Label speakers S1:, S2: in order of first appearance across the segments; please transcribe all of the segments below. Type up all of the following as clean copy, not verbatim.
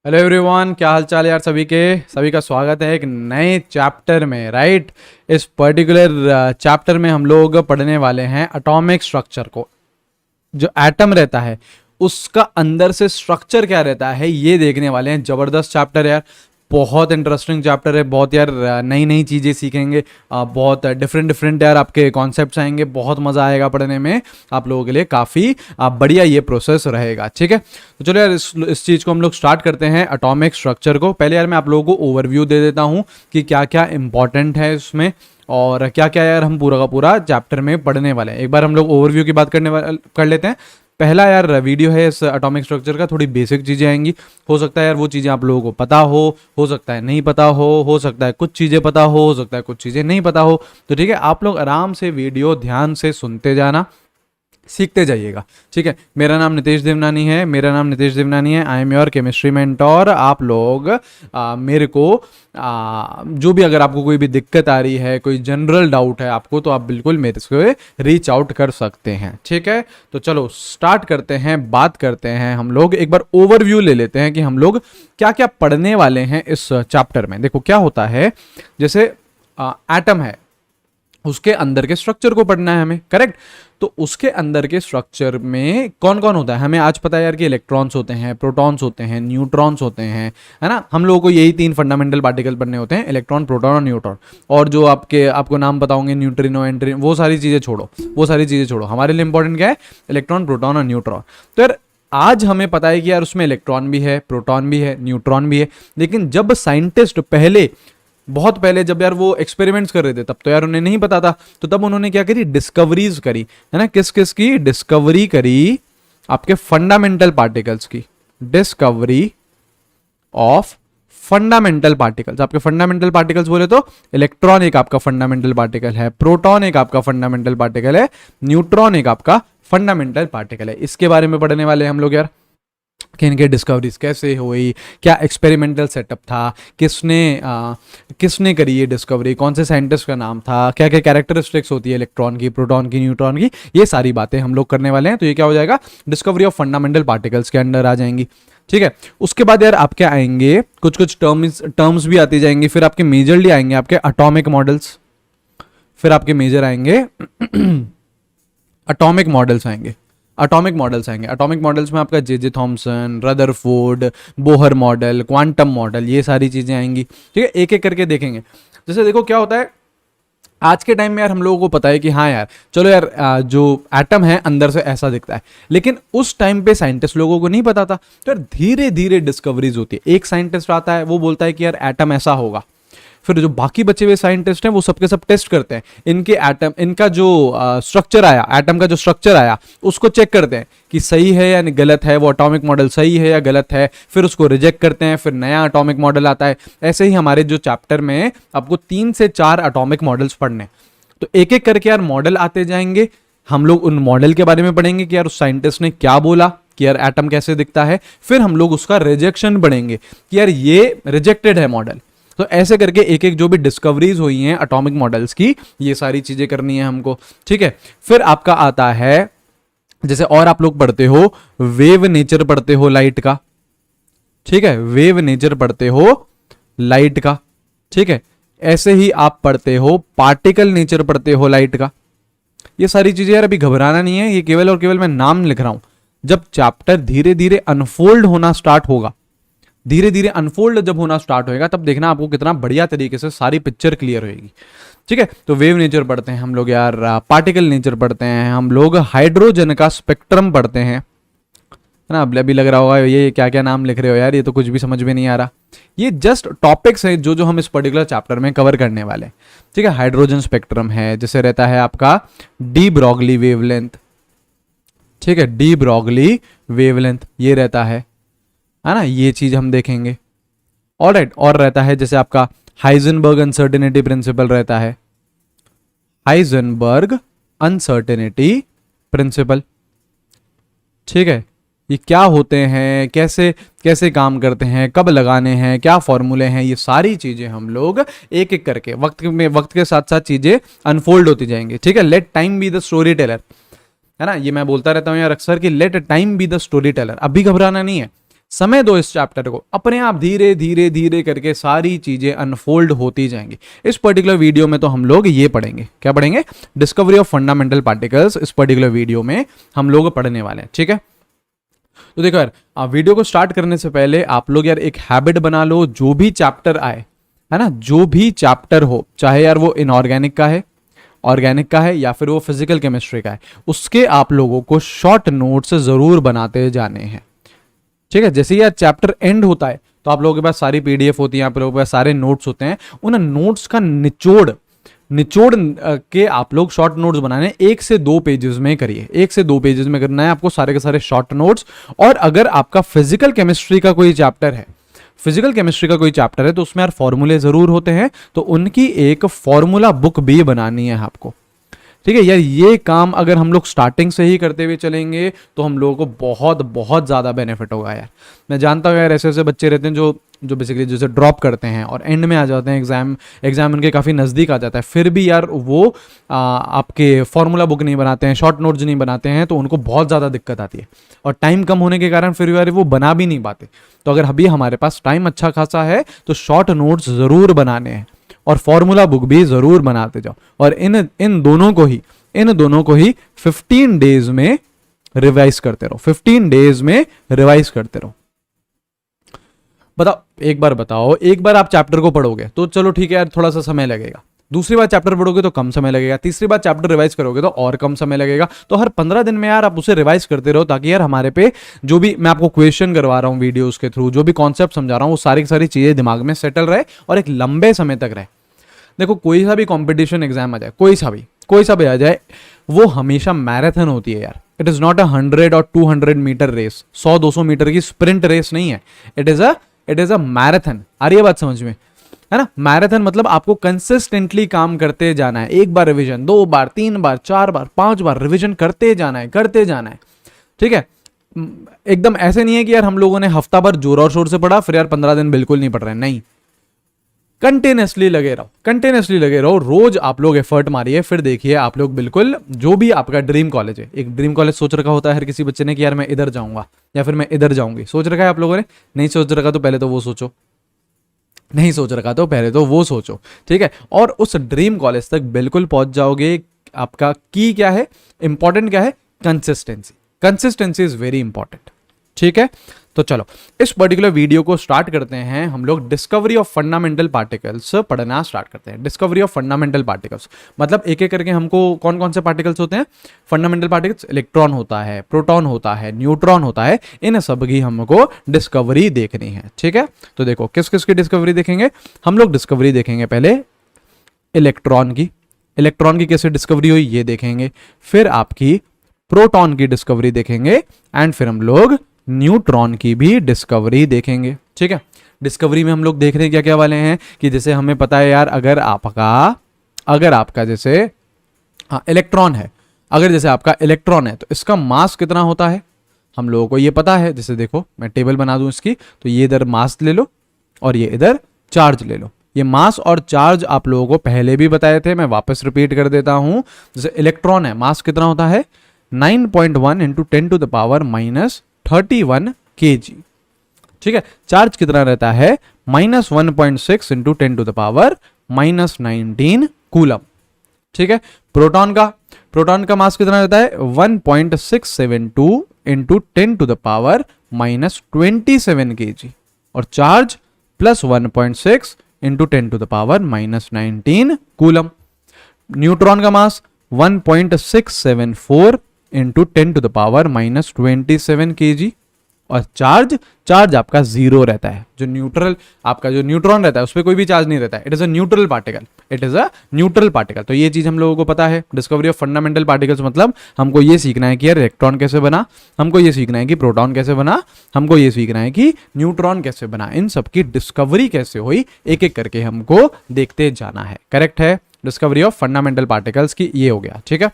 S1: Hello everyone, क्या हाल चाल यार सभी का स्वागत है एक नए चैप्टर में। राइट, इस पर्टिकुलर चैप्टर में हम लोग पढ़ने वाले हैं एटॉमिक स्ट्रक्चर को। जो एटम रहता है उसका अंदर से स्ट्रक्चर क्या रहता है ये देखने वाले हैं। जबरदस्त चैप्टर यार, बहुत इंटरेस्टिंग चैप्टर है। बहुत यार नई नई चीज़ें सीखेंगे, बहुत डिफरेंट डिफरेंट यार आपके कॉन्सेप्ट्स आएंगे। बहुत मज़ा आएगा पढ़ने में, आप लोगों के लिए काफ़ी बढ़िया ये प्रोसेस रहेगा। ठीक है, तो चलो यार इस चीज़ को हम लोग स्टार्ट करते हैं, एटॉमिक स्ट्रक्चर को। पहले यार मैं आप लोगों को ओवरव्यू दे देता हूँ कि क्या क्या इंपॉर्टेंट है इसमें और क्या क्या यार हम पूरा का पूरा चैप्टर में पढ़ने वाले हैं। एक बार हम लोग ओवरव्यू की बात कर लेते हैं। पहला यार वीडियो है इस एटॉमिक स्ट्रक्चर का, थोड़ी बेसिक चीज़ें आएंगी। हो सकता है यार वो चीज़ें आप लोगों को पता हो सकता है नहीं पता हो सकता है कुछ चीज़ें पता हो सकता है कुछ चीज़ें नहीं पता हो। तो ठीक है, आप लोग आराम से वीडियो ध्यान से सुनते जाना, सीखते जाइएगा। ठीक है, मेरा नाम नितेश देवनानी है। I am your chemistry mentor. आप लोग मेरे को जो भी, अगर आपको कोई भी दिक्कत आ रही है, कोई जनरल डाउट है आपको, तो आप बिल्कुल मेरे से रीच आउट कर सकते हैं। ठीक है, तो चलो स्टार्ट करते हैं, बात करते हैं। हम लोग एक बार ओवरव्यू ले लेते हैं कि हम लोग क्या क्या पढ़ने वाले हैं इस चैप्टर में। देखो क्या होता है, जैसे एटम है, उसके अंदर के स्ट्रक्चर को पढ़ना है हमें। करेक्ट, तो उसके अंदर के स्ट्रक्चर में कौन कौन होता है हमें आज पता है यार कि इलेक्ट्रॉन्स होते हैं, प्रोटॉन्स होते हैं, न्यूट्रॉन्स होते हैं, है ना। हम लोगों को यही तीन फंडामेंटल पार्टिकल पढ़ने होते हैं, इलेक्ट्रॉन, प्रोटॉन और न्यूट्रॉन। और जो आपको नाम बताओगे न्यूट्रिनो एंट्रिनो, वो सारी चीज़ें छोड़ो। हमारे लिए इंपॉर्टेंट क्या है, इलेक्ट्रॉन, प्रोटॉन और न्यूट्रॉन। तो यार आज हमें पता है कि यार उसमें इलेक्ट्रॉन भी है, प्रोटॉन भी है, न्यूट्रॉन भी है। लेकिन जब साइंटिस्ट बहुत पहले जब यार वो एक्सपेरिमेंट्स कर रहे थे, तब तो यार उन्हें नहीं पता था। तो तब उन्होंने क्या करी, डिस्कवरीज करी, है ना। किस किस की डिस्कवरी करी, आपके फंडामेंटल पार्टिकल्स की डिस्कवरी ऑफ फंडामेंटल पार्टिकल्स। आपके फंडामेंटल पार्टिकल्स बोले तो इलेक्ट्रॉन एक आपका फंडामेंटल पार्टिकल है, प्रोटॉन एक आपका फंडामेंटल पार्टिकल है, न्यूट्रॉन एक आपका फंडामेंटल पार्टिकल है। इसके बारे में पढ़ने वाले हम लोग यार कि इनके डिस्कवरीज कैसे हुई, क्या एक्सपेरिमेंटल सेटअप था, किसने करी ये डिस्कवरी, कौन से साइंटिस्ट का नाम था, क्या क्या कैरेक्टरिस्टिक्स होती है इलेक्ट्रॉन की, प्रोटॉन की, न्यूट्रॉन की, ये सारी बातें हम लोग करने वाले हैं। तो ये क्या हो जाएगा, डिस्कवरी ऑफ फंडामेंटल पार्टिकल्स के अंडर आ जाएंगी। ठीक है, उसके बाद यार आपके आएंगे कुछ कुछ टर्म्स भी आती जाएंगी। फिर आपके मेजरली आएंगे आपके अटोमिक मॉडल्स, फिर आपके मेजर आएंगे अटोमिक मॉडल्स में आपका J Thomson, Rutherford, Bohr model, quantum model, ये सारी चीज़ें आएंगी। ठीक है, एक एक करके देखेंगे। जैसे देखो क्या होता है, आज के टाइम में यार हम लोगों को पता है कि हाँ यार चलो यार जो एटम है अंदर से ऐसा दिखता है। लेकिन उस टाइम पे साइंटिस्ट लोगों को नहीं पता था। तो यार धीरे धीरे डिस्कवरीज होती है। एक साइंटिस्ट आता है, वो बोलता है कि यार एटम ऐसा होगा। फिर जो बाकी बचे हुए साइंटिस्ट हैं वो सबके सब टेस्ट करते हैं, इनका जो स्ट्रक्चर आया, एटम का जो स्ट्रक्चर आया, उसको चेक करते हैं कि सही है या गलत है, वो एटॉमिक मॉडल सही है या गलत है। फिर उसको रिजेक्ट करते हैं, फिर नया एटॉमिक मॉडल आता है। ऐसे ही हमारे जो चैप्टर में आपको 3 से 4 एटॉमिक मॉडल्स पढ़ने, तो एक एक करके यार मॉडल आते जाएंगे। हम लोग उन मॉडल के बारे में पढ़ेंगे कि यार उस साइंटिस्ट ने क्या बोला, कि यार एटम कैसे दिखता है। फिर हम लोग उसका रिजेक्शन पढ़ेंगे कि यार ये रिजेक्टेड है मॉडल। तो ऐसे करके एक एक जो भी डिस्कवरीज हुई हैं एटॉमिक मॉडल्स की, ये सारी चीजें करनी है हमको। ठीक है, फिर आपका आता है, जैसे और आप लोग पढ़ते हो वेव नेचर पढ़ते हो लाइट का। ठीक है, वेव नेचर पढ़ते हो लाइट का। ठीक है, ऐसे ही आप पढ़ते हो पार्टिकल नेचर पढ़ते हो लाइट का। ये सारी चीजें यार अभी घबराना नहीं है, ये केवल और केवल मैं नाम लिख रहा हूं। जब चैप्टर धीरे धीरे अनफोल्ड होना स्टार्ट होगा, धीरे धीरे अनफोल्ड जब होना स्टार्ट होएगा, तब देखना आपको कितना बढ़िया तरीके से सारी पिक्चर क्लियर होगी। ठीक है, तो वेव नेचर पढ़ते हैं हम लोग यार, पार्टिकल नेचर पढ़ते हैं हम लोग, हाइड्रोजन का स्पेक्ट्रम पढ़ते हैं, है ना। अभी लग रहा होगा ये क्या क्या नाम लिख रहे हो यार, ये तो कुछ भी समझ में नहीं आ रहा। ये जस्ट टॉपिक्स हैं जो हम इस पर्टिकुलर चैप्टर में कवर करने वाले हैं। ठीक है, हाइड्रोजन स्पेक्ट्रम है, जैसे रहता है आपका डी ब्रॉगली वेवलेंथ। ठीक है, डी ब्रॉगली वेवलेंथ ये रहता है ना, ये चीज हम देखेंगे। ऑलराइट, और रहता है जैसे आपका हाइजेनबर्ग अनसर्टेनिटी प्रिंसिपल रहता है, हाइजेनबर्ग अनसर्टेनिटी प्रिंसिपल। ठीक है, ये क्या होते हैं, कैसे कैसे काम करते हैं, कब लगाने हैं, क्या फॉर्मूले हैं, ये सारी चीजें हम लोग एक एक करके वक्त के साथ साथ चीजें अनफोल्ड होती जाएंगी। ठीक है, let time be the storyteller, है ना। ये मैं बोलता रहता हूं यार अक्सर कि let time be the storyteller. अभी घबराना नहीं है, समय दो इस चैप्टर को, अपने आप धीरे धीरे धीरे करके सारी चीजें अनफोल्ड होती जाएंगी। इस पर्टिकुलर वीडियो में तो हम लोग ये पढ़ेंगे, क्या पढ़ेंगे? डिस्कवरी ऑफ फंडामेंटल पार्टिकल्स इस पर्टिकुलर वीडियो में हम लोग पढ़ने वाले हैं, ठीक है। तो देखो यार, वीडियो को स्टार्ट करने से पहले आप लोग यार एक हैबिट बना लो, जो भी चैप्टर आए, है ना, जो भी चैप्टर हो, चाहे यार वो इनऑर्गेनिक का है, ऑर्गेनिक का है, या फिर वो फिजिकल केमिस्ट्री का है, उसके आप लोगों को शॉर्ट नोट्स जरूर बनाते जाने हैं, ठीक है। जैसे यार चैप्टर एंड होता है तो आप लोगों के पास सारी पीडीएफ होती है, आप लोगों के पास सारे नोट्स होते हैं, उन नोट्स का निचोड़ के आप लोग शॉर्ट नोट्स बनाने 1 से 2 पेजेस में करिए। 1 से 2 पेजेस में करना है आपको सारे के सारे शॉर्ट नोट्स। और अगर आपका फिजिकल केमिस्ट्री का कोई चैप्टर है, तो उसमें यार फॉर्मूले जरूर होते हैं, तो उनकी एक फॉर्मूला बुक भी बनानी है आपको, ठीक है यार। ये काम अगर हम लोग स्टार्टिंग से ही करते हुए चलेंगे तो हम लोगों को बहुत बहुत ज़्यादा बेनिफिट होगा यार। मैं जानता हूँ यार, ऐसे ऐसे बच्चे रहते हैं जो बेसिकली जैसे ड्रॉप करते हैं और एंड में आ जाते हैं, एग्जाम उनके काफ़ी नज़दीक आ जाता है, फिर भी यार वो आपके फॉर्मूला बुक नहीं बनाते हैं, शॉर्ट नोट्स नहीं बनाते हैं, तो उनको बहुत ज़्यादा दिक्कत आती है और टाइम कम होने के कारण फिर यार वो बना भी नहीं पाते। तो अगर अभी हमारे पास टाइम अच्छा खासा है तो शॉर्ट नोट्स ज़रूर बनाने हैं और फॉर्मूला बुक भी जरूर बनाते जाओ। और इन दोनों को ही 15 डेज में रिवाइज करते रहो, 15 डेज में रिवाइज करते रहो। एक बार आप चैप्टर को पढ़ोगे तो चलो ठीक है यार, थोड़ा सा समय लगेगा। दूसरी बार चैप्टर पढ़ोगे तो कम समय लगेगा, तीसरी बार चैप्टर रिवाइज करोगे तो और कम समय लगेगा। तो हर 15 दिन में यार आप उसे रिवाइज करते रहो, ताकि यार हमारे पे जो भी मैं आपको क्वेश्चन करवा रहा हूँ वीडियोस के थ्रू, जो भी कॉन्सेप्ट समझा रहा हूँ, वो सारी की सारी चीजें दिमाग में सेटल रहे और एक लंबे समय तक रहे। देखो, कोई सा भी कॉम्पिटिशन एग्जाम आ जाए, कोई सा भी आ जाए, वो हमेशा मैराथन होती है यार। इट इज नॉट 100 और 200 मीटर रेस, 100-200 मीटर की स्प्रिंट रेस नहीं है। It is a marathon. आ रही है बात समझ में, है ना? मैराथन मतलब आपको कंसिस्टेंटली काम करते जाना है। 1 बार रिवीजन, 2 बार, 3 बार, 4 बार, 5 बार रिवीजन करते जाना है, ठीक है। एकदम ऐसे नहीं है कि यार हम लोगों ने हफ्ता भर जोर और शोर से पढ़ा, फिर यार 15 दिन बिल्कुल नहीं पढ़ रहे, नहीं। कंटिन्यूसली लगे रहो, रोज आप लोग एफर्ट मारिए, फिर देखिए आप लोग बिल्कुल जो भी आपका ड्रीम कॉलेज है, एक ड्रीम कॉलेज सोच रखा होता है हर किसी बच्चे ने कि यार मैं इधर जाऊंगा या फिर मैं इधर जाऊंगी। सोच रखा है आप लोगों ने? नहीं सोच रखा तो पहले तो वो सोचो, ठीक है। और उस ड्रीम कॉलेज तक बिल्कुल पहुंच जाओगे। आपका की क्या है, इंपॉर्टेंट क्या है? कंसिस्टेंसी इज वेरी इंपॉर्टेंट, ठीक है। तो चलो इस पर्टिकुलर वीडियो को स्टार्ट करते हैं। हम लोग डिस्कवरी ऑफ फंडामेंटल पार्टिकल्स पढ़ना स्टार्ट करते हैं। डिस्कवरी ऑफ फंडामेंटल पार्टिकल्स मतलब एक एक करके हमको कौन कौन से पार्टिकल्स होते हैं? फंडामेंटल पार्टिकल्स, इलेक्ट्रॉन होता है, प्रोटॉन होता है, न्यूट्रॉन होता है, इन सब की हमको डिस्कवरी देखनी है, ठीक है। तो देखो किस किस की डिस्कवरी देखेंगे हम लोग? डिस्कवरी देखेंगे पहले इलेक्ट्रॉन की कैसे डिस्कवरी हुई ये देखेंगे, फिर आपकी प्रोटॉन की डिस्कवरी देखेंगे, एंड फिर हम लोग न्यूट्रॉन की भी डिस्कवरी देखेंगे, ठीक है। डिस्कवरी में हम लोग देख रहे हैं क्या क्या वाले हैं कि जैसे हमें पता है यार, अगर आपका जैसे इलेक्ट्रॉन है, अगर जैसे आपका इलेक्ट्रॉन है तो इसका मास कितना होता है हम लोगों को ये पता है। जैसे देखो मैं टेबल बना दूं इसकी, तो ये इधर मास ले लो और ये इधर चार्ज ले लो। ये मास और चार्ज आप लोगों को पहले भी बताए थे, मैं वापस रिपीट कर देता हूं। जैसे इलेक्ट्रॉन है, मास कितना होता है? 9.1 × 10⁻31 kg, ठीक है। चार्ज कितना रहता है? -1.6 × 10⁻19 कूलम, ठीक है। प्रोटॉन का मास कितना रहता है? 1.672 × 10⁻27 kg, और चार्ज +1.6 × 10⁻19 कूलम। न्यूट्रॉन का मास 1.674 × 10⁻27 kg, और चार्ज आपका 0 रहता है। जो न्यूट्रॉन रहता है उस पर कोई भी चार्ज नहीं रहता है। It is a neutral particle. तो ये चीज हम लोगों को पता है। डिस्कवरी ऑफ फंडामेंटल पार्टिकल्स मतलब हमको ये सीखना है कि यार इलेक्ट्रॉन कैसे बना, हमको ये सीखना है कि प्रोटॉन कैसे बना, हमको ये सीखना है कि न्यूट्रॉन कैसे बना। इन सबकी डिस्कवरी कैसे हुई एक एक करके हमको देखते जाना है। करेक्ट है, डिस्कवरी ऑफ फंडामेंटल पार्टिकल्स की ये हो गया, ठीक है।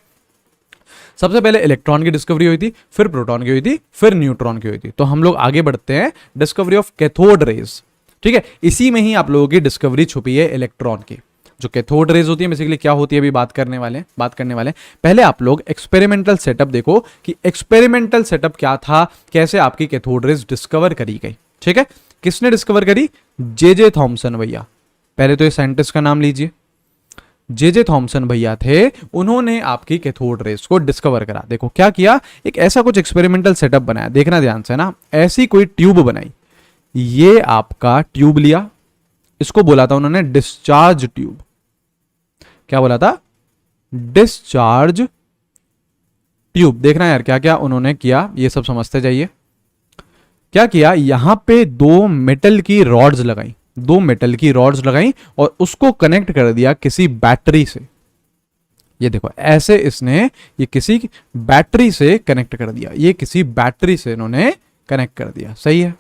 S1: सबसे पहले इलेक्ट्रॉन की डिस्कवरी हुई थी, फिर प्रोटॉन की हुई थी, फिर न्यूट्रॉन की हुई थी। तो हम लोग आगे बढ़ते हैं, डिस्कवरी ऑफ कैथोड रेज, ठीक है। इसी में ही आप लोगों की डिस्कवरी छुपी है इलेक्ट्रॉन की। जो कैथोड रेज होती है बेसिकली क्या होती है अभी बात करने वाले हैं। पहले आप लोग एक्सपेरिमेंटल सेटअप देखो कि एक्सपेरिमेंटल सेटअप क्या था, कैसे आपकी कैथोड रेज डिस्कवर करी गई। ठीक है, किसने डिस्कवर करी? जे थॉमसन भैया। पहले तो ये साइंटिस्ट का नाम लीजिए, जे थॉमसन भैया थे, उन्होंने आपकी कैथोड रेज को डिस्कवर करा। देखो क्या किया, एक ऐसा कुछ एक्सपेरिमेंटल सेटअप बनाया, देखना ध्यान से ना, ऐसी कोई ट्यूब बनाई, ये आपका ट्यूब लिया, इसको बोला था उन्होंने डिस्चार्ज ट्यूब। क्या बोला था? Discharge tube. देखना यार क्या क्या उन्होंने किया, ये सब समझते जाइए। क्या किया, यहां पे दो मेटल की रॉड्स लगाई और उसको कनेक्ट कर दिया किसी बैटरी से। ये देखो ऐसे इसने ये किसी बैटरी से कनेक्ट कर दिया, ये किसी बैटरी से इन्होंने कनेक्ट कर दिया। सही है,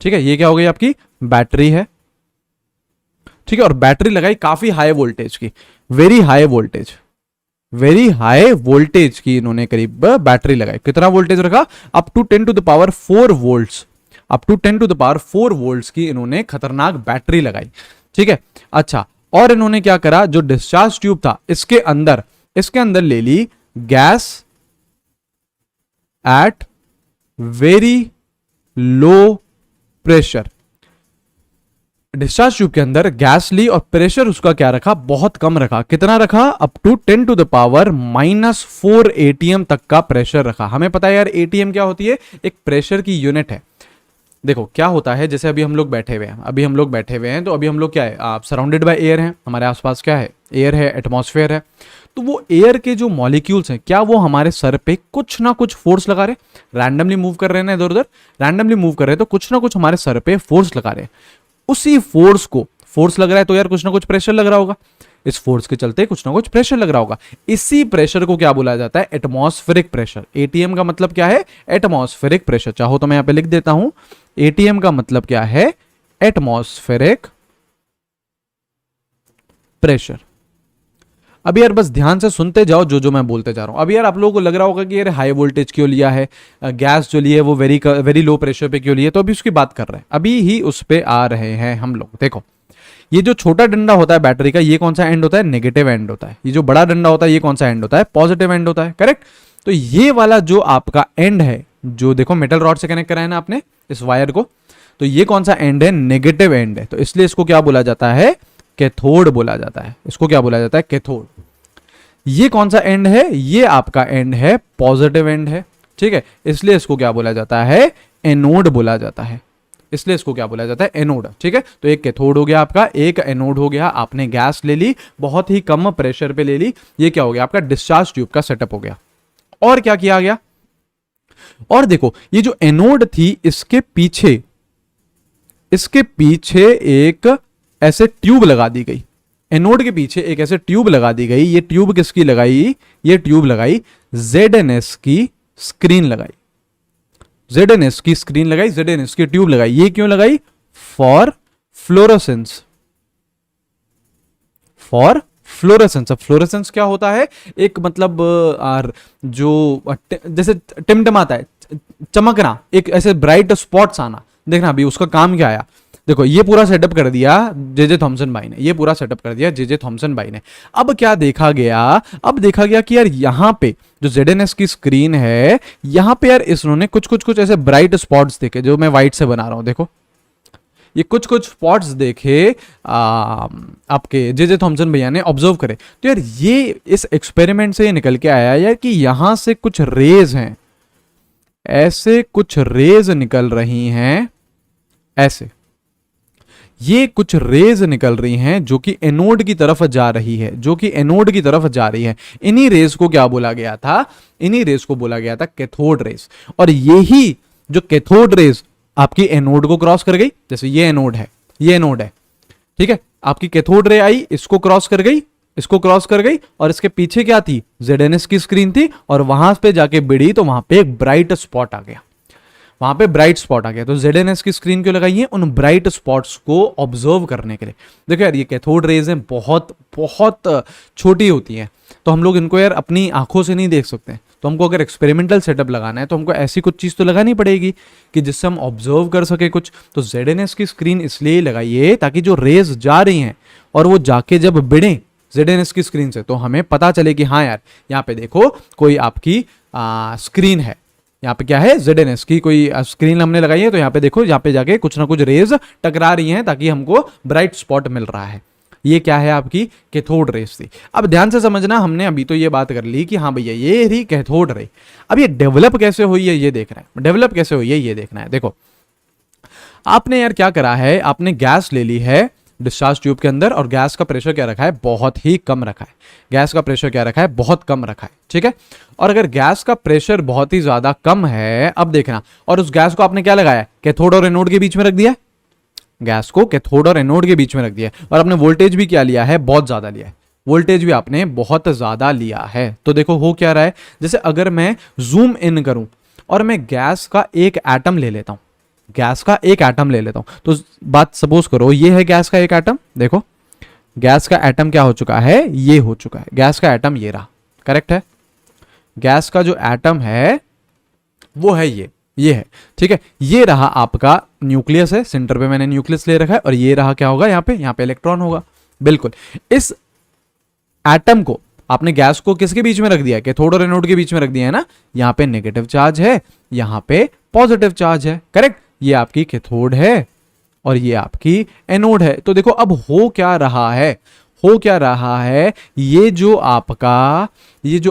S1: ठीक है, ये क्या हो गई आपकी बैटरी है। ठीक है, और बैटरी लगाई काफी हाई वोल्टेज की, वेरी हाई वोल्टेज की इन्होंने करीब बैटरी लगाई। कितना वोल्टेज रखा? Up to 10 to the power 4 volts, up to 10 to the power 4 volts की इन्होंने खतरनाक बैटरी लगाई। ठीक है, अच्छा, और इन्होंने क्या करा, जो डिस्चार्ज ट्यूब था इसके अंदर ले ली gas at very low pressure. Discharge tube के अंदर गैस ली और प्रेशर उसका क्या रखा? बहुत कम रखा। कितना रखा? Up to 10 to the power -4 ATM तक का प्रेशर रखा। हमें पता है यार ATM क्या होती है, एक प्रेशर की यूनिट है। देखो क्या होता है, जैसे अभी हम लोग बैठे हुए हैं, तो अभी हम लोग क्या है, आप सराउंडेड बाय एयर हैं, हमारे आसपास क्या है, एयर है, एटमॉस्फेयर है। तो वो एयर के जो मॉलिक्यूल्स हैं, क्या वो हमारे सर पे कुछ ना कुछ फोर्स लगा रहे, रैंडमली मूव कर रहे हैं इधर उधर, रैंडमली मूव कर रहे हैं, तो कुछ ना कुछ हमारे सर पे फोर्स लगा रहे हैं। उसी फोर्स लग रहा है तो यार कुछ ना कुछ प्रेशर लग रहा होगा, इस फोर्स के चलते कुछ ना कुछ प्रेशर लग रहा होगा। इसी प्रेशर को क्या बोला जाता है? Atmospheric pressure. एटीएम का मतलब क्या है? Atmospheric pressure. चाहो तो मैं यहां पे लिख देता हूं, एटीएम का मतलब क्या है? Atmospheric pressure. अभी यार बस ध्यान से सुनते जाओ जो मैं बोलते जा रहा हूं। अभी यार आप लोगों को लग रहा होगा कि यार हाई वोल्टेज क्यों लिया है, गैस जो लिए वो वेरी लो प्रेशर पे क्यों लिए, तो अभी उसकी बात कर रहे हैं, अभी ही उस पे आ रहे हैं हम लोग। देखो ये जो छोटा डंडा होता है बैटरी का, ये कौन सा एंड होता है? नेगेटिव एंड होता है। ये जो बड़ा डंडा होता है, ये कौन सा एंड होता है? पॉजिटिव एंड होता है। करेक्ट। तो ये वाला जो आपका एंड है, जो देखो मेटल रॉड से कनेक्ट कराया ना आपने इस वायर को, तो ये कौन सा एंड है? नेगेटिव एंड है। तो इसलिए इसको क्या बोला जाता है? कैथोड बोला जाता है। इसको क्या बोला जाता है? कैथोड। ये कौन सा एंड है? ये आपका एंड है पॉजिटिव एंड है। ठीक है, इसलिए इसको क्या बोला जाता है? एनोड बोला जाता है। इसलिए इसको क्या बोला जाता है? एनोड। ठीक है, तो एक कैथोड हो गया आपका, एक एनोड हो गया। आपने गैस ले ली, बहुत ही कम प्रेशर पे ले ली, ये क्या हो गया आपका? डिस्चार्ज ट्यूब का सेटअप हो गया। और क्या किया गया? और देखो ये जो एनोड थी, इसके पीछे एक ऐसे ट्यूब लगा दी गई। एनोड के पीछे एक ऐसे ट्यूब लगा दी गई। ये ट्यूब किसकी लगाई? ये ट्यूब लगाई ZNS की स्क्रीन लगाई, ZNS की स्क्रीन लगाई, ZNS की ट्यूब लगाई। ये क्यों लगाई? For fluorescence. For fluorescence. अब फ्लोरेसेंस क्या होता है? एक मतलब जो जैसे टिमटिमाता है, चमकना, एक ऐसे ब्राइट स्पॉट्स आना। देखना अभी उसका काम क्या आया। देखो ये पूरा सेटअप कर दिया जे थॉमसन भाई ने, ये पूरा सेटअप कर दिया जे थॉमसन भाई ने। अब क्या देखा गया? अब देखा गया कि यार यहां पे जो ZNS की स्क्रीन है, यहां पे यार इन्होंने कुछ ऐसे ब्राइट स्पॉट्स देखे, जो मैं व्हाइट से बना रहा हूं। देखो ये कुछ स्पॉट्स देखे आपके जे थॉमसन भैया ने ऑब्जर्व करे। तो यार ये इस एक्सपेरिमेंट से ये निकल के आया यार कि यहां से कुछ रेज हैं, ऐसे कुछ रेज निकल रही हैं, ऐसे ये कुछ रेज निकल रही हैं जो कि एनोड की तरफ जा रही है, इन्हीं रेज को क्या बोला गया था? इन्हीं रेज को बोला गया था कैथोड रेज। और यही जो कैथोड रेज आपकी एनोड को क्रॉस कर गई, जैसे ये एनोड है, ठीक है, आपकी कैथोड रे आई, इसको क्रॉस कर गई, और इसके पीछे क्या थी? ZNS की स्क्रीन थी, और वहां पे जाके भिड़ी तो वहां पे एक ब्राइट स्पॉट आ गया, तो ZNS की स्क्रीन क्यों लगाई है? उन ब्राइट स्पॉट्स को ऑब्जर्व करने के लिए। देखो यार ये कैथोड रेज हैं, बहुत छोटी होती हैं, तो हम लोग इनको यार अपनी आंखों से नहीं देख सकते। तो हमको अगर एक्सपेरिमेंटल सेटअप लगाना है तो हमको ऐसी कुछ चीज तो लगानी पड़ेगी कि जिससे हम ऑब्जर्व कर सके कुछ। तो ZNS की स्क्रीन इसलिए लगाइए ताकि जो रेज जा रही हैं और वो जाके जब भिड़े ZNS की स्क्रीन से, तो हमें पता चले कि हाँ यार यहाँ पे देखो कोई आपकी स्क्रीन है, यहाँ पे क्या है ZNS की कोई स्क्रीन हमने लगाई है, तो यहाँ पे देखो यहाँ पे जाके कुछ ना कुछ रेज टकरा रही हैं ताकि हमको ब्राइट स्पॉट मिल रहा है। ये क्या है आपकी कैथोड रेज थी। अब ध्यान से समझना, हमने अभी तो ये बात कर ली कि हाँ भैया ये रही कैथोड रे। अब ये डेवलप कैसे हुई है ये देखना है, डेवलप कैसे हुई है ये देखना है। देखो आपने यार क्या करा है, आपने गैस ले ली है डिस्चार्ज ट्यूब के अंदर और गैस का प्रेशर क्या रखा है, बहुत ही कम रखा है। गैस का प्रेशर क्या रखा है, बहुत कम रखा है, ठीक है। और अगर गैस का प्रेशर बहुत ही ज्यादा कम है, अब देखना, और उस गैस को आपने क्या लगाया, कैथोड और एनोड के बीच में रख दिया, गैस को कैथोड और एनोड के बीच में रख दिया, और आपने वोल्टेज भी क्या लिया है, बहुत ज्यादा लिया है, वोल्टेज भी आपने बहुत ज्यादा लिया है। तो देखो हो क्या रहा है, जैसे अगर मैं जूम इन करूं और मैं गैस का एक एटम ले लेता हूं, गैस का एक एटम ले लेता हूं, तो बात सपोज करो ये है गैस का एक एटम, देखो गैस का एटम क्या हो चुका है, ये हो चुका है, गैस का एटम ये रहा, करेक्ट है। गैस का जो एटम है वो है ये है, ठीक है। ये रहा आपका न्यूक्लियस है, सेंटर पे मैंने न्यूक्लियस ले रखा है, और ये रहा क्या होगा यहाँ पे इलेक्ट्रॉन होगा। बिल्कुल इस एटम को आपने गैस को किसके बीच में रख दिया है, कैथोड और एनोड के बीच में रख दिया है ना। यहाँ पे नेगेटिव चार्ज है, यहाँ पे पॉजिटिव चार्ज है, करेक्ट। ये आपकी कैथोड है और ये आपकी एनोड है। तो देखो अब हो क्या रहा है, हो क्या रहा है, ये जो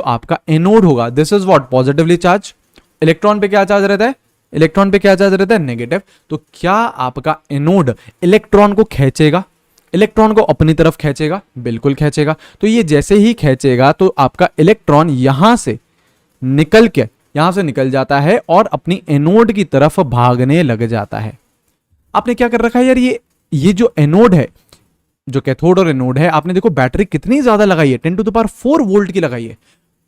S1: आपका एनोड होगा, this is what, positively charge. Electron पे क्या चार्ज रहता है, इलेक्ट्रॉन पे क्या चार्ज रहता है, नेगेटिव। तो क्या आपका एनोड इलेक्ट्रॉन को खींचेगा, इलेक्ट्रॉन को अपनी तरफ खींचेगा, बिल्कुल खींचेगा। तो ये जैसे ही खींचेगा तो आपका इलेक्ट्रॉन यहां से निकल जाता है और अपनी एनोड की तरफ भागने लग जाता है। आपने क्या कर रखा है यार, ये जो एनोड है, जो कैथोड और एनोड है, आपने देखो बैटरी कितनी ज्यादा लगाई है, 10⁴ वोल्ट की लगाई है,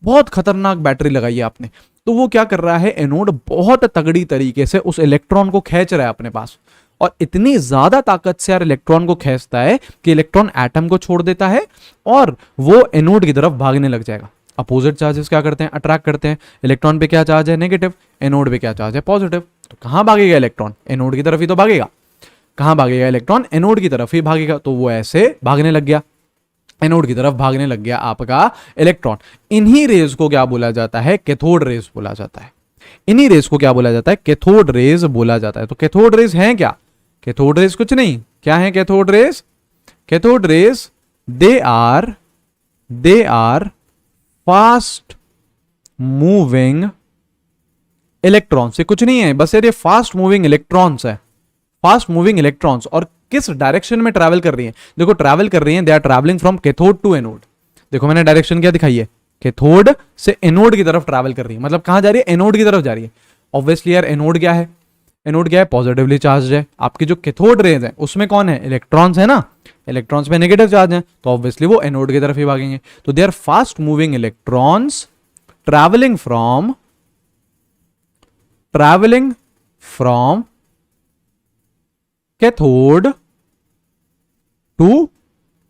S1: बहुत खतरनाक बैटरी लगाई है आपने। तो वो क्या कर रहा है, एनोड बहुत तगड़ी तरीके से उस इलेक्ट्रॉन को खींच रहा है अपने पास, और इतनी ज्यादा ताकत से यार इलेक्ट्रॉन को खींचता है कि इलेक्ट्रॉन एटम को छोड़ देता है और वो एनोड की तरफ भागने लग जाएगा। अपोजिट चार्जेस क्या करते हैं, अट्रैक्ट करते हैं। इलेक्ट्रॉन पे क्या चार्ज है, नेगेटिव, एनोड पे क्या चार्ज है, पॉजिटिव। तो कहां भागेगा इलेक्ट्रॉन, एनोड की तरफ ही तो भागेगा। कहां भागेगा इलेक्ट्रॉन, एनोड की तरफ ही भागेगा। तो वो ऐसे भागने लग गया, एनोड की तरफ भागने लग गया आपका इलेक्ट्रॉन। इन्हीं रेज को क्या बोला जाता है, कैथोड रेज बोला जाता है। इन्हीं रेज को क्या बोला जाता है, कैथोड रेज बोला जाता है। तो कैथोड रेज हैं क्या, कैथोड रेज कुछ नहीं, क्या है cathode rays, cathode rays they are fast moving electrons. से कुछ नहीं है, बस यार ये फास्ट मूविंग इलेक्ट्रॉन्स है, फास्ट मूविंग इलेक्ट्रॉन्स। और किस डायरेक्शन में ट्रैवल कर रही हैं, देखो ट्रैवल कर रही हैं, they are travelling from cathode to anode. देखो मैंने डायरेक्शन क्या दिखाई है, कैथोड से एनोड की तरफ ट्रैवल कर रही है, मतलब कहां जा रही है, एनोड की तरफ जा रही है। ऑब्वियसली यार एनोड क्या है, एनोड क्या है, पॉजिटिवली चार्ज है। आपकी जो कैथोड रेज है उसमें कौन है, इलेक्ट्रॉन्स है ना, इलेक्ट्रॉन्स में नेगेटिव चार्ज है, तो ऑब्वियसली वो एनोड की तरफ ही भागेंगे। तो they are fast moving electrons travelling from cathode to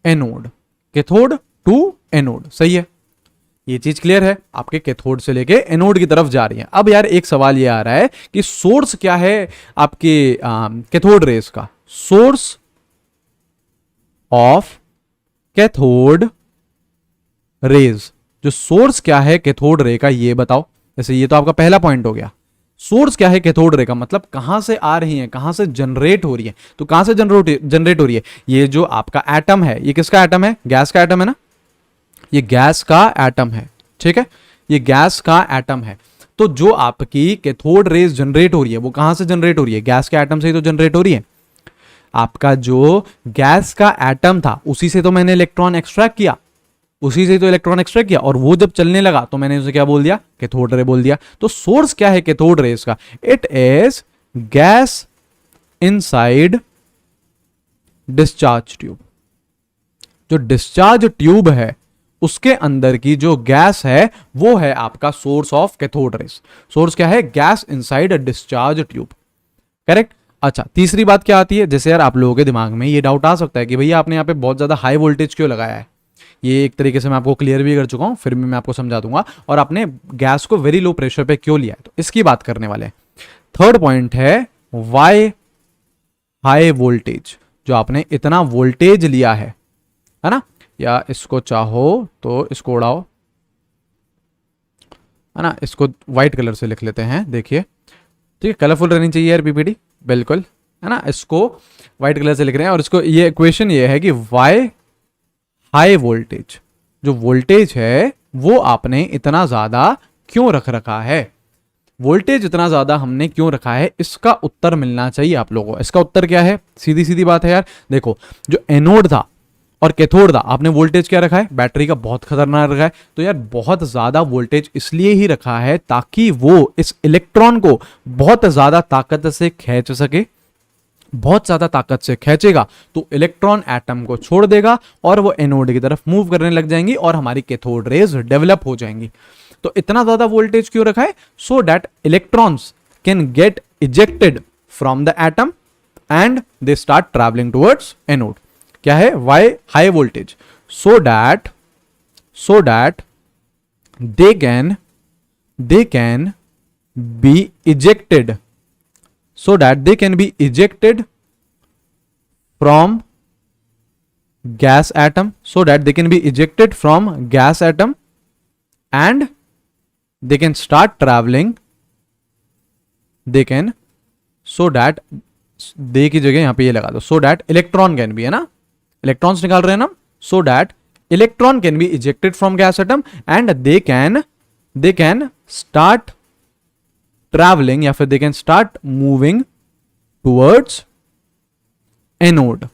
S1: anode, cathode to anode, सही है। ये चीज क्लियर है, आपके कैथोड से लेके एनोड की तरफ जा रही है। अब यार एक सवाल ये आ रहा है कि सोर्स क्या है आपके कैथोड रेस का, सोर्स ऑफ कैथोड रेज, जो सोर्स क्या है कैथोड रे का ये बताओ। जैसे ये तो आपका पहला पॉइंट हो गया, सोर्स क्या है कैथोड रे का, मतलब कहां से आ रही है, कहां से जनरेट हो रही है। तो कहां से जनरेट हो रही है, ये जो आपका एटम है, ये किसका एटम है, गैस का एटम है ना, ये गैस का एटम है, ठीक है, ये गैस का एटम है। तो जो आपकी कैथोड रेज जनरेट हो रही है वो कहां से जनरेट हो रही है, गैस के एटम से ही तो जनरेट हो रही है। आपका जो गैस का एटम था उसी से तो मैंने इलेक्ट्रॉन एक्सट्रैक्ट किया, उसी से तो इलेक्ट्रॉन एक्सट्रैक्ट किया, और वो जब चलने लगा तो मैंने उसे क्या बोल दिया, कैथोड रे बोल दिया। तो सोर्स क्या है कैथोड रेज का, it is gas inside discharge tube. जो डिस्चार्ज ट्यूब है उसके अंदर की जो गैस है वो है आपका source of cathode rays. Source क्या है, gas inside discharge tube, correct. अच्छा तीसरी बात क्या आती है, जैसे यार आप लोगों के दिमाग में ये डाउट आ सकता है कि भैया आपने यहाँ पे बहुत ज्यादा हाई वोल्टेज क्यों लगाया है। ये एक तरीके से मैं आपको क्लियर भी कर चुका हूं, फिर भी मैं आपको समझा दूंगा। और आपने गैस को वेरी लो प्रेशर पे क्यों लिया है, तो इसकी बात करने वाले हैं। थर्ड पॉइंट है वाई हाई वोल्टेज, जो आपने इतना वोल्टेज लिया है, है ना, या इसको चाहो तो इसको उड़ाओ, है ना, इसको व्हाइट कलर से लिख लेते हैं, देखिए ठीक है, कलरफुल रहनी चाहिए यार पीपीटी, बिल्कुल, है ना, इसको व्हाइट कलर से लिख रहे हैं और इसको ये इक्वेशन ये है कि वाई हाई वोल्टेज, जो वोल्टेज है वो आपने इतना ज्यादा क्यों रख रखा है, वोल्टेज इतना ज्यादा हमने क्यों रखा है, इसका उत्तर मिलना चाहिए आप लोगों को। इसका उत्तर क्या है, सीधी सीधी बात है यार, देखो जो एनोड था और कैथोड था, आपने वोल्टेज क्या रखा है, बैटरी का बहुत खतरनाक रखा है, तो यार बहुत ज्यादा वोल्टेज इसलिए ही रखा है ताकि वो इस इलेक्ट्रॉन को बहुत ज्यादा ताकत से खींच सके, बहुत ज्यादा ताकत से खींचेगा तो इलेक्ट्रॉन एटम को छोड़ देगा और वो एनोड की तरफ मूव करने लग जाएंगी और हमारी कैथोड रेज डेवलप हो जाएंगी। तो इतना ज्यादा वोल्टेज क्यों रखा है, so that electrons can get ejected from the atom and they start travelling towards anode. क्या है, why high voltage, so that they can be ejected, so that they can be ejected from gas atom, so that they can be ejected from gas atom and they can start traveling, they can, so that दे की जगह यहां पे ये लगा दो, so that electron can be, है ना, electrons निकाल रहे हैं ना, so that electron can be ejected from gas atom and they can start travelling या फिर they can start moving towards anode,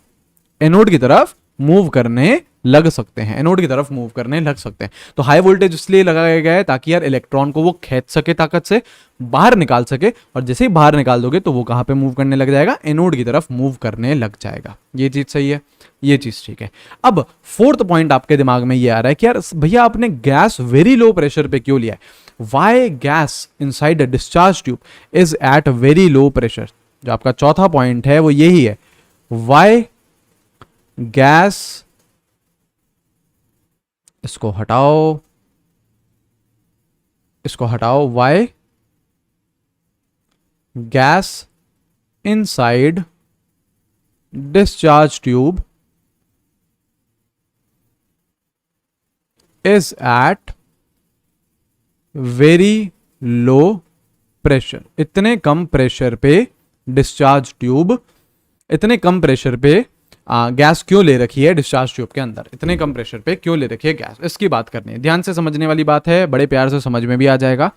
S1: anode की तरफ मूव करने लग सकते हैं, एनोड की तरफ मूव करने लग सकते हैं। तो हाई वोल्टेज इसलिए लगाया गया है ताकि यार इलेक्ट्रॉन को वो खींच सके, ताकत से बाहर निकाल सके, और जैसे ही बाहर निकाल दोगे तो वो कहां पे मूव करने लग जाएगा, एनोड की तरफ मूव करने लग जाएगा। ये चीज सही है, ये चीज ठीक है। अब फोर्थ पॉइंट आपके दिमाग में ये आ रहा है कि यार भैया आपने गैस वेरी लो प्रेशर पे क्यों लिया है, why gas inside a discharge tube is at very low pressure. जो आपका चौथा पॉइंट है वो यही है, वाई गैस, इसको हटाओ, इसको हटाओ, why gas inside discharge tube is at very low pressure. इतने कम प्रेशर पे डिस्चार्ज ट्यूब, इतने कम प्रेशर पे गैस क्यों ले रखी है डिस्चार्ज ट्यूब के अंदर, इतने कम प्रेशर पे क्यों ले रखी है गैस, इसकी बात करनी है। ध्यान से समझने वाली बात है, बड़े प्यार से समझ में भी आ जाएगा।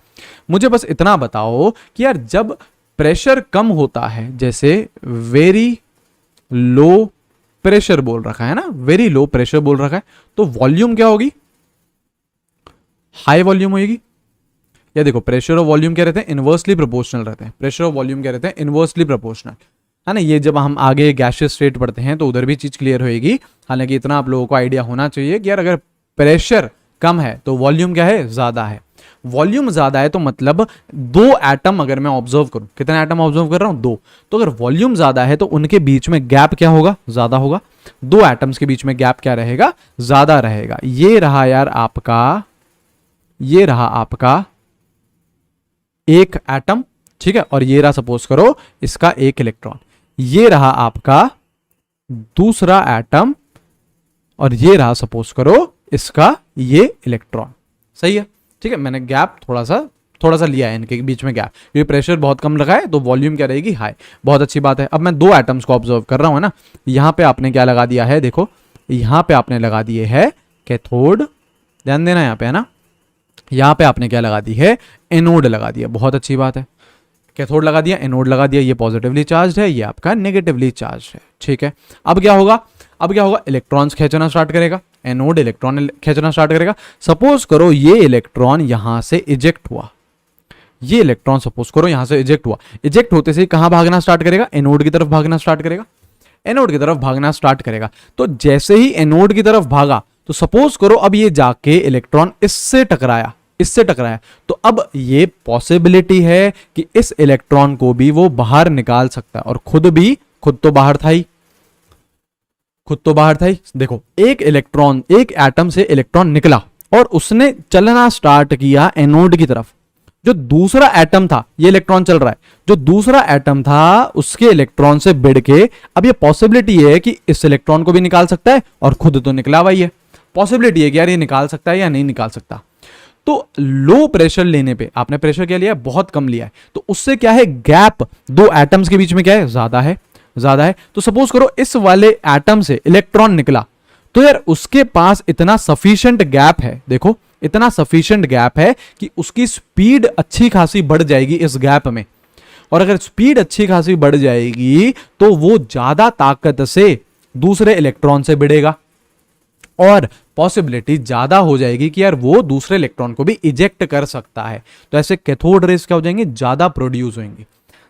S1: मुझे बस इतना बताओ कि यार जब प्रेशर कम होता है, जैसे वेरी लो प्रेशर बोल रखा है ना, वेरी लो प्रेशर बोल रखा है, तो वॉल्यूम क्या होगी, हाई वॉल्यूम होगी। या देखो प्रेशर और वॉल्यूम क्या रहते हैं, इनवर्सली प्रोपोर्शनल रहते हैं, प्रेशर और वॉल्यूम क्या रहते हैं, इनवर्सली प्रोपोर्शनल, है ना। ये जब हम आगे गैसियस स्टेट पढ़ते हैं तो उधर भी चीज क्लियर होगी। हालांकि इतना आप लोगों को आइडिया होना चाहिए कि यार अगर प्रेशर कम है तो वॉल्यूम क्या है, ज्यादा है। वॉल्यूम ज्यादा है तो मतलब दो एटम अगर मैं ऑब्जर्व करूं, कितने एटम ऑब्जर्व कर रहा हूं, दो, तो अगर वॉल्यूम ज्यादा है तो उनके बीच में गैप क्या होगा, ज्यादा होगा। दो एटम्स के बीच में गैप क्या रहेगा, ज्यादा रहेगा। ये रहा यार आपका, ये रहा आपका एक एटम, ठीक है, और ये रहा सपोज करो इसका एक इलेक्ट्रॉन। ये रहा आपका दूसरा एटम और ये रहा सपोज करो इसका ये इलेक्ट्रॉन। सही है, ठीक है। मैंने गैप थोड़ा सा लिया है इनके बीच में गैप, ये प्रेशर बहुत कम लगा है तो वॉल्यूम क्या रहेगी, हाई। बहुत अच्छी बात है। अब मैं दो एटम्स को ऑब्जर्व कर रहा हूं ना, यहां पे आपने क्या लगा दिया है, देखो यहां पे आपने लगा दिए है कैथोड, ध्यान देना यहां पे, है ना। यहां पे आपने क्या लगा दी है, एनोड लगा दिया। बहुत अच्छी बात है, कैथोड लगा दिया, एनोड लगा दिया। ये पॉजिटिवली चार्ज है, ये आपका नेगेटिवली चार्ज है, ठीक है। अब क्या होगा, अब क्या होगा, इलेक्ट्रॉन्स खींचना स्टार्ट करेगा, एनोड इलेक्ट्रॉन खींचना स्टार्ट करेगा। सपोज करो ये इलेक्ट्रॉन यहां से इजेक्ट हुआ, ये इलेक्ट्रॉन सपोज करो यहां से इजेक्ट हुआ। इजेक्ट होते से कहां भागना स्टार्ट करेगा, एनोड की तरफ भागना स्टार्ट करेगा, एनोड की तरफ भागना स्टार्ट करेगा। तो जैसे ही एनोड की तरफ भागा तो सपोज करो अब ये जाके इलेक्ट्रॉन इससे टकराया, इससे टकराया, तो अब ये पॉसिबिलिटी है कि इस इलेक्ट्रॉन को भी वो बाहर निकाल सकता है, और खुद तो बाहर था ही, खुद तो बाहर था ही। देखो एक इलेक्ट्रॉन, एक एटम से इलेक्ट्रॉन निकला और उसने चलना स्टार्ट किया एनोड की तरफ। जो दूसरा एटम था, ये इलेक्ट्रॉन चल रहा है, जो दूसरा एटम था उसके इलेक्ट्रॉन से भिड़ के, अब ये पॉसिबिलिटी है कि इस इलेक्ट्रॉन को भी निकाल सकता है और खुद तो निकला हुआ ही है, पॉसिबिलिटी है कि यार ये निकाल सकता है या नहीं निकाल सकता। तो लो प्रेशर लेने पे, आपने प्रेशर क्या लिया है, बहुत कम लिया है, तो उससे क्या है, गैप दो एटम्स के बीच में क्या है, ज्यादा है, ज्यादा है। तो सपोज करो इस वाले एटम से इलेक्ट्रॉन निकला, तो यार उसके पास इतना सफिशिएंट गैप है, देखो इतना सफिशिएंट गैप है कि उसकी स्पीड अच्छी खासी बढ़ जाएगी इस गैप में। और अगर स्पीड अच्छी खासी बढ़ जाएगी तो वो ज्यादा ताकत से दूसरे इलेक्ट्रॉन से भिड़ेगा और पॉसिबिलिटी ज्यादा हो जाएगी कि यार वो दूसरे इलेक्ट्रॉन को भी इजेक्ट कर सकता है। तो ऐसे कैथोड रेज क्या हो जाएंगे, ज्यादा प्रोड्यूस होंगे।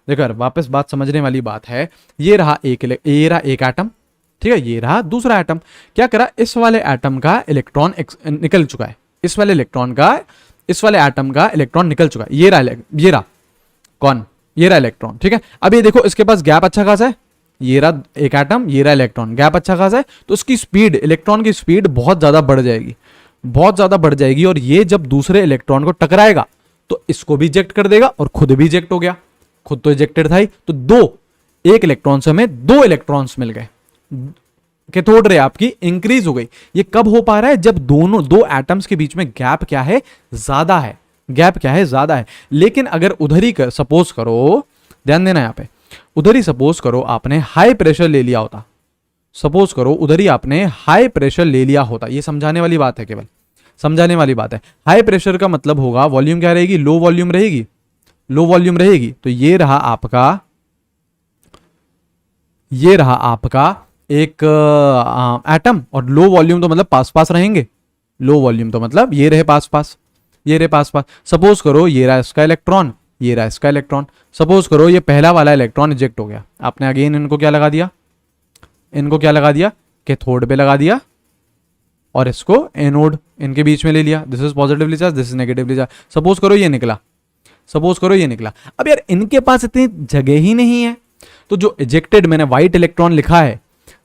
S1: देखो यार वापस बात समझने वाली बात है, ये रहा एक एटम, ठीक है, ये रहा दूसरा एटम। क्या करा, इस वाले एटम का इलेक्ट्रॉन निकल चुका है, इस वाले इलेक्ट्रॉन का, इस वाले एटम का इलेक्ट्रॉन निकल चुका है, ये रहा कौन, ये रहा इलेक्ट्रॉन, ठीक है। अब ये देखो इसके पास गैप अच्छा खासा है, ये रहा एक एटम, ये रहा इलेक्ट्रॉन, गैप अच्छा खासा है, तो उसकी स्पीड, इलेक्ट्रॉन की स्पीड बहुत ज्यादा बढ़ जाएगी, बहुत ज्यादा बढ़ जाएगी। और ये जब दूसरे इलेक्ट्रॉन को टकराएगा तो इसको भी इजेक्ट कर देगा और खुद भी इजेक्ट हो गया, खुद तो इजेक्टेड था ही, तो एक इलेक्ट्रॉन से हमें दो इलेक्ट्रॉन्स मिल गए, कैथोड रे आपकी इंक्रीज हो गई। ये कब हो पा रहा है, जब दो एटम्स के बीच में गैप क्या है, ज्यादा है, गैप क्या है, ज्यादा है। लेकिन अगर उधर ही सपोज करो, ध्यान देना यहां पे, उधर ही सपोज करो आपने हाई प्रेशर ले लिया होता, सपोज करो उधर ही आपने हाई प्रेशर ले लिया होता, ये समझाने वाली बात है, केवल समझाने वाली बात है। हाई प्रेशर का मतलब होगा वॉल्यूम क्या रहेगी, लो वॉल्यूम रहेगी, लो वॉल्यूम रहेगी। तो ये रहा आपका एक एटम, और लो वॉल्यूम तो मतलब पास पास रहेंगे, लो वॉल्यूम तो मतलब ये रहे पास पास, ये रहे पास पास। सपोज करो ये रहा इसका इलेक्ट्रॉन, ये रहा इसका इलेक्ट्रॉन, सपोज करो ये पहला वाला इलेक्ट्रॉन इजेक्ट हो गया, आपने अगेन इनको क्या लगा दिया, इनको क्या लगा दिया, कैथोड पे लगा दिया, और इसको एनोड इनके बीच में ले लिया, this is positively charge, this is negatively charge. Suppose करो ये निकला, सपोज करो ये निकला। अब यार इनके पास इतनी जगह ही नहीं है, तो जो इजेक्टेड, मैंने व्हाइट इलेक्ट्रॉन लिखा है,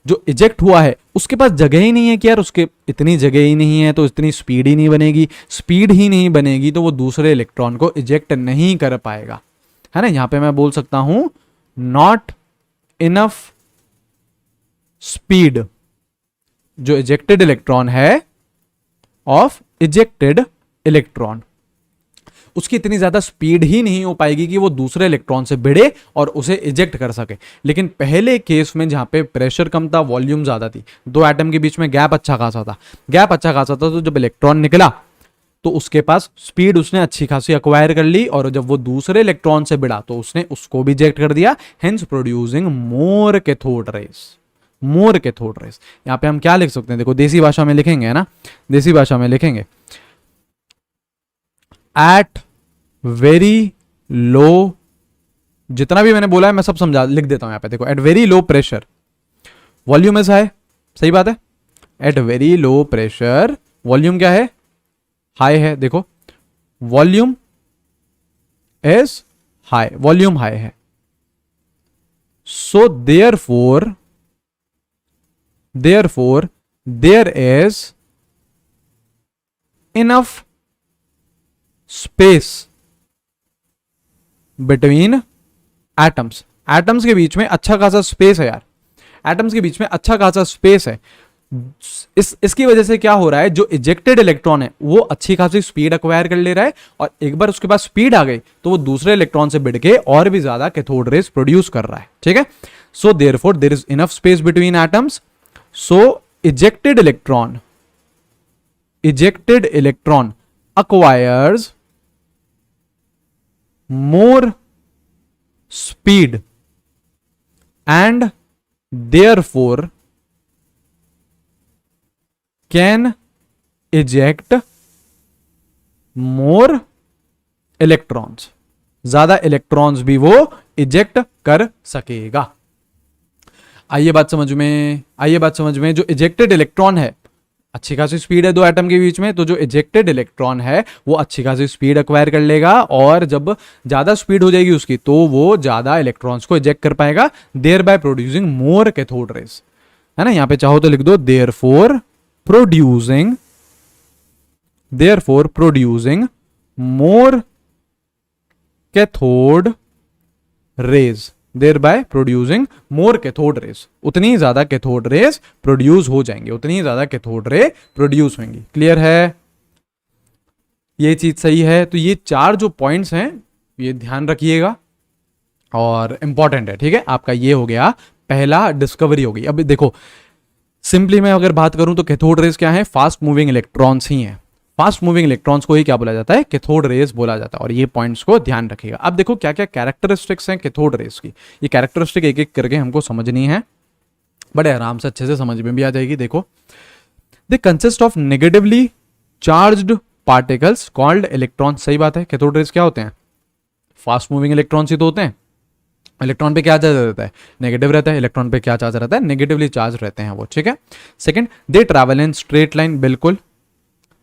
S1: जो इजेक्ट हुआ है उसके पास जगह ही नहीं है कि यार उसके इतनी जगह ही नहीं है, तो इतनी स्पीड ही नहीं बनेगी, स्पीड ही नहीं बनेगी तो वो दूसरे इलेक्ट्रॉन को इजेक्ट नहीं कर पाएगा, है ना। यहां पे मैं बोल सकता हूं नॉट इनफ स्पीड, जो इजेक्टेड इलेक्ट्रॉन है ऑफ इजेक्टेड इलेक्ट्रॉन, उसकी इतनी ज्यादा स्पीड ही नहीं हो पाएगी कि वो दूसरे इलेक्ट्रॉन से भिड़े और उसे इजेक्ट कर सके। लेकिन पहले केस में जहां पे प्रेशर कम था, वॉल्यूम ज्यादा थी, दो एटम के बीच में गैप अच्छा खासा था, गैप अच्छा खासा था, तो जब इलेक्ट्रॉन निकला तो उसके पास स्पीड उसने अच्छी खासी अक्वायर कर ली, और जब वो दूसरे इलेक्ट्रॉन से भिड़ा तो उसने उसको भी इजेक्ट कर दिया, hence producing more cathode rays, more cathode rays. यहां पे हम क्या लिख सकते हैं, देखो देसी भाषा में लिखेंगे, है ना, देसी भाषा में लिखेंगे, एट वेरी लो, जितना भी मैंने बोला है मैं सब समझा लिख देता हूं यहां पे, देखो at very low pressure volume is high, सही बात है, at very low pressure volume क्या है, हाई है, देखो volume is high, volume high है, so therefore there is enough space between atoms, atoms के बीच में अच्छा खासा स्पेस है यार, एटम्स के बीच में अच्छा खासा स्पेस है। इसकी वजह से क्या हो रहा है, जो इजेक्टेड इलेक्ट्रॉन है वो अच्छी खासी स्पीड एक्वायर कर ले रहा है, और एक बार उसके पास स्पीड आ गई तो वो दूसरे इलेक्ट्रॉन से भिड़ के और भी ज्यादा कैथोड रेज प्रोड्यूस कर रहा है, ठीक है। So therefore there is enough space between atoms, so ejected electron acquires more speed and therefore can eject more electrons, ज्यादा इलेक्ट्रॉन्स भी वो इजेक्ट कर सकेगा। आइए बात समझ में, जो इजेक्टेड इलेक्ट्रॉन है अच्छी खासी स्पीड है दो एटम के बीच में, तो जो इजेक्टेड इलेक्ट्रॉन है वो अच्छी खासी स्पीड एक्वायर कर लेगा, और जब ज्यादा स्पीड हो जाएगी उसकी तो वो ज्यादा इलेक्ट्रॉन्स को इजेक्ट कर पाएगा, thereby producing more cathode rays, है ना। यहां पे चाहो तो लिख दो therefore producing more cathode rays, thereby producing more cathode rays. उतनी ज्यादा कैथोड रेज प्रोड्यूस हो जाएंगे, उतनी ज्यादा कैथोड रे प्रोड्यूस होंगी। क्लियर है, ये चीज सही है। तो ये चार जो पॉइंट्स हैं ये ध्यान रखिएगा और इंपॉर्टेंट है, ठीक है। आपका ये हो गया पहला डिस्कवरी होगी। अब देखो सिंपली मैं अगर बात करूं तो कैथोड रेज क्या है, फास्ट मूविंग इलेक्ट्रॉन्स ही हैं। फास्ट मूविंग इलेक्ट्रॉन्स को ही क्या बोला जाता है, कैथोड रेज बोला जाता है। और ये पॉइंट्स को ध्यान रखिएगा। अब देखो क्या क्या कैरेक्टरिस्टिक्स हैं कैथोड रेज की, ये कैरेक्टरिस्टिक एक एक करके हमको समझनी है, बड़े आराम से अच्छे से समझ में भी आ जाएगी। देखो, they consist of negatively charged particles called electron. सही बात है, कैथोड रेज क्या होते हैं, फास्ट मूविंग इलेक्ट्रॉन्स ही तो होते हैं। इलेक्ट्रॉन पे क्या चार्ज रहता है, नेगेटिव रहता है। इलेक्ट्रॉन पे क्या चार्ज रहता है, नेगेटिवली चार्ज रहते हैं वो, ठीक है। Second, they travel in straight line. बिल्कुल,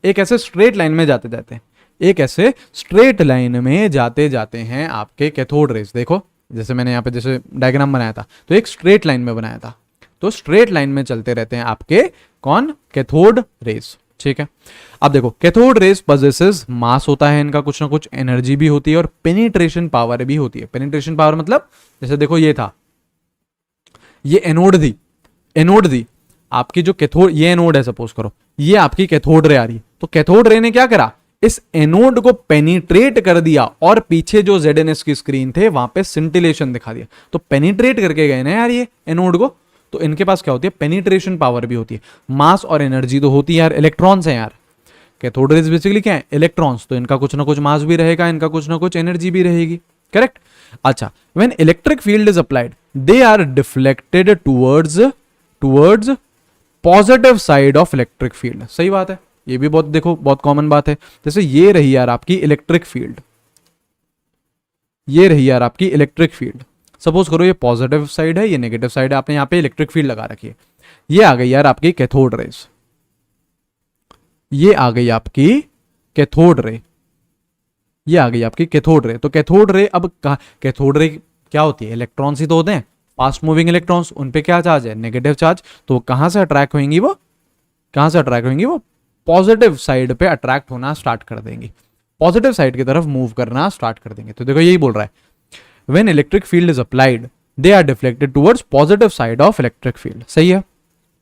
S1: एक ऐसे स्ट्रेट लाइन में जाते जाते हैं, एक ऐसे स्ट्रेट लाइन में जाते जाते हैं आपके कैथोड रेज। देखो जैसे मैंने यहाँ पे जैसे डायग्राम बनाया था तो एक स्ट्रेट लाइन में बनाया था, तो स्ट्रेट लाइन में चलते रहते हैं आपके कौन, कैथोड रेज, ठीक है। अब देखो कैथोड रेज पजेसेस मास होता है इनका, कुछ ना कुछ एनर्जी भी होती है और पेनिट्रेशन पावर भी होती है। पेनिट्रेशन पावर मतलब जैसे देखो ये था, ये एनोड दी आपकी जो कैथोड, ये एनोड है सपोज करो, ये आपकी कैथोड रे आ रही है, तो कैथोड रे ने क्या करा, इस एनोड को पेनिट्रेट कर दिया और पीछे जो ZNS की स्क्रीन थे वहां पे सिंटिलेशन दिखा दिया। तो पेनिट्रेट करके गए ना यार ये एनोड को, तो इनके पास क्या होती है, पेनिट्रेशन पावर भी होती है। मास और एनर्जी तो होती है यार, इलेक्ट्रॉन्स हैं यार, कैथोड रेज बेसिकली क्या है, इलेक्ट्रॉन्स, तो इनका कुछ ना कुछ मास भी रहेगा, इनका कुछ ना कुछ एनर्जी भी रहेगी, करेक्ट। अच्छा, when electric field is applied they are deflected towards positive side of electric field. सही बात है, ये भी बहुत देखो बहुत कॉमन बात है। जैसे ये रही यार आपकी इलेक्ट्रिक फील्ड, ये रही यार आपकी इलेक्ट्रिक फील्ड, सपोज करो ये पॉजिटिव साइड है, ये नेगेटिव साइड है, आपने यहाँ पे इलेक्ट्रिक फील्ड लगा रखी है। ये आ गई यार आपकी कैथोड रेज, ये आ गई आपकी कैथोड रे, ये आ गई आपकी कैथोड रे। तो कैथोड रे, अब कैथोड रे क्या होती है, इलेक्ट्रॉन्स ही तो होते हैं, फास्ट मूविंग इलेक्ट्रॉन्स, उन पे क्या चार्ज है, नेगेटिव चार्ज। तो कहां से अट्रैक्ट होंगी वो, कहां से अट्रैक्ट होंगी वो, पॉजिटिव साइड पे अट्रैक्ट होना स्टार्ट कर देंगी, पॉजिटिव साइड की तरफ मूव करना स्टार्ट कर देंगे। तो देखो यही बोल रहा है, when electric field is applied they are deflected towards positive side of electric field. सही है,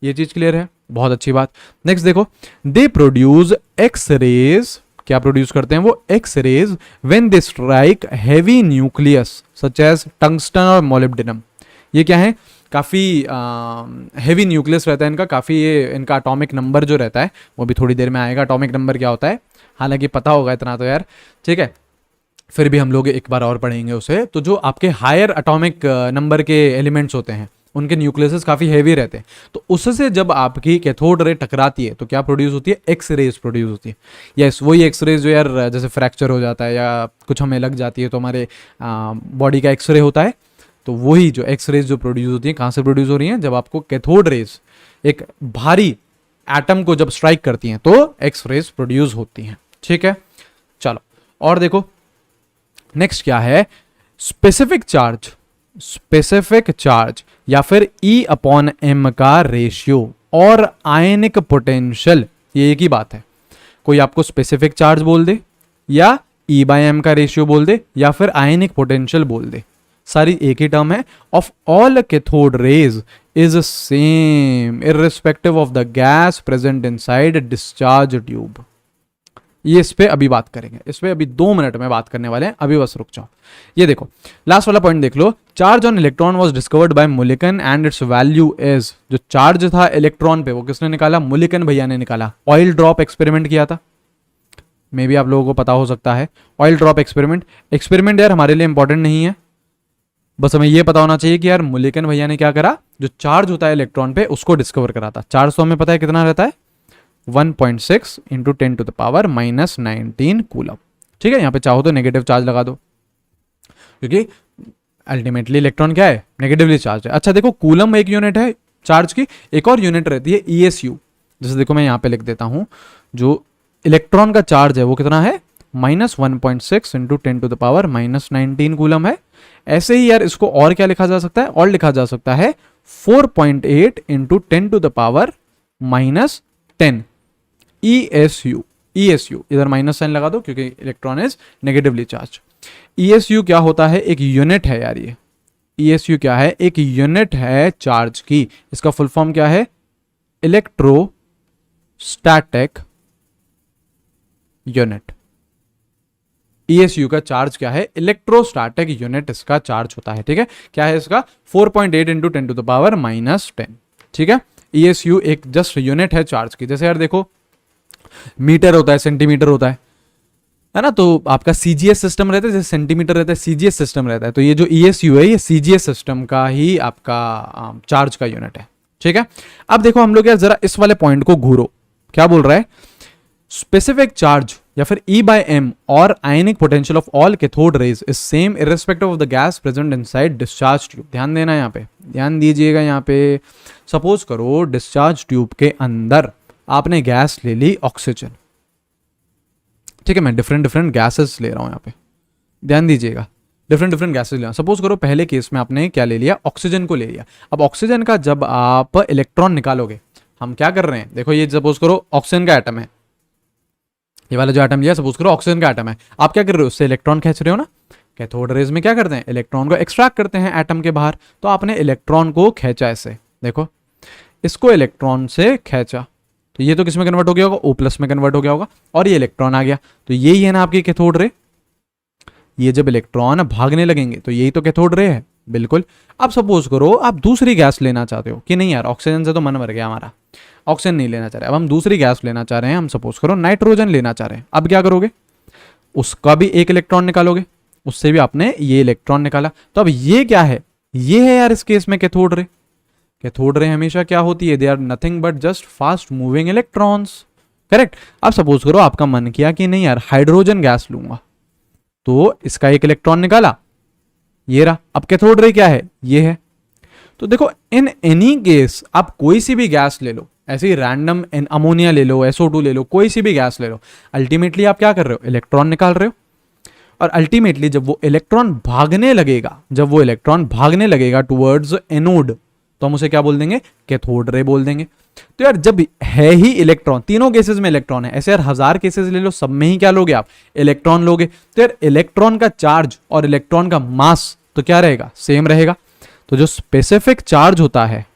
S1: ये चीज क्लियर है, बहुत अच्छी बात। नेक्स्ट देखो, दे प्रोड्यूस एक्स रेज, क्या प्रोड्यूस करते हैं वो, X rays when they strike heavy nucleus such as tungsten और मोलिब्डेनम। ये क्या है, काफ़ी हैवी न्यूक्लियस रहता है इनका, काफ़ी ये इनका एटॉमिक नंबर जो रहता है वो भी थोड़ी देर में आएगा, एटॉमिक नंबर क्या होता है, हालांकि पता होगा इतना तो यार, ठीक है, फिर भी हम लोग एक बार और पढ़ेंगे उसे। तो जो आपके हायर एटॉमिक नंबर के एलिमेंट्स होते हैं उनके न्यूक्लियस काफ़ी हैवी रहते हैं, तो उससे जब आपकी कैथोड रे टकराती है तो क्या प्रोड्यूस होती है, एक्स रेज प्रोड्यूस होती है। यस, वही एक्स रेज जो यार जैसे फ्रैक्चर हो जाता है या कुछ हमें लग जाती है तो हमारे बॉडी का एक्सरे होता है, तो वही जो एक्स रेज जो प्रोड्यूस होती है, कहाँ से प्रोड्यूस हो रही हैं, जब आपको कैथोड रेज एक भारी एटम को जब स्ट्राइक करती हैं तो एक्स रेज प्रोड्यूस होती हैं, ठीक है। चलो और देखो नेक्स्ट क्या है, स्पेसिफिक चार्ज या फिर E/m का रेशियो और आयनिक पोटेंशियल, ये एक ही बात है। कोई आपको स्पेसिफिक चार्ज बोल दे या E/m का रेशियो बोल दे या फिर आयनिक पोटेंशियल बोल दे, सारी एक ही टर्म है। Of all cathode rays is same irrespective of the gas present inside discharge tube. ये इस पे अभी बात करेंगे, इस पे अभी 2 मिनट में बात करने वाले हैं, अभी बस रुक जाओ। ये देखो लास्ट वाला पॉइंट देख लो, charge on electron was discovered by Millikan and its value is, जो चार्ज था इलेक्ट्रॉन पे वो किसने निकाला, मुलिकन भैया ने निकाला। ऑयल ड्रॉप एक्सपेरिमेंट किया था, मे भी आप लोगों को पता हो सकता है। ऑयल ड्रॉप एक्सपेरिमेंट यार हमारे लिए इंपॉर्टेंट नहीं है, बस हमें ये पता होना चाहिए कि यार मुलिकन भैया ने क्या करा, जो चार्ज होता है इलेक्ट्रॉन पे उसको डिस्कवर करा था। चार्ज तो हमें पता है कितना रहता है, 1.6 इंटू 10⁻⁻19 कूलम, ठीक है। यहाँ पे चाहो तो नेगेटिव चार्ज लगा दो, क्योंकि अल्टीमेटली इलेक्ट्रॉन क्या है, नेगेटिवली चार्ज है। अच्छा देखो, कूलम एक यूनिट है चार्ज की, एक और यूनिट रहती है ESU। जैसे देखो मैं यहाँ पे लिख देता हूँ, जो इलेक्ट्रॉन का चार्ज है वो कितना है, -1.6 इंटू 10⁻⁻19 कूलम है। ऐसे ही यार इसको और क्या लिखा जा सकता है, और लिखा जा सकता है 4.8 इंटू 10⁻⁻10 ESU। इधर माइनस साइन लगा दो क्योंकि electron is negatively charge. ESU क्या होता है? एक यूनिट है यार ये। ESU क्या है? एक यूनिट है चार्ज की। इसका फुल फॉर्म क्या है? Electrostatic unit. ESU का चार्ज क्या है? इलेक्ट्रोस्टैटिक यूनिट इसका चार्ज होता है। ठीक है, क्या है इसका? 4.8 इंटू 10 टू द पावर -10। ठीक है, ESU एक जस्ट यूनिट है चार्ज की। जैसे यार देखो, मीटर होता है, सेंटीमीटर होता है ना? तो आपका CGS सिस्टम रहता है, जैसे सेंटीमीटर रहता है, CGS सिस्टम रहता है। तो ये जो ESU है, ये CGS सिस्टम का ही आपका चार्ज का यूनिट है। ठीक है, अब देखो हम लोग यार जरा इस वाले पॉइंट को घूरो। क्या बोल रहा है? स्पेसिफिक चार्ज या फिर E/m और ionic potential of all cathode rays is same irrespective of the gas present inside discharge tube. ध्यान देना, यहाँ पे ध्यान दीजिएगा। यहाँ पे सपोज करो डिस्चार्ज ट्यूब के अंदर आपने गैस ले ली ऑक्सीजन। ठीक है, मैं डिफरेंट डिफरेंट गैसेस ले रहा हूं यहाँ पे, ध्यान दीजिएगा। डिफरेंट डिफरेंट गैसेस ले रहा हूं। सपोज करो पहले केस में आपने क्या ले लिया? ऑक्सीजन को ले लिया। अब ऑक्सीजन का जब आप इलेक्ट्रॉन निकालोगे, हम क्या कर रहे हैं? देखो ये सपोज करो ऑक्सीजन का एटम है, ये वाला जो एटम लिया सपोज करो ऑक्सीजन का एटम है। आप क्या कर रहे हो? उससे इलेक्ट्रॉन खींच रहे हो ना। कैथोड रेज में क्या करते हैं? इलेक्ट्रॉन को एक्सट्रैक्ट करते हैं एटम के बाहर। तो आपने इलेक्ट्रॉन को खींचा ऐसे, देखो इसको इलेक्ट्रॉन से खींचा, तो ये तो किस में कन्वर्ट हो गया होगा? O+ में कन्वर्ट हो गया होगा, और ये इलेक्ट्रॉन आ गया। तो यही है ना आपकी कैथोड रे। ये जब इलेक्ट्रॉन भागने लगेंगे तो यही तो कैथोड रे है। बिल्कुल। अब सपोज करो आप दूसरी गैस लेना चाहते हो कि नहीं यार ऑक्सीजन से तो मन भर गया हमारा, ऑक्सीजन नहीं लेना चाह रहे, अब हम दूसरी गैस लेना चाह रहे हैं, हम सपोज करो नाइट्रोजन लेना चाह रहे हैं। अब क्या करोगे? उसका भी एक इलेक्ट्रॉन निकालोगे, उससे भी आपने ये इलेक्ट्रॉन निकाला। तो अब ये क्या है? ये है यार इस केस में कैथोड रे। कैथोड रे हमेशा क्या होती है? They are nothing but just fast moving electrons. Correct. अब सपोज करो आपका मन किया कि नहीं यार हाइड्रोजन गैस लूंगा, तो इसका एक इलेक्ट्रॉन निकाला, ये रहा। अब कैथोड रे क्या है? ये है। तो देखो इन एनी केस आप कोई सी भी गैस ले लो, ऐसे ही रैंडम अमोनिया ले लो, SO2 ले लो, कोई सी भी गैस ले लो, अल्टीमेटली आप क्या कर रहे हो? इलेक्ट्रॉन निकाल रहे हो। और अल्टीमेटली जब वो इलेक्ट्रॉन भागने लगेगा, जब वो इलेक्ट्रॉन भागने लगेगा टुवर्ड्स एनोड, तो हम उसे क्या बोल देंगे? कैथोड रे बोल देंगे। तो यार जब है ही इलेक्ट्रॉन, तीनों केसेस में इलेक्ट्रॉन है, ऐसे यार 1000 केसेस ले लो, सब में ही क्या लोगे आप? इलेक्ट्रॉन लोगे। तो यार इलेक्ट्रॉन का चार्ज और इलेक्ट्रॉन का मास तो क्या रहेगा? सेम रहेगा। तो जो स्पेसिफिक चार्ज होता है,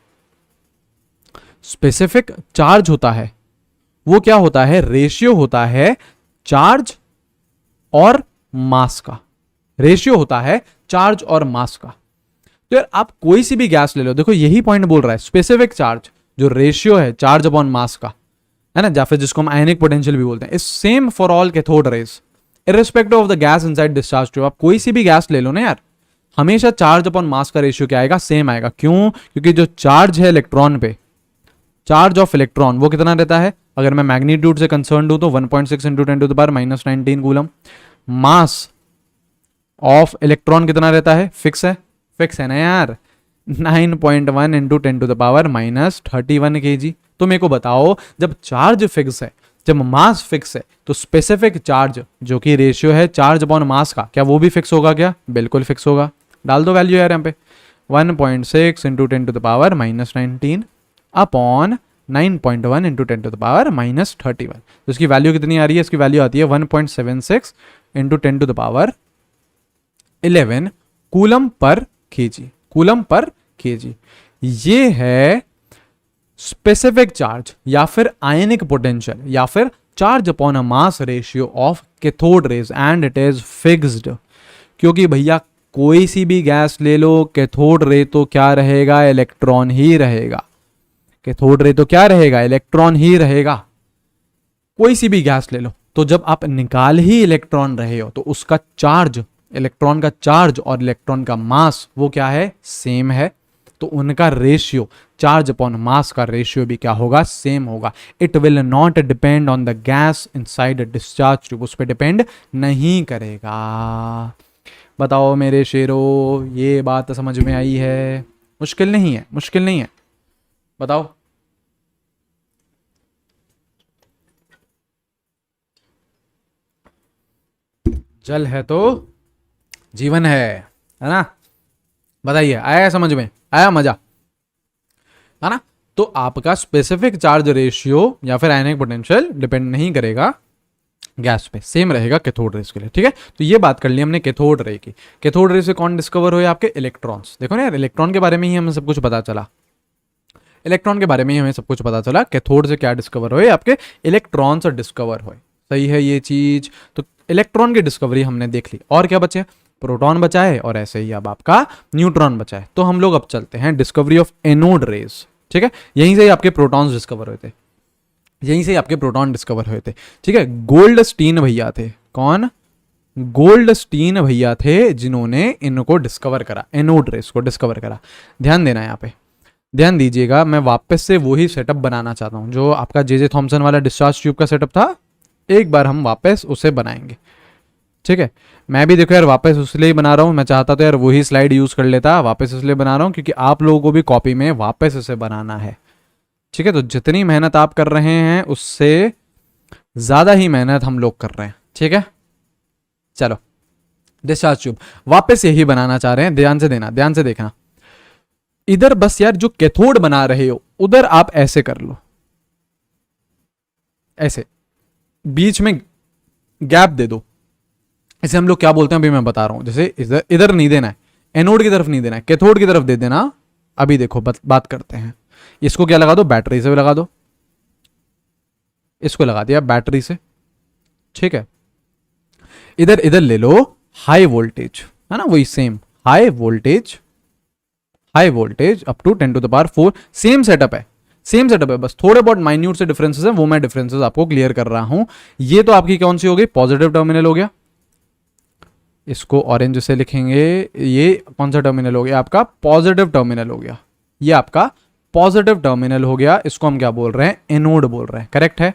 S1: स्पेसिफिक चार्ज होता है वो क्या होता है? रेशियो होता है चार्ज और मास का। रेशियो होता है चार्ज और मास का। तो यार आप कोई सी भी गैस ले लो, देखो यही पॉइंट बोल रहा है, स्पेसिफिक चार्ज जो रेशियो है चार्ज अपॉन मास का, है ना, या फिर जिसको हम आयनिक पोटेंशियल भी बोलते हैं, is same for all cathode raise irrespective of the gas inside discharge tube. आप कोई सी भी गैस ले लो ना यार, हमेशा चार्ज अपॉन मास का रेशियो क्या आएगा? सेम आएगा। क्यों? क्योंकि जो चार्ज है इलेक्ट्रॉन पे, चार्ज ऑफ इलेक्ट्रॉन वो कितना रहता है? अगर मैं मैग्नीट्यूड से कंसर्न हूं तो 1.6 into 10 to the power -19 coulomb. Mass of electron कितना रहता है? फिक्स है, फिक्स है ना यार, 9.1 into 10 to the power -31 kg। तो मेरे को बताओ, जब चार्ज फिक्स है, जब मास फिक्स है, तो स्पेसिफिक चार्ज जो कि रेशियो है चार्ज अपॉन मास का, क्या वो भी फिक्स होगा? क्या बिल्कुल फिक्स होगा। डाल दो वैल्यू यार यहाँ पे, 1.6 into 10 to the power -19 upon 9.1 into 10 to the power -31। तो इसकी वैल्यू कितनी आ रही है? इसकी वैल्यू आती है 1.76 into 10 to the power 11 coulomb per kg. Coulomb per kg ये है स्पेसिफिक चार्ज या फिर आयनिक पोटेंशियल या फिर charge upon a mass ratio of cathode rays, and it is fixed. क्योंकि भैया कोई सी भी गैस ले लो, कैथोड रे तो क्या रहेगा? इलेक्ट्रॉन ही रहेगा। कैथोड रे तो क्या रहेगा? इलेक्ट्रॉन ही रहेगा। कोई सी भी गैस ले लो, तो जब आप निकाल ही इलेक्ट्रॉन रहे हो, तो उसका चार्ज, इलेक्ट्रॉन का चार्ज और इलेक्ट्रॉन का मास वो क्या है? सेम है। तो उनका रेशियो, चार्ज अपॉन मास का रेशियो भी क्या होगा? सेम होगा। It will not depend on the gas inside discharge tube, उस पर डिपेंड नहीं करेगा। बताओ मेरे शेरो, ये बात समझ में आई है? मुश्किल नहीं है, मुश्किल नहीं है। बताओ। जल है तो जीवन है ना? बताइए, आया समझ में? आया मजा? है ना? तो आपका स्पेसिफिक चार्ज रेशियो या फिर आयनिक पोटेंशियल डिपेंड नहीं करेगा गैस पे सेम रहेगा कैथोड रेस के लिए, ठीक है। तो ये बात कर ली हमने कैथोड रे की। कैथोड रे से कौन डिस्कवर हुए? आपके इलेक्ट्रॉन्स। देखो ना यार, इलेक्ट्रॉन के बारे में ही हमें सब कुछ पता चला, इलेक्ट्रॉन के बारे में ही हमें सब कुछ पता चला। कैथोड से क्या डिस्कवर हुए? आपके इलेक्ट्रॉन्स डिस्कवर हुए। सही है ये चीज। तो इलेक्ट्रॉन की डिस्कवरी हमने देख ली। और क्या बचे? प्रोटॉन बचा है, और ऐसे ही अब आपका न्यूट्रॉन बचा है। तो हम लोग अब चलते हैं डिस्कवरी ऑफ एनोड रेज, ठीक है। यहीं से ही आपके प्रोटॉन्स डिस्कवर हुए थे, यहीं से आपके प्रोटॉन डिस्कवर हुए थे, ठीक है। गोल्डस्टीन भैया थे। कौन? गोल्डस्टीन भैया थे जिन्होंने इनको डिस्कवर करा, एनोड रेस को डिस्कवर करा। ध्यान देना यहाँ पे, ध्यान दीजिएगा। मैं वापस से वही सेटअप बनाना चाहता हूँ जो आपका जे थॉमसन वाला डिस्चार्ज ट्यूब का सेटअप था। एक बार हम वापस उसे बनाएंगे, ठीक है। मैं भी देखो यार वापस उसलिए ही बना रहा हूँ, मैं चाहता तो यार वही स्लाइड यूज कर लेता, वापस इसलिए बना रहा हूँ क्योंकि आप लोगों को भी कॉपी में वापस इसे बनाना है, ठीक है। तो जितनी मेहनत आप कर रहे हैं उससे ज्यादा ही मेहनत हम लोग कर रहे हैं, ठीक है। चलो डिस्चार्ज ट्यूब वापस यही बनाना चाह रहे हैं। ध्यान से देना, ध्यान से देखना। इधर बस यार जो कैथोड बना रहे हो उधर आप ऐसे कर लो, ऐसे बीच में गैप दे दो। इसे हम लोग क्या बोलते हैं अभी मैं बता रहा हूं। जैसे इधर इधर नहीं देना है, एनोड की तरफ नहीं देना है, कैथोड की तरफ दे देना। अभी देखो बात करते हैं। इसको क्या लगा दो? बैटरी से लगा दो। इसको लगा दिया बैटरी से, ठीक है। इधर इधर ले लो हाई वोल्टेज, है ना, वही same high voltage, high voltage up to 10 to the power 4। Same setup है, सेम सेटअप है, बस थोड़े बहुत माइन्यूट से डिफरेंसेस हैं, वो मैं डिफरेंसेस आपको क्लियर कर रहा हूं। ये तो आपकी कौन सी हो गई? पॉजिटिव टर्मिनल हो गया। इसको ऑरेंज से लिखेंगे। ये कौन सा टर्मिनल हो गया? आपका पॉजिटिव टर्मिनल हो गया। ये आपका पॉजिटिव टर्मिनल हो गया। इसको हम क्या बोल रहे हैं? एनोड बोल रहे हैं, करेक्ट है।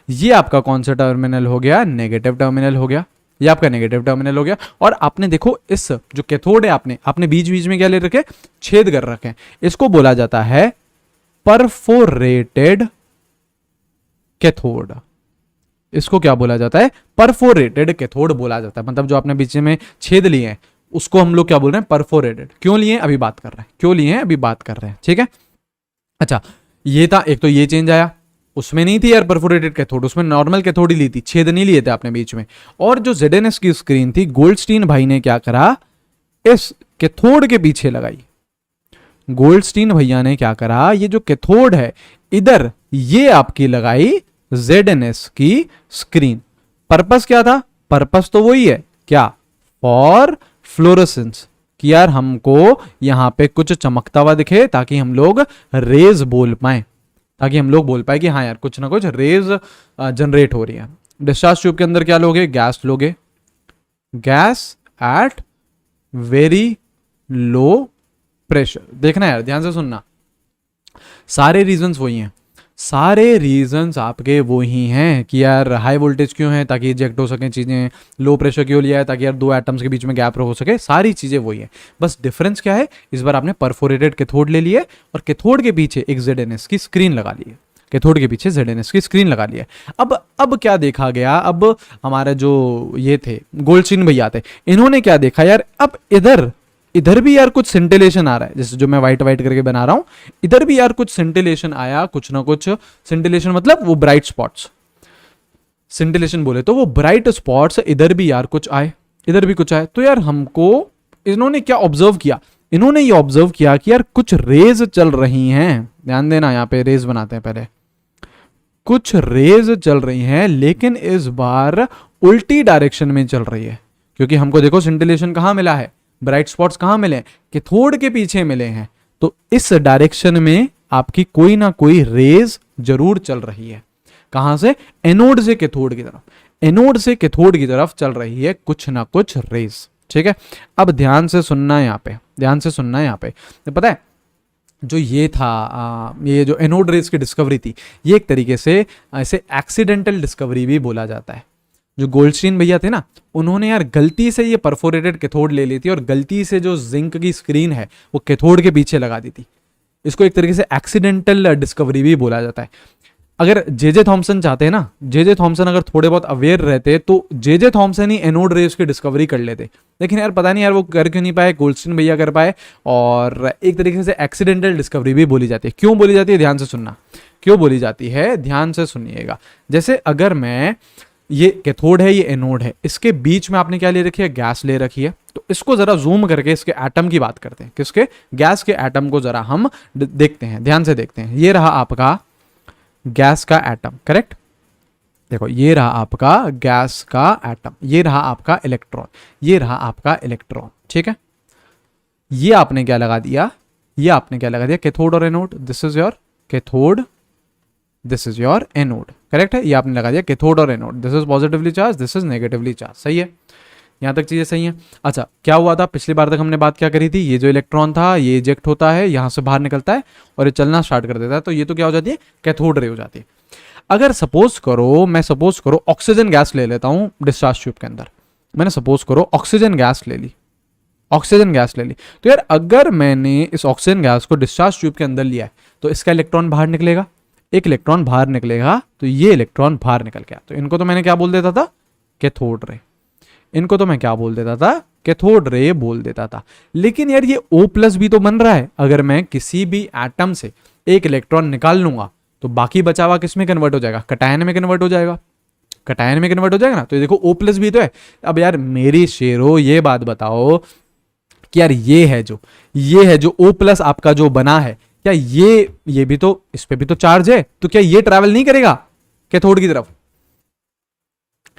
S1: ये आपका कौन सा टर्मिनल हो गया? नेगेटिव टर्मिनल हो गया। ये आपका नेगेटिव टर्मिनल हो गया। और आपने देखो इस जो कैथोड है आपने बीच बीच में क्या ले रखे? छेद कर रखे हैं। इसको बोला जाता है परफोरेटेड कैथोड। इसको क्या बोला जाता है? परफोरेटेड कैथोड बोला जाता है। मतलब जो आपने बीच में छेद लिए हैं उसको हम लोग क्या बोल रहे हैं? परफोरेटेड। क्यों लिए? अभी बात कर रहे हैं क्यों लिए हैं, अभी बात कर रहे हैं, ठीक है। अच्छा, ये था एक, तो ये चेंज आया। उसमें नहीं थी यार परफोरेटेड कैथोड, उसमें नॉर्मल कैथोड ही ली थी, छेद नहीं लिए थे आपने बीच में। और जो ZNS की स्क्रीन थी, गोल्डस्टीन भाई ने क्या करा? इस कैथोड के पीछे लगाई। गोल्डस्टीन भैया ने क्या करा? ये जो कैथोड है इधर ये आपकी लगाई ZNS की स्क्रीन। पर्पस क्या था? पर्पस तो वही है, क्या? फॉर फ्लोरेसेंस, कि यार हमको यहां पे कुछ चमकता हुआ दिखे ताकि हम लोग रेज बोल पाए, ताकि हम लोग बोल पाए कि हाँ यार कुछ ना कुछ रेज जनरेट हो रही है। डिस्चार्ज ट्यूब के अंदर क्या लोगे? गैस लोगे। Gas at very low pressure. देखना यार, ध्यान से सुनना, सारे रीजंस वही हैं, सारे रीजंस आपके वो ही हैं कि यार हाई वोल्टेज क्यों है? ताकि इजेक्ट हो सके चीजें। लो प्रेशर क्यों लिया है? ताकि यार दो एटम्स के बीच में गैप हो सके। सारी चीजें वही है, बस डिफरेंस क्या है? इस बार आपने परफोरेटेड कैथोड ले लिए और कैथोड के पीछे एक ZNS की स्क्रीन लगा ली है। कैथोड के पीछे ZNS की स्क्रीन लगा ली है। अब क्या देखा गया? अब हमारे जो ये थे गोल्डस्टीन भैया थे, इन्होंने क्या देखा यार? अब इधर भी यार कुछ सिंटिलेशन आ रहा है, जैसे जो मैं व्हाइट व्हाइट करके बना रहा हूं, इधर भी यार कुछ सिंटिलेशन आया, कुछ ना कुछ सिंटिलेशन, मतलब वो ब्राइट स्पॉट्स। सिंटिलेशन बोले तो वो ब्राइट स्पॉट्स इधर भी यार कुछ आए, इधर भी कुछ आए। तो यार हमको इन्होंने क्या ऑब्जर्व किया? इन्होंने ये ऑब्जर्व किया कि यार कुछ रेज चल रही हैं। ध्यान देना, यहां पे रेज बनाते हैं पहले। कुछ रेज चल रही हैं, लेकिन इस बार उल्टी डायरेक्शन में चल रही है, क्योंकि हमको देखो सिंटिलेशन कहां मिला है? ब्राइट स्पॉट्स कहां मिले? कैथोड के पीछे मिले हैं। तो इस डायरेक्शन में आपकी कोई ना कोई रेज जरूर चल रही है। कहां से? एनोड से कैथोड की तरफ, एनोड से कैथोड की तरफ चल रही है कुछ ना कुछ रेज, ठीक है। अब ध्यान से सुनना यहां पे, ध्यान से सुनना यहां पे। तो पता है जो ये था ये जो एनोड रेज की डिस्कवरी थी, ये एक तरीके से ऐसे एक्सीडेंटल डिस्कवरी भी बोला जाता है। जो गोल्डस्टीन भैया थे ना, उन्होंने यार गलती से ये परफोरेटेड कैथोड ले ली थी और गलती से जो जिंक की स्क्रीन है वो कैथोड के पीछे लगा दी थी। इसको एक तरीके से एक्सीडेंटल डिस्कवरी भी बोला जाता है। अगर जे थॉमसन चाहते हैं ना, जे थॉमसन अगर थोड़े बहुत अवेयर रहते तो जे थॉमसन ही एनोड रेज की डिस्कवरी कर लेते, लेकिन यार पता नहीं यार वो कर क्यों नहीं पाए, गोल्डस्टीन भैया कर पाए। और एक तरीके से एक्सीडेंटल डिस्कवरी भी बोली जाती है। क्यों बोली जाती है? ध्यान से सुनना, क्यों बोली जाती है, ध्यान से सुनिएगा। जैसे अगर मैं ये कैथोड है, ये एनोड है, इसके बीच में आपने क्या ले रखी है, गैस ले रखी है। तो इसको जरा जूम करके इसके एटम की बात करते हैं, किसके, गैस के एटम को जरा हम देखते हैं, ध्यान से देखते हैं। ये रहा आपका गैस का एटम, करेक्ट। देखो ये रहा आपका गैस का एटम, ये रहा आपका इलेक्ट्रॉन, ये रहा आपका इलेक्ट्रॉन, ठीक है। ये आपने क्या लगा दिया, ये आपने क्या लगा दिया, कैथोड और anode. This is your cathode, this is your anode, correct है। ये आपने लगा दिया कैथोड और anode, this is positively charge, this is negatively charge, सही है। यहां तक चीजें सही हैं। अच्छा क्या हुआ था, पिछली बार तक हमने बात क्या करी थी, ये जो इलेक्ट्रॉन था ये इजेक्ट होता है, यहां से बाहर निकलता है और ये चलना स्टार्ट कर देता है, तो ये तो क्या हो जाती है, कैथोड रे हो जाती है। अगर सपोज करो, मैं सपोज करो ऑक्सीजन गैस ले लेता हूं डिस्चार्ज ट्यूब के अंदर, मैंने सपोज करो ऑक्सीजन गैस ले ली, ऑक्सीजन गैस ले ली, तो यार अगर मैंने इस ऑक्सीजन गैस को डिस्चार्ज ट्यूब के अंदर लिया है तो इसका इलेक्ट्रॉन बाहर निकलेगा, एक इलेक्ट्रॉन बाहर निकलेगा, तो ये इलेक्ट्रॉन बाहर निकल गया, तो इनको तो मैंने क्या बोल देता था, कैथोड रे, इनको तो मैं क्या बोल देता था, कैथोड रे बोल देता था। लेकिन यार ये O+ भी तो बन रहा है, अगर मैं किसी भी एटम से एक इलेक्ट्रॉन निकाल लूंगा तो बाकी बचा हुआ किस में कन्वर्ट हो जाएगा, कटायन में कन्वर्ट हो जाएगा, कटायन में कन्वर्ट हो जाएगा ना। तो ये देखो O+ भी तो है। अब यार मेरी शेरो ये बात बताओ कि यार ये है जो O+ आपका जो बना है, क्या ये भी तो, इस पे भी तो चार्ज है, तो क्या ये ट्रैवल नहीं करेगा कैथोड की तरफ,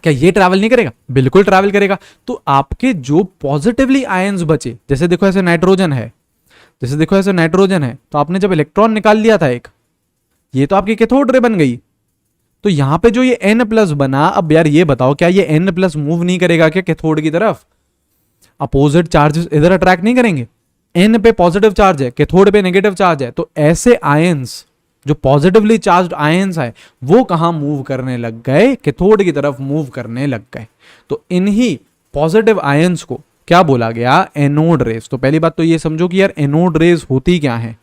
S1: क्या ये ट्रैवल नहीं करेगा, बिल्कुल ट्रैवल करेगा। तो आपके जो पॉजिटिवली आयंस बचे, जैसे देखो ऐसे नाइट्रोजन है, जैसे देखो ऐसे नाइट्रोजन है, तो आपने जब इलेक्ट्रॉन निकाल लिया था एक, ये तो आपकी कैथोड रे बन गई। तो यहां पे जो ये N+ बना, अब यार ये बताओ क्या ये N+ मूव नहीं करेगा क्या कैथोड की तरफ, अपोजिट चार्जेस इधर अट्रैक्ट नहीं करेंगे। N पे पॉजिटिव चार्ज है, कैथोड पे नेगेटिव चार्ज है, तो ऐसे आयंस जो पॉजिटिवली चार्ज्ड आयंस है वो कहां मूव करने लग गए, कैथोड की तरफ मूव करने लग गए। तो इन्हीं पॉजिटिव आयंस को क्या बोला गया, एनोड रेज। तो पहली बात तो ये समझो कि यार एनोड रेज होती क्या है,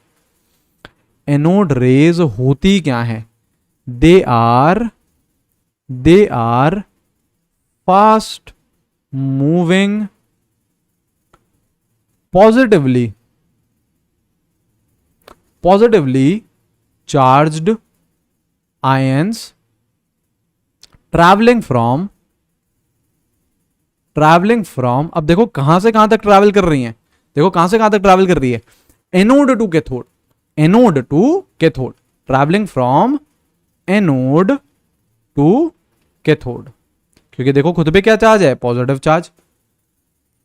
S1: एनोड रेज होती क्या है, they are fast moving positively charged ions travelling from, अब देखो कहां से कहां तक ट्रैवल कर रही हैं, देखो कहां से कहां तक ट्रैवल कर रही है, anode to cathode, anode to cathode, travelling from anode to cathode. क्योंकि देखो खुद पे क्या चार्ज है, पॉजिटिव चार्ज,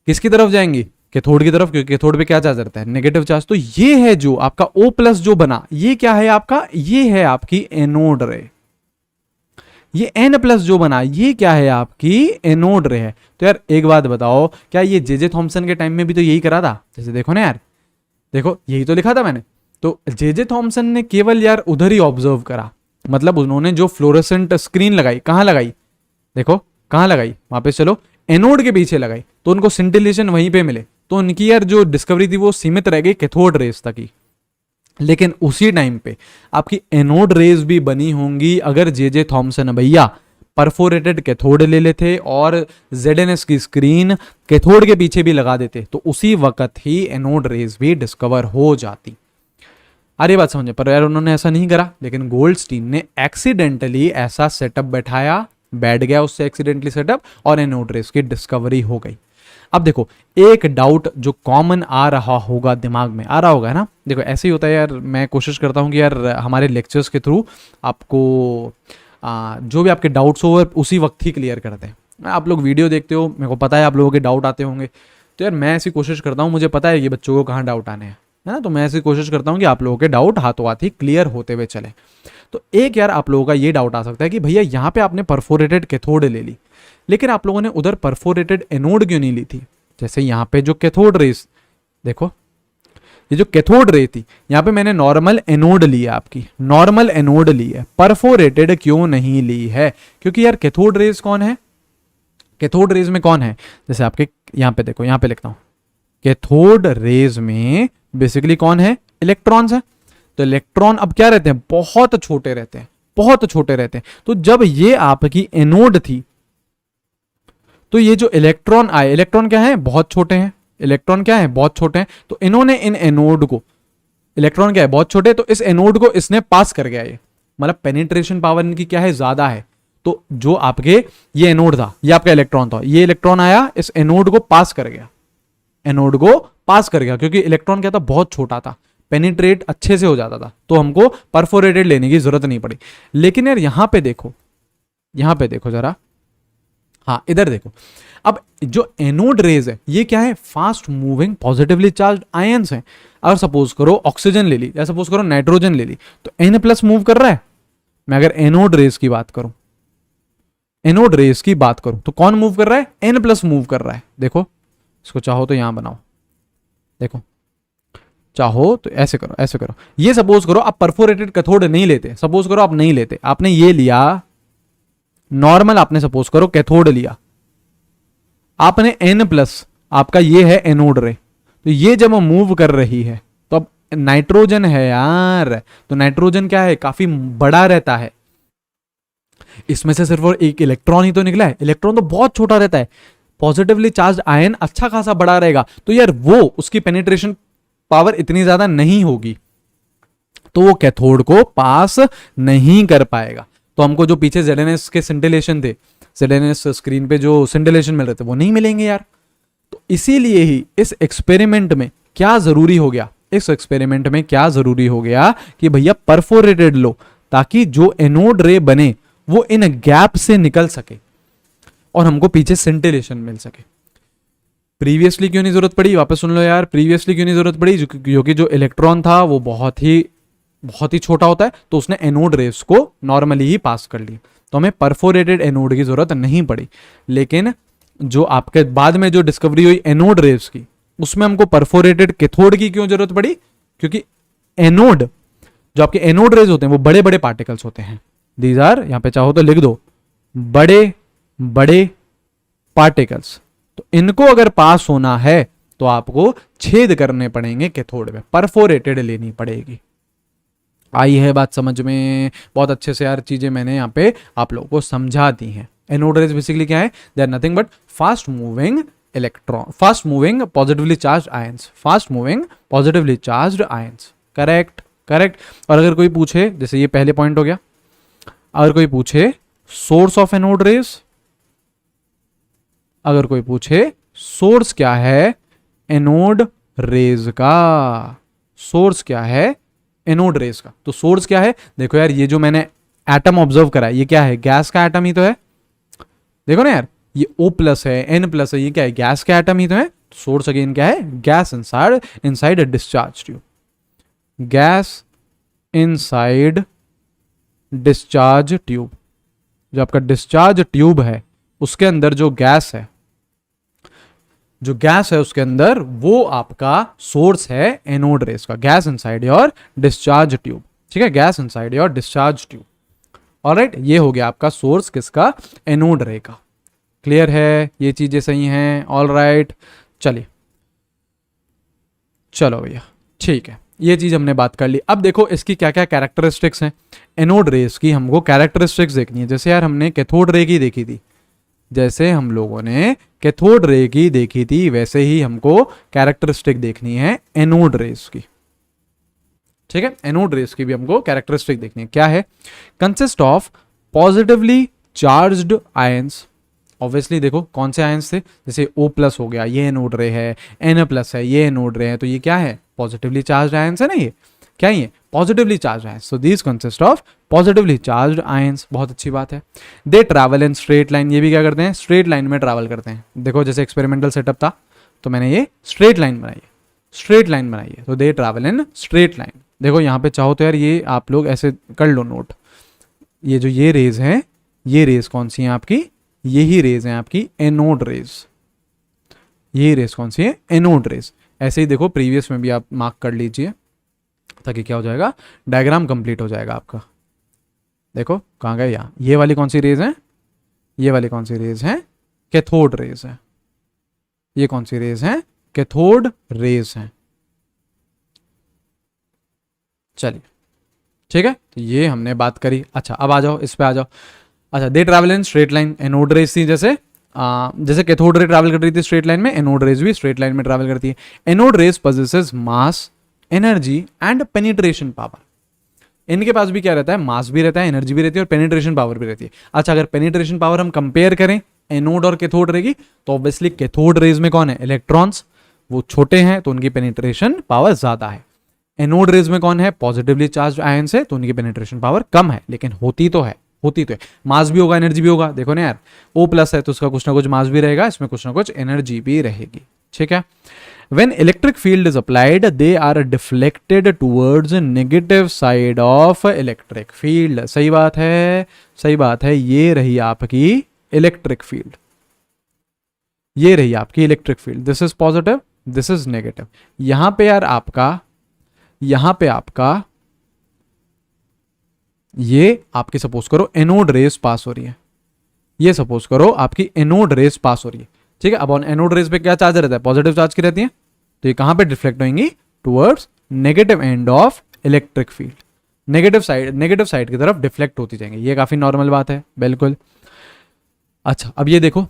S1: किसकी तरफ जाएंगी, कैथोड की तरफ, क्योंकि कैथोड पे क्या चार्ज रहता है, नेगेटिव चार्ज। तो ये है जो आपका O+ जो बना, ये क्या है आपका, ये है आपकी एनोड रे। ये N+ जो बना, ये क्या है आपकी एनोड रे है। तो यार एक बात बताओ, क्या ये जे थॉमसन के टाइम में भी तो यही करा था, जैसे देखो ना यार, देखो यही तो लिखा था मैंने। तो जे थॉमसन ने केवल यार उधर ही ऑब्जर्व करा, मतलब उन्होंने जो फ्लोरोसेंट स्क्रीन लगाई, कहां लगाई, देखो कहां लगाई, वापस चलो, एनोड के पीछे लगाई, तो उनको सिंटिलेशन वहीं पे मिले, तो उनकी यार जो डिस्कवरी थी वो सीमित रह गई कैथोड रेज तक ही। लेकिन उसी टाइम पे आपकी एनोड रेज भी बनी होंगी अगर जे थॉमसन भैया परफोरेटेड कैथोड ले लेते और ZNS की स्क्रीन कैथोड के पीछे भी लगा देते, तो उसी वक्त ही एनोड रेज भी डिस्कवर हो जाती। अरे बात समझे, पर यार उन्होंने ऐसा नहीं करा, लेकिन गोल्डस्टीन ने एक्सीडेंटली ऐसा सेटअप बैठाया, बैठ गया उससे एक्सीडेंटली सेटअप, और एनोड रेज की डिस्कवरी हो गई। अब देखो एक डाउट जो कॉमन आ रहा होगा, दिमाग में आ रहा होगा, है ना, देखो ऐसे ही होता है यार, मैं कोशिश करता हूँ कि यार हमारे लेक्चर्स के थ्रू आपको जो भी आपके डाउट्स हो वो उसी वक्त ही क्लियर करते हैं। आप लोग वीडियो देखते हो, मेरे को पता है आप लोगों के डाउट आते होंगे, तो यार मैं ऐसी कोशिश करता हूँ, मुझे पता है कि बच्चों को कहाँ डाउट आने हैं, है ना, तो मैं ऐसी कोशिश करता हूँ कि आप लोगों के डाउट हाथों हाथ ही क्लियर होते हुए चले। तो एक यार आप लोगों का ये डाउट आ सकता है कि भैया यहाँ पे आपने परफोरेटेड कैथोड ले ली, लेकिन आप लोगों ने उधर परफोरेटेड एनोड क्यों नहीं ली थी। जैसे यहाँ पे जो कैथोड रेस, देखो ये जो कैथोड रे थी, यहाँ पे मैंने नॉर्मल एनोड ली है, आपकी नॉर्मल एनोड ली है, परफोरेटेड क्यों नहीं ली है, क्योंकि यार कैथोड रेज कौन है, कैथोड रेज में कौन है, जैसे आपके यहाँ पे देखो, यहाँ पे लिखता हूं, कैथोड रेज में बेसिकली कौन है, इलेक्ट्रॉन्स है। तो इलेक्ट्रॉन अब क्या रहते हैं, बहुत छोटे रहते हैं, बहुत छोटे रहते हैं। तो जब ये आपकी एनोड थी, तो ये जो इलेक्ट्रॉन आए, इलेक्ट्रॉन क्या है, बहुत छोटे हैं, इलेक्ट्रॉन क्या है, बहुत छोटे हैं, तो इन्होंने इन एनोड को, इलेक्ट्रॉन क्या है, बहुत छोटे, तो इस एनोड को इसने पास कर गया, ये मतलब पेनिट्रेशन पावर इनकी क्या है, ज्यादा है, तो जो आपके ये एनोड था, ये आपका इलेक्ट्रॉन था, ये इलेक्ट्रॉन आया इस एनोड को पास कर गया, एनोड को पास कर गया, क्योंकि इलेक्ट्रॉन क्या था, बहुत छोटा था, पेनिट्रेट अच्छे से हो जाता था, तो हमको परफोरेटेड लेने की जरूरत नहीं पड़ी। लेकिन यार यहां पे देखो जरा, हाँ इधर देखो, अब जो एनोड रेज है ये क्या है, fast moving positively charged ions हैं। अगर सपोज करो ऑक्सीजन ले ली या सपोज करो नाइट्रोजन ले ली, तो N प्लस मूव कर रहा है। मैं अगर एनोड रेज की बात करूं, तो कौन मूव कर रहा है, N प्लस मूव कर रहा है। देखो इसको चाहो तो यहां बनाओ, देखो चाहो तो ऐसे करो। ये सपोज करो आप परफोरेटेड कैथोड नहीं लेते, सपोज करो आप नहीं लेते, आपने ये लिया नॉर्मल, आपने सपोज करो कैथोड लिया, आपने N प्लस, आपका ये है एनोड रे, तो ये जब मूव कर रही है तो अब नाइट्रोजन है यार, तो नाइट्रोजन क्या है, काफी बड़ा रहता है, इसमें से सिर्फ और एक इलेक्ट्रॉन ही तो निकला है, इलेक्ट्रॉन तो बहुत छोटा रहता है, पॉजिटिवली चार्ज आयन अच्छा खासा बड़ा रहेगा, तो यार वो उसकी पेनिट्रेशन पावर इतनी ज्यादा नहीं होगी, तो वो कैथोड को पास नहीं कर पाएगा। तो हमको जो पीछे ZNS के सिंटिलेशन थे, ZNS स्क्रीन पे जो सिंटिलेशन मिल रहे थे वो नहीं मिलेंगे यार। तो इसीलिए ही इस एक्सपेरिमेंट में क्या जरूरी हो गया, कि भैया परफोरेटेड लो, ताकि जो एनोड रे बने वो इन गैप से निकल सके और हमको पीछे सिंटिलेशन मिल सके। प्रीवियसली क्यों नहीं जरूरत पड़ी, वापस सुन लो यार, प्रीवियसली क्यों नहीं जरूरत पड़ी, क्योंकि जो इलेक्ट्रॉन था वो बहुत ही छोटा होता है, तो उसने एनोड रेस को नॉर्मली ही पास कर ली, तो हमें परफोरेटेड एनोड की जरूरत नहीं पड़ी। लेकिन जो आपके बाद में जो डिस्कवरी हुई एनोड रेस की, उसमें हमको परफोरेटेड कैथोड की क्यों जरूरत पड़ी, क्योंकि एनोड, जो आपके एनोड रेज होते हैं वो बड़े बड़े पार्टिकल्स होते हैं, दीज आर, यहां पे चाहो तो लिख दो, बड़े बड़े पार्टिकल्स, तो इनको अगर पास होना है तो आपको छेद करने पड़ेंगे कैथोड में, परफोरेटेड लेनी पड़ेगी। आई है बात समझ में, बहुत अच्छे से यार चीजें मैंने यहाँ पे आप लोगों को समझा दी हैं। एनोड रेज बेसिकली क्या है, they are nothing but fast moving electron, fast moving positively charged ions, correct. और अगर कोई पूछे, जैसे ये पहले पॉइंट हो गया, अगर कोई पूछे सोर्स ऑफ एनोड रेज, अगर कोई पूछे सोर्स क्या है एनोड रेज का, सोर्स क्या है एनोड रेज का, तो सोर्स क्या है, देखो यार ये जो मैंने एटम ऑब्जर्व करा है, ये क्या है, गैस का एटम ही तो है, देखो ना यार, ये O प्लस है, N प्लस है, ये क्या है, गैस का एटम ही तो है। सोर्स अगेन क्या है, gas inside a discharge tube, gas inside discharge tube, जो आपका डिस्चार्ज ट्यूब है उसके अंदर जो गैस है, उसके अंदर वो आपका सोर्स है एनोड रेस का, gas inside your discharge tube, ठीक है, gas inside your discharge tube. Alright, ये हो गया आपका सोर्स किसका, एनोड रे का। क्लियर है, ये चीजें सही हैं। ऑलराइट, चलिए, चलो भैया, ठीक है, ये चीज हमने बात कर ली। अब देखो इसकी क्या क्या कैरेक्टरिस्टिक्स हैं, एनोड रेस की हमको कैरेक्टरिस्टिक्स देखनी है। जैसे यार हमने कैथोड रे की देखी थी, जैसे हम लोगों ने कैथोड रे की देखी थी, वैसे ही हमको कैरेक्टरिस्टिक देखनी है एनोड रेस की, ठीक है। एनोड रेस की भी हमको कैरेक्टरिस्टिक देखनी है। क्या है, consist of positively charged ions. Obviously देखो कौन से आयंस थे, जैसे O प्लस हो गया, ये एनोड रे है, N प्लस है, ये एनोड रे है, तो ये क्या है, पॉजिटिवली चार्ज्ड आयंस है ना, ये क्या है, ये positively charged ions. So these consist of positively charged ions, बहुत अच्छी बात है। दे ट्रैवल इन स्ट्रेट लाइन, ये भी क्या करते हैं, स्ट्रेट लाइन में ट्रैवल करते हैं। देखो जैसे एक्सपेरिमेंटल सेटअप था तो मैंने ये स्ट्रेट लाइन बनाई है, तो दे ट्रैवल इन स्ट्रेट लाइन। देखो यहाँ पे चाहो तो यार ये आप लोग ऐसे कर लो नोट, ये जो ये रेज हैं, ये रेज कौन सी हैं आपकी, यही रेज हैं आपकी एनोड रेज, ये रेज कौन सी है, एनोड रेज। ऐसे ही देखो प्रीवियस में भी आप मार्क कर लीजिए, ताकि क्या हो जाएगा, डायग्राम कंप्लीट हो जाएगा आपका। देखो कहाँ गए, यहाँ ये वाली कौन सी रेज है, ये वाली कौन सी रेज है, कैथोड रेज है, ये कौन सी रेज है, कैथोड रेज है। चलिए ठीक है, तो ये हमने बात करी। अच्छा अब आ जाओ, इस पे आ जाओ। अच्छा, दे travel in straight line, anode rays थी जैसे कैथोड रे ट्रैवल कर रही थी स्ट्रेट लाइन में, एनोड रेज भी स्ट्रेट लाइन में ट्रैवल करती है। Anode rays possesses mass, energy and penetration power. इनके पास भी क्या रहता है, मास भी रहता है, एनर्जी भी रहती है और पेनिट्रेशन पावर भी रहती है। अच्छा, अगर पेनिट्रेशन पावर हम कंपेयर करें एनोड और कैथोड रे की, तो ऑब्वियसली कैथोड रेज में कौन है, इलेक्ट्रॉन्स, वो छोटे हैं तो उनकी पेनिट्रेशन पावर ज्यादा है। एनोड रेज में कौन है, पॉजिटिवली चार्ज आयन से, तो उनकी पेनिट्रेशन पावर कम है, लेकिन होती तो है, होती तो है। मास भी होगा, एनर्जी भी होगा, देखो ना यार, O प्लस है तो उसका कुछ ना कुछ मास भी रहेगा, इसमें कुछ ना कुछ एनर्जी भी रहेगी, ठीक है। When electric field is applied, they are deflected towards negative side of electric field. सही बात है, सही बात है, ये रही आपकी इलेक्ट्रिक फील्ड, ये रही आपकी electric field, this is positive, this is negative. यहां पे यार आपका, यहां पे आपका ये आपकी सपोज करो एनोड रेस पास हो रही है, ये सपोज करो आपकी एनोड रेस पास हो रही है, ठीक है। अब ऑन एनोड रेस पे क्या चार्ज रहता है, पॉजिटिव चार्ज की रहती है, तो ये कहां पे डिफ्लेक्ट होंगी, towards negative end of electric field, negative side की तरफ डिफ्लेक्ट होती जाएंगे, ये काफी नॉर्मल बात है, बिल्कुल। अच्छा, अब ये देखो,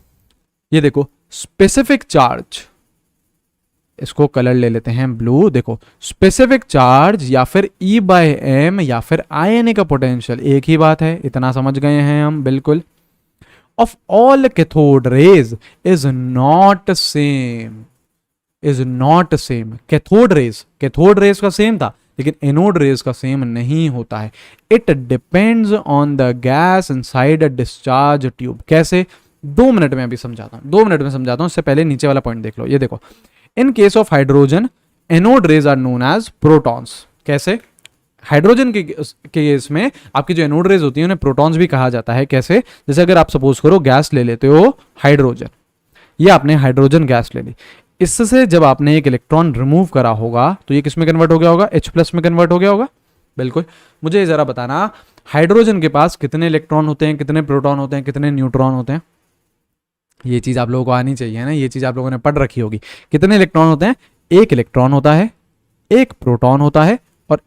S1: ये देखो स्पेसिफिक चार्ज, इसको कलर ले लेते हैं ब्लू, देखो स्पेसिफिक चार्ज या फिर E बाय एम या फिर आयनिक पोटेंशियल, एक ही बात है, इतना समझ गए हैं हम, बिल्कुल। Of all cathode rays is not same, is not same. Cathode rays का सेम था, लेकिन एनोड रेज का सेम नहीं होता है। It depends on the gas inside a discharge tube. कैसे, 2 मिनट में अभी समझाता हूं, 2 मिनट में समझाता हूं, इससे पहले नीचे वाला पॉइंट देख लो, ये देखो, in case of hydrogen anode rays are known as protons. कैसे, हाइड्रोजन के केस में आपकी जो एनोड रेज होती है उन्हें प्रोटॉन्स भी कहा जाता है। कैसे, जैसे अगर आप सपोज करो गैस ले लेते हो हाइड्रोजन, ये आपने हाइड्रोजन गैस ले ली, इससे जब आपने एक इलेक्ट्रॉन रिमूव करा होगा तो ये किस में कन्वर्ट हो गया होगा, H+ में कन्वर्ट हो गया होगा, बिल्कुल। मुझे जरा बताना, हाइड्रोजन के पास कितने इलेक्ट्रॉन होते हैं, कितने प्रोटॉन होते हैं, कितने न्यूट्रॉन होते हैं, ये चीज आप लोगों को आनी चाहिए ना, ये चीज आप लोगों ने पढ़ रखी होगी। कितने इलेक्ट्रॉन होते हैं, एक इलेक्ट्रॉन होता है, एक प्रोटॉन होता है और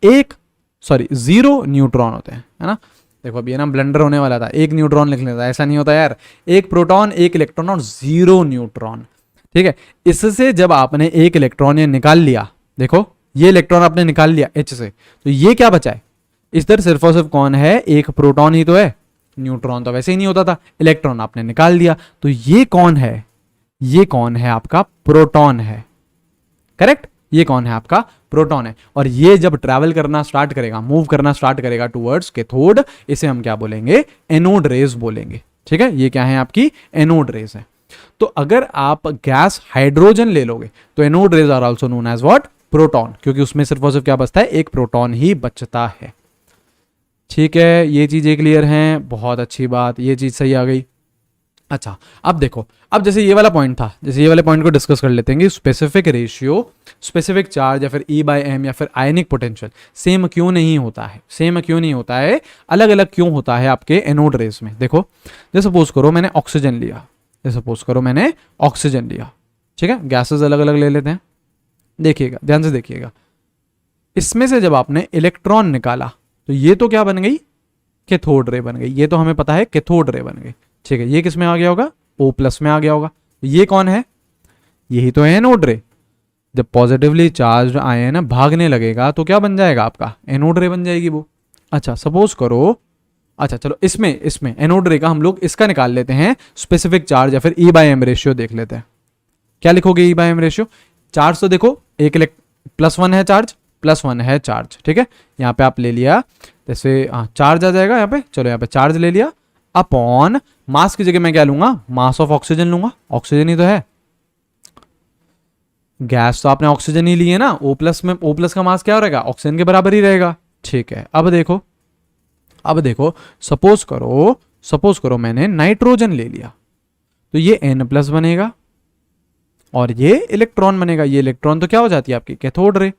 S1: 0 न्यूट्रॉन होते हैं, है ना। देखो अभी है ना ब्लंडर होने वाला था, एक न्यूट्रॉन लिख लेता, ऐसा नहीं होता यार, एक प्रोटॉन, एक इलेक्ट्रॉन और 0 न्यूट्रॉन, ठीक है। इससे जब आपने एक इलेक्ट्रॉन ये निकाल लिया, देखो ये इलेक्ट्रॉन आपने निकाल लिया H से, तो ये क्या बचा है, इधर सिर्फ और सिर्फ कौन है, एक प्रोटॉन ही तो है, न्यूट्रॉन तो वैसे ही नहीं होता था, इलेक्ट्रॉन आपने निकाल दिया, तो ये कौन है, ये कौन है, आपका प्रोटॉन है, करेक्ट, ये कौन है, आपका प्रोटॉन है। और ये जब ट्रैवल करना स्टार्ट करेगा, मूव करना स्टार्ट करेगा टुवर्ड्स कैथोड, इसे हम क्या बोलेंगे, एनोड रेज बोलेंगे, ठीक है। ये क्या है, आपकी एनोड रेज है। तो अगर आप गैस हाइड्रोजन ले लोगे तो anode rays are also known as what, proton, क्योंकि उसमें सिर्फ और सिर्फ क्या बचता है, एक प्रोटॉन ही बचता है, ठीक है। ये चीजें क्लियर हैं, बहुत अच्छी बात, ये चीज सही आ गई। अच्छा, अब देखो, अब जैसे ये वाला पॉइंट था, जैसे ये वाले पॉइंट को डिस्कस कर लेते हैं कि स्पेसिफिक रेशियो, स्पेसिफिक चार्ज या फिर E बाय एम या फिर आयनिक पोटेंशियल सेम क्यों नहीं होता है, सेम क्यों नहीं होता है, अलग अलग क्यों होता है आपके एनोड रेज में। देखो, जैसे सपोज करो मैंने ऑक्सीजन लिया, जैसे सपोज करो मैंने ऑक्सीजन लिया, ठीक है, गैसेस अलग अलग ले लेते हैं, देखिएगा ध्यान से देखिएगा, इसमें से जब आपने इलेक्ट्रॉन निकाला तो ये तो क्या बन गई, कैथोड रे बन गई, ये तो हमें पता है कैथोड रे बन गई, ठीक है। ये किस में आ गया होगा, O+ में आ गया होगा, ये कौन है, यही तो है एनोड रे। जब पॉजिटिवली चार्ज आयन भागने लगेगा तो क्या बन जाएगा, आपका एनोड रे बन जाएगी वो। अच्छा, सपोज करो, अच्छा चलो इसमें एनोड रे का हम लोग इसका निकाल लेते हैं स्पेसिफिक चार्ज या फिर E बाय एम रेशियो देख लेते हैं। क्या लिखोगे E by M ratio, charge तो देखो एक +1 है चार्ज, +1 है चार्ज, ठीक है। यहाँ पे आप ले लिया, जैसे चार्ज आ जाएगा यहाँ पे, चलो यहाँ पे चार्ज ले लिया, अपॉन मास की जगह मैं क्या लूंगा, मास ऑफ ऑक्सीजन लूंगा, ऑक्सीजन ही तो है, गैस तो आपने ऑक्सीजन ही ली है ना, O+ में O+ का मास क्या रहेगा, ऑक्सीजन के बराबर ही रहेगा, ठीक है। अब देखो सपोज करो मैंने नाइट्रोजन ले लिया, तो ये N+ बनेगा और ये इलेक्ट्रॉन बनेगा, ये इलेक्ट्रॉन तो क्या हो जाती है आपकी कैथोड रे,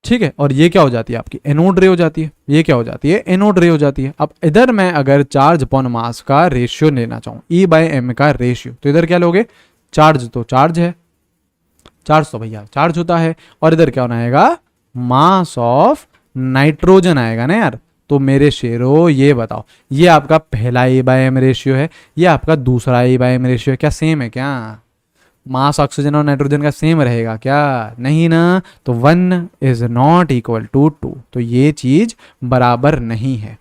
S1: ठीक है। और ये क्या हो जाती है आपकी एनोड रे हो जाती है, ये क्या हो जाती है, एनोड रे हो जाती है। अब इधर मैं अगर चार्ज अपॉन मास का रेशियो लेना चाहूं, E बाय एम का रेशियो, तो इधर क्या लोगे, चार्ज तो चार्ज है, चार्ज तो भैया चार्ज होता है, और इधर क्या होना आएगा, मास ऑफ नाइट्रोजन आएगा ना यार। तो मेरे शेरो ये बताओ, ये आपका पहला E बाय एम रेशियो है, ये आपका दूसरा E बाय एम रेशियो है, क्या सेम है क्या, मास ऑक्सीजन और नाइट्रोजन का सेम रहेगा क्या? नहीं ना, तो 1 इज नॉट इक्वल टू 2, तो ये चीज बराबर नहीं है,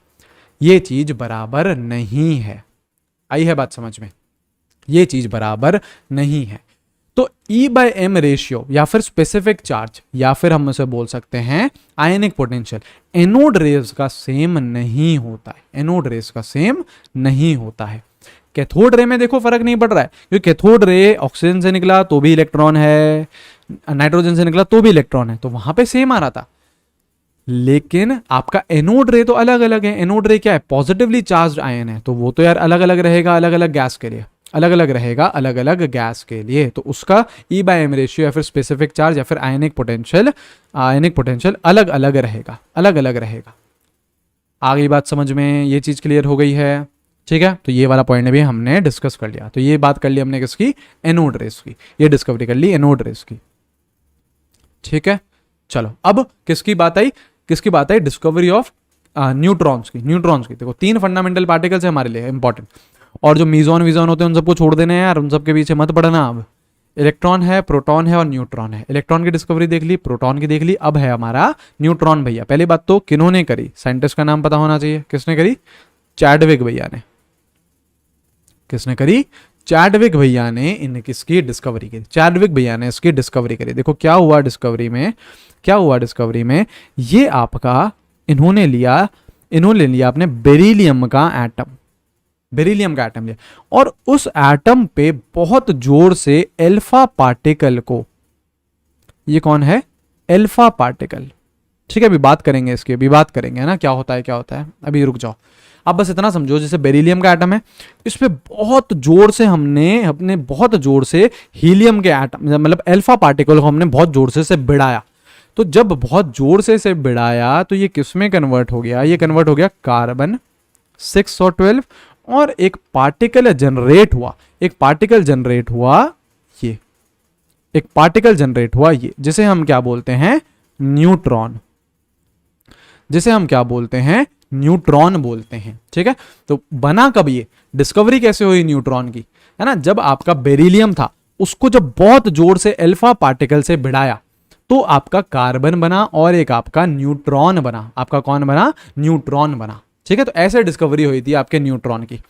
S1: ये चीज बराबर नहीं है। आई है बात समझ में? ये चीज बराबर नहीं है। तो E/m रेशियो या फिर स्पेसिफिक चार्ज या फिर हम उसे बोल सकते हैं आयनिक पोटेंशियल एनोड रेज का सेम नहीं होता है, एनोड रेज का सेम नहीं होता है। कैथोड रे में देखो फर्क नहीं पड़ रहा है, क्योंकि कैथोड रे ऑक्सीजन से निकला तो भी इलेक्ट्रॉन है, नाइट्रोजन से निकला तो भी इलेक्ट्रॉन है, तो वहां पे सेम आ रहा था। लेकिन आपका एनोड रे तो अलग अलग है। एनोड रे क्या है? पॉजिटिवली चार्ज आयन है, तो वो तो यार अलग अलग रहेगा, अलग अलग गैस के लिए अलग अलग रहेगा, अलग अलग गैस के लिए, तो उसका E/m रेशियो या फिर स्पेसिफिक चार्ज या फिर आयनिक पोटेंशियल अलग अलग रहेगा, अलग अलग रहेगा। आगे बात समझ में? ये चीज क्लियर हो गई है? ठीक है, तो ये वाला पॉइंट भी हमने डिस्कस कर लिया। तो ये बात कर ली हमने किसकी? एनोड रेस की, ये डिस्कवरी कर ली एनोड रेस की। ठीक है, चलो अब किसकी बात आई? किसकी बात आई? डिस्कवरी ऑफ न्यूट्रॉन्स की। न्यूट्रॉन्स की देखो 3 फंडामेंटल पार्टिकल्स है हमारे लिए इंपॉर्टेंट, और जो मीजॉन वीजॉन होते हैं उन सबको छोड़ देने हैं यार, उन सबके पीछे मत पड़ना। अब इलेक्ट्रॉन है, प्रोटॉन है और न्यूट्रॉन है। इलेक्ट्रॉन की डिस्कवरी देख ली, प्रोटॉन की देख ली, अब है हमारा न्यूट्रॉन भैया। पहली बात तो किन्होंने करी? साइंटिस्ट का नाम पता होना चाहिए। किसने करी? चैडविक भैया ने। किसने करी? चैडविक भैया ने इन किसकी डिस्कवरी करी? चैडविक भैया ने इसकी डिस्कवरी करी। देखो क्या हुआ डिस्कवरी में, क्या हुआ डिस्कवरी में? ये आपका इन्होंने लिया अपने बेरिलियम का एटम, बेरिलियम का एटम लिया, और उस एटम पे बहुत जोर से अल्फा पार्टिकल को, ये कौन है? Alpha particle. ठीक है, अभी बात करेंगे इसकी, अभी बात करेंगे ना क्या होता है क्या होता है, अभी रुक जाओ। आप बस इतना समझो, जैसे बेरिलियम का एटम है, इस पे बहुत जोर से हमने अपने बहुत जोर से हीलियम के एटम मतलब अल्फा पार्टिकल को हमने बहुत जोर से भिड़ाया। तो जब बहुत जोर से भिड़ाया तो ये किस में कन्वर्ट हो गया? ये कन्वर्ट हो गया कार्बन 6 और 12, और एक पार्टिकल जनरेट हुआ, एक पार्टिकल जनरेट हुआ ये, एक पार्टिकल जनरेट हुआ ये, जिसे हम क्या बोलते हैं? न्यूट्रॉन। जिसे हम क्या बोलते हैं? न्यूट्रॉन बोलते हैं। ठीक है, तो बना कब ये? डिस्कवरी कैसे हुई न्यूट्रॉन की? है ना, जब आपका बेरिलियम था उसको जब बहुत जोर से अल्फा पार्टिकल से भिड़ाया तो आपका कार्बन बना और एक आपका न्यूट्रॉन बना। आपका कौन बना? न्यूट्रॉन बना। ठीक है, तो ऐसे डिस्कवरी हुई थी आपके न्यूट्रॉन की।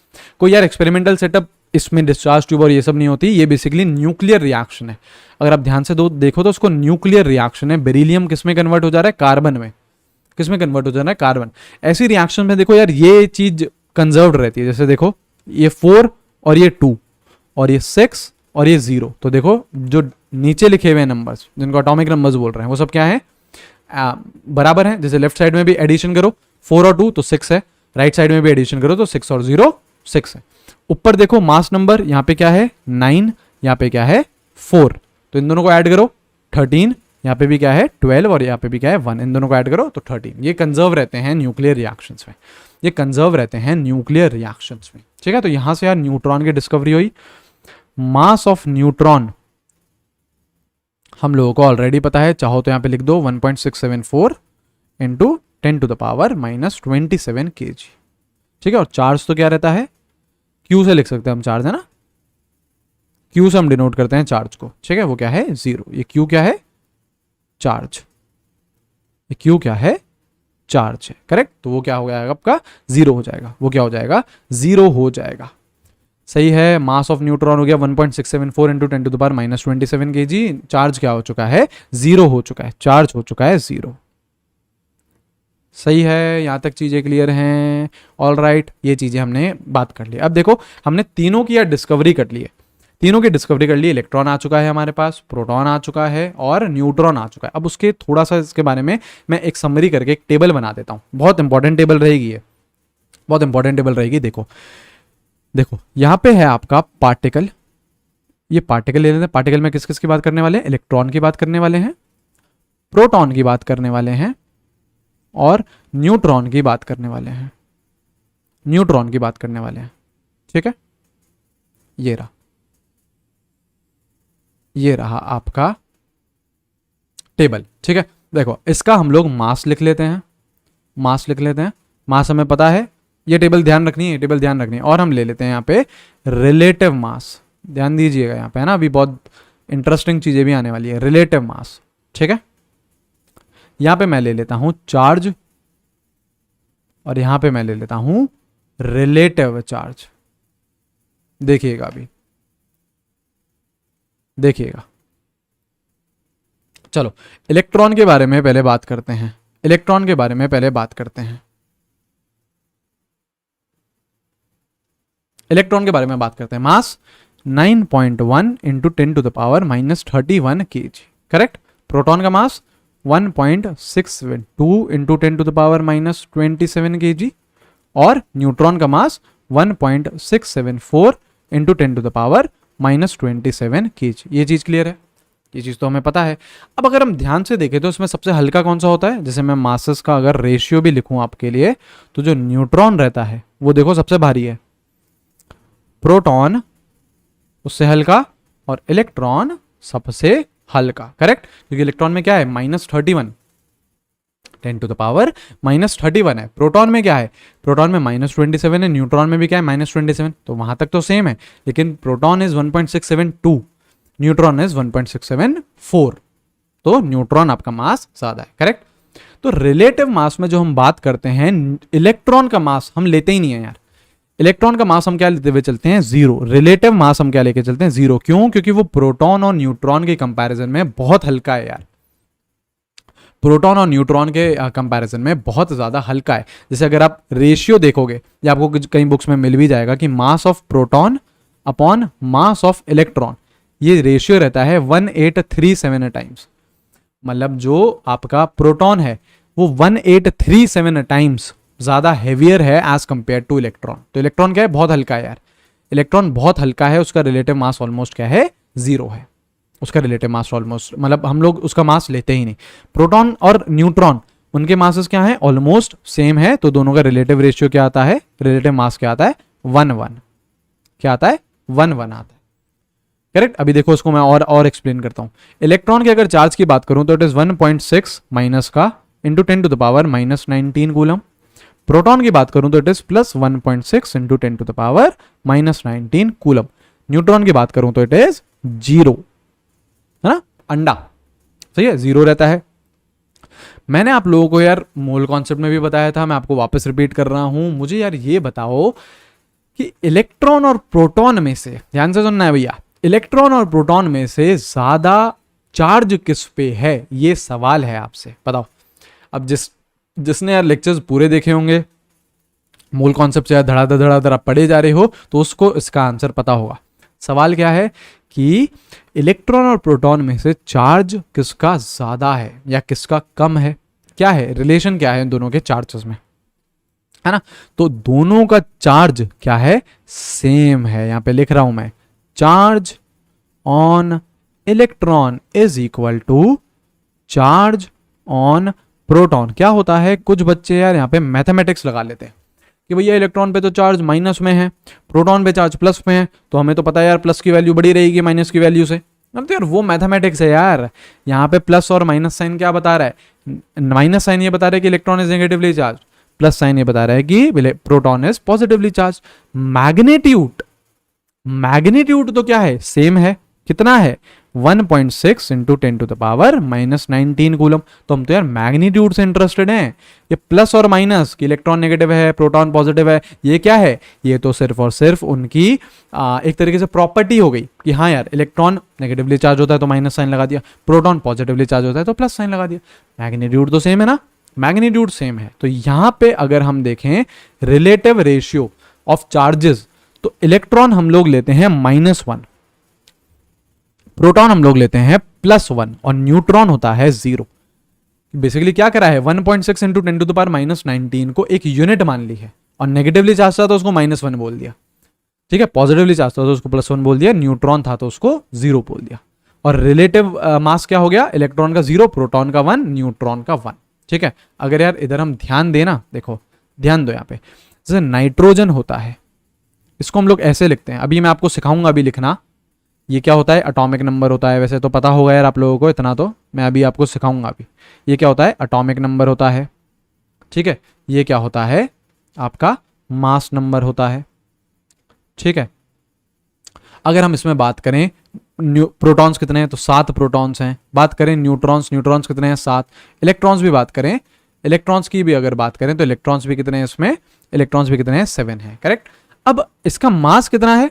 S1: कोई यार एक्सपेरिमेंटल सेटअप इसमें डिस्चार्ज ट्यूब और ये सब नहीं होती, ये बेसिकली न्यूक्लियर रिएक्शन है। अगर आप ध्यान से देखो तो उसको न्यूक्लियर रिएक्शन है। बेरिलियम किस में कन्वर्ट हो जा रहा है? कार्बन में। किस में कन्वर्ट हो जा रहा है? कार्बन। ऐसी रिएक्शन में देखो यार ये चीज कंजर्व्ड रहती है। जैसे देखो ये 4 और ये 2 और ये 6 और ये 0, तो देखो जो नीचे लिखे हुए नंबर्स जिनको एटॉमिक नंबर्स बोल रहे हैं वो सब क्या है? बराबर है। जैसे लेफ्ट साइड में भी एडिशन करो 4 और 2 तो 6 है, राइट साइड में भी एडिशन करो तो 6 और 0 6 है। ऊपर देखो मास नंबर, यहाँ पे क्या है? 9, यहाँ पे क्या है? 4, तो इन दोनों को ऐड करो 13, यहाँ पे भी क्या है? 12 और यहाँ पे भी क्या है? 1, इन दोनों को ऐड करो तो 13। ये कंजर्व रहते हैं न्यूक्लियर रिएक्शंस में, ये कंजर्व रहते हैं न्यूक्लियर रिएक्शंस में। ठीक है, तो यहां से यार न्यूट्रॉन की डिस्कवरी हुई। मास ऑफ न्यूट्रॉन हम लोगों को ऑलरेडी पता है, चाहो तो यहाँ पे लिख दो 1.674 into 10 to the power -27 kg। ठीक है, और चार्ज तो क्या रहता है? क्यू से लिख सकते हैं हम चार्ज, है ना, क्यू से हम डिनोट करते हैं चार्ज को। ठीक है, वो क्या है? 0। ये क्यू क्या है? चार्ज। ये क्यू क्या है? चार्ज है, करेक्ट। तो वो क्या हो जाएगा आपका? 0 हो जाएगा। वो क्या हो जाएगा? 0 हो जाएगा। सही है, मास ऑफ न्यूट्रॉन हो गया 1.674 into 10 to the power -27 kg। Charge क्या हो चुका है? 0 हो चुका है, चार्ज हो चुका है 0। सही है, यहां तक चीजें क्लियर हैं? ऑल राइट, ये चीजें हमने बात कर ली। अब देखो हमने तीनों की यार डिस्कवरी कर ली है, तीनों की डिस्कवरी कर ली। इलेक्ट्रॉन आ चुका है हमारे पास, प्रोटॉन आ चुका है और न्यूट्रॉन आ चुका है। अब उसके थोड़ा सा इसके बारे में मैं एक समरी करके एक टेबल बना देता हूं। बहुत इंपॉर्टेंट टेबल रहेगी ये, बहुत इंपॉर्टेंट टेबल रहेगी। देखो देखो यहां पे है आपका पार्टिकल, ये पार्टिकल ले लेते हैं। पार्टिकल में किस किस की बात करने वाले हैं? इलेक्ट्रॉन की बात करने वाले हैं, प्रोटॉन की बात करने वाले हैं और न्यूट्रॉन की बात करने वाले हैं, न्यूट्रॉन की बात करने वाले हैं। ठीक है, ये रहा, ये रहा आपका टेबल। ठीक है, देखो इसका हम लोग मास लिख लेते हैं, मास लिख लेते हैं। मास हमें पता है, ये टेबल ध्यान रखनी है, टेबल ध्यान रखनी है। और हम ले लेते हैं यहाँ पे रिलेटिव मास, ध्यान दीजिएगा यहाँ पे, है ना, अभी बहुत इंटरेस्टिंग चीजें भी आने वाली है, रिलेटिव मास। ठीक है, यहां पे मैं ले लेता हूं चार्ज और यहां पे मैं ले लेता हूं रिलेटिव चार्ज। देखिएगा अभी, देखिएगा। चलो इलेक्ट्रॉन के बारे में पहले बात करते हैं, इलेक्ट्रॉन के बारे में पहले बात करते हैं, इलेक्ट्रॉन के बारे में बात करते हैं। मास 9.1 इंटू 10⁻⁻31 kg, करेक्ट। प्रोटॉन का मास 1.62 इंटू 10⁻⁻27 kg और न्यूट्रॉन का मास 1.674 इंटू 10⁻⁻27 kg। ये चीज क्लियर है, ये चीज तो हमें पता है। अब अगर हम ध्यान से देखें तो इसमें सबसे हल्का कौन सा होता है? जैसे मैं मासेस का अगर रेशियो भी लिखूं आपके लिए, तो जो न्यूट्रॉन रहता है वो देखो सबसे भारी है, प्रोटॉन उससे हल्का और इलेक्ट्रॉन सबसे हल्का, करेक्ट। क्योंकि इलेक्ट्रॉन में क्या है? -31, 10⁻⁻31 है। प्रोटॉन में क्या है? प्रोटॉन में -27 है, न्यूट्रॉन में भी क्या है? -27। तो वहां तक तो सेम है, लेकिन प्रोटॉन इज 1.672, न्यूट्रॉन इज 1.674। तो न्यूट्रॉन आपका मास ज्यादा है, करेक्ट। तो रिलेटिव मास में जो हम बात करते हैं, इलेक्ट्रॉन का मास हम लेते ही नहीं है यार। इलेक्ट्रॉन का मास हम क्या लेते हुए चलते हैं? 0। रिलेटिव मास हम क्या लेके चलते हैं? 0। क्यों? क्योंकि वो प्रोटॉन और न्यूट्रॉन के कंपैरिजन में बहुत हल्का है यार। प्रोटॉन और न्यूट्रॉन के कंपैरिजन में बहुत ज्यादा हल्का है। जैसे अगर आप रेशियो देखोगे, या आपको कई बुक्स में मिल भी जाएगा कि mass of proton upon mass of electron, ये रेशियो रहता है 1837 टाइम्स। मतलब जो आपका प्रोटॉन है वो 1837 टाइम्स ज्यादा हेवियर है एज कंपेयर टू इलेक्ट्रॉन। तो इलेक्ट्रॉन क्या है? बहुत हल्का है यार। इलेक्ट्रॉन बहुत हल्का है, उसका रिलेटिव मास ऑलमोस्ट क्या है? 0 है। उसका रिलेटिव मास ऑलमोस्ट, मतलब हम लोग उसका मास लेते ही नहीं। प्रोटॉन और न्यूट्रॉन, उनके मासेस क्या है? ऑलमोस्ट सेम है। तो दोनों का रिलेटिव रेशियो क्या आता है? रिलेटिव मास क्या आता है? 1:1। क्या आता है? 1:1 आता है, करेक्ट। अभी देखो इसको मैं और एक्सप्लेन करता हूं। इलेक्ट्रॉन के अगर चार्ज की बात करूं तो इट इज 1.6 माइनस का इंटू 10⁻⁻19 कूलम। प्रोटॉन की बात करूं तो it is +1.6 into 10⁻⁻19 coulomb. Neutron की बात करूं तो इट इज 0, है ना, अंडा। सही है, 0 रहता है। मैंने आप लोगों को यार मोल कॉन्सेप्ट में भी बताया था, मैं आपको वापस रिपीट कर रहा हूं। मुझे यार ये बताओ कि इलेक्ट्रॉन और प्रोटॉन में से, ध्यान से सुनना है भैया, इलेक्ट्रॉन और प्रोटॉन में से ज्यादा चार्ज किस पे है? ये सवाल है आपसे, बताओ। अब जिसने यार लेक्चर्स पूरे देखे होंगे, मूल कॉन्सेप्ट से धड़ाधड़ आप पढ़े जा रहे हो, तो उसको इसका आंसर पता होगा। सवाल क्या है कि इलेक्ट्रॉन और प्रोटॉन में से चार्ज किसका ज्यादा है या किसका कम है? क्या है रिलेशन, क्या है इन दोनों के चार्जेस में, है ना। तो दोनों का चार्ज क्या है? सेम है। यहां पे लिख रहा हूं मैं, charge on electron is equal to charge on proton. क्या होता है, कुछ बच्चे यार यहाँ पे मैथमेटिक्स लगा लेते हैं कि भैया इलेक्ट्रॉन पे तो चार्ज माइनस में है, प्रोटॉन पे चार्ज प्लस में है, तो हमें तो पता है यार प्लस की वैल्यू बड़ी रहेगी माइनस की वैल्यू से। अब तो यार वो मैथमेटिक्स है यार। यहाँ पे प्लस और माइनस साइन क्या बता रहा है? माइनस साइन ये बता रहा है कि electron is negatively charge, plus sign ये बता रहा है कि proton is positively charge. Magnitude तो क्या है? सेम है। कितना है? 1.6 इंटू 10⁻⁻19 कूलम। तो हम तो यार मैग्नीट्यूड से इंटरेस्टेड हैं। ये प्लस और माइनस कि इलेक्ट्रॉन नेगेटिव है, प्रोटॉन पॉजिटिव है, ये क्या है? ये तो सिर्फ और सिर्फ उनकी एक तरीके से प्रॉपर्टी हो गई कि हाँ यार इलेक्ट्रॉन नेगेटिवली चार्ज होता है तो माइनस साइन लगा दिया, प्रोटॉन पॉजिटिवली चार्ज होता है तो प्लस साइन लगा दिया। मैग्नीट्यूड तो सेम है ना, मैग्नीट्यूड सेम है। तो यहां पे अगर हम देखें रिलेटिव रेशियो ऑफ चार्जेस, तो इलेक्ट्रॉन हम लोग लेते हैं -1, प्रोटॉन हम लोग लेते हैं +1 और न्यूट्रॉन होता है 0। बेसिकली क्या करा है? 1.6 इंटू 10⁻⁻19 को एक यूनिट मान ली है, और नेगेटिवली चार्ज था तो उसको -1 बोल दिया, ठीक है। पॉजिटिवली चार्ज था तो उसको +1 बोल दिया, न्यूट्रॉन था तो उसको 0 बोल दिया। और रिलेटिव मास क्या हो गया? इलेक्ट्रॉन का 0, प्रोटॉन का 1, न्यूट्रॉन का 1, ठीक है। अगर यार इधर हम ध्यान देना, देखो ध्यान दो यहाँ पे, जैसे नाइट्रोजन होता है, इसको हम लोग ऐसे लिखते हैं। अभी मैं आपको सिखाऊंगा अभी लिखना, ये क्या होता है? एटॉमिक नंबर होता है। वैसे तो पता होगा यार आप लोगों को, इतना तो मैं अभी आपको सिखाऊंगा। अभी ये क्या होता है? एटॉमिक नंबर होता है, ठीक है। ये क्या होता है? आपका मास नंबर होता है, ठीक है। अगर हम इसमें बात करें प्रोटॉन्स कितने हैं, तो 7 प्रोटॉन्स हैं। बात करें न्यूट्रॉन्स, न्यूट्रॉन्स कितने हैं, 7। इलेक्ट्रॉन्स भी बात करें, इलेक्ट्रॉन्स की भी अगर बात करें तो इलेक्ट्रॉन्स भी कितने हैं इसमें, इलेक्ट्रॉन्स भी कितने हैं, 7 हैं, करेक्ट। अब इसका मास कितना है,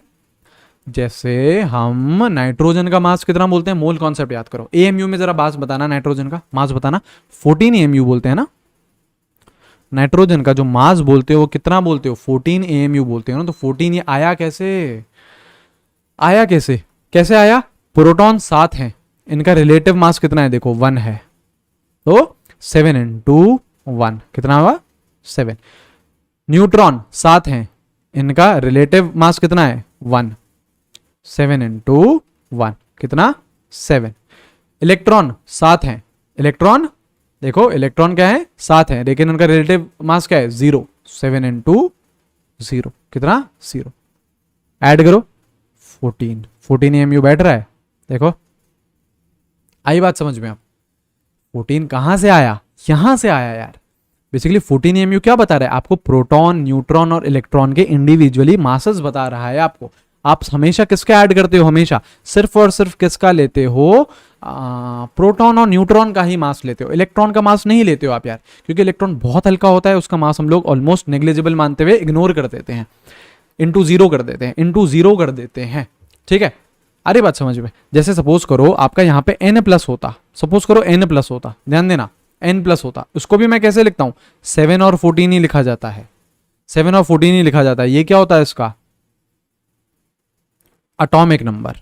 S1: जैसे हम नाइट्रोजन का मास कितना बोलते हैं, मोल कॉन्सेप्ट याद करो। एएमयू में जरा मास बताना, नाइट्रोजन का मास बताना। 14 एएमयू बोलते हैं ना, नाइट्रोजन का जो मास बोलते हो वो कितना बोलते हो, 14 एएमयू बोलते हो ना। तो 14 ये आया कैसे, आया कैसे, कैसे आया, प्रोटॉन 7 हैं, इनका रिलेटिव मास कितना है, देखो 1 है, तो 7 into 1 कितना हुआ, 7। न्यूट्रॉन 7 हैं, इनका रिलेटिव मास कितना है, 1, 7 into 1 कितना, 7। इलेक्ट्रॉन 7 हैं, इलेक्ट्रॉन देखो, इलेक्ट्रॉन क्या है, 7 है, लेकिन उनका रिलेटिव मास क्या है, 0, 7 into 0 कितना, 0। ऐड करो 14 एमयू बैठ रहा है, देखो आई बात समझ में आप। 14 कहां से आया, यहां से आया यार। बेसिकली 14 एमयू क्या बता रहा है आपको, प्रोटॉन, न्यूट्रॉन और इलेक्ट्रॉन के इंडिविजुअली मासेस बता रहा है आपको। आप हमेशा किसका ऐड करते हो, हमेशा सिर्फ और सिर्फ किसका लेते हो, प्रोटॉन और न्यूट्रॉन का ही मास लेते हो, इलेक्ट्रॉन का मास नहीं लेते हो आप यार, क्योंकि इलेक्ट्रॉन बहुत हल्का होता है, उसका मास हम लोग ऑलमोस्ट नेग्लिजिबल मानते हुए इग्नोर कर देते हैं, इंटू जीरो कर देते हैं, इंटू जीरो कर देते हैं, ठीक है। अरे बात समझ में, जैसे सपोज करो आपका यहाँ पे n प्लस होता, सपोज करो n प्लस होता, ध्यान देना n प्लस होता, उसको भी मैं कैसे लिखता हूँ, 7 और 14 ही लिखा जाता है, 7 और 14 ही लिखा जाता है। ये क्या होता है इसका एटॉमिक नंबर,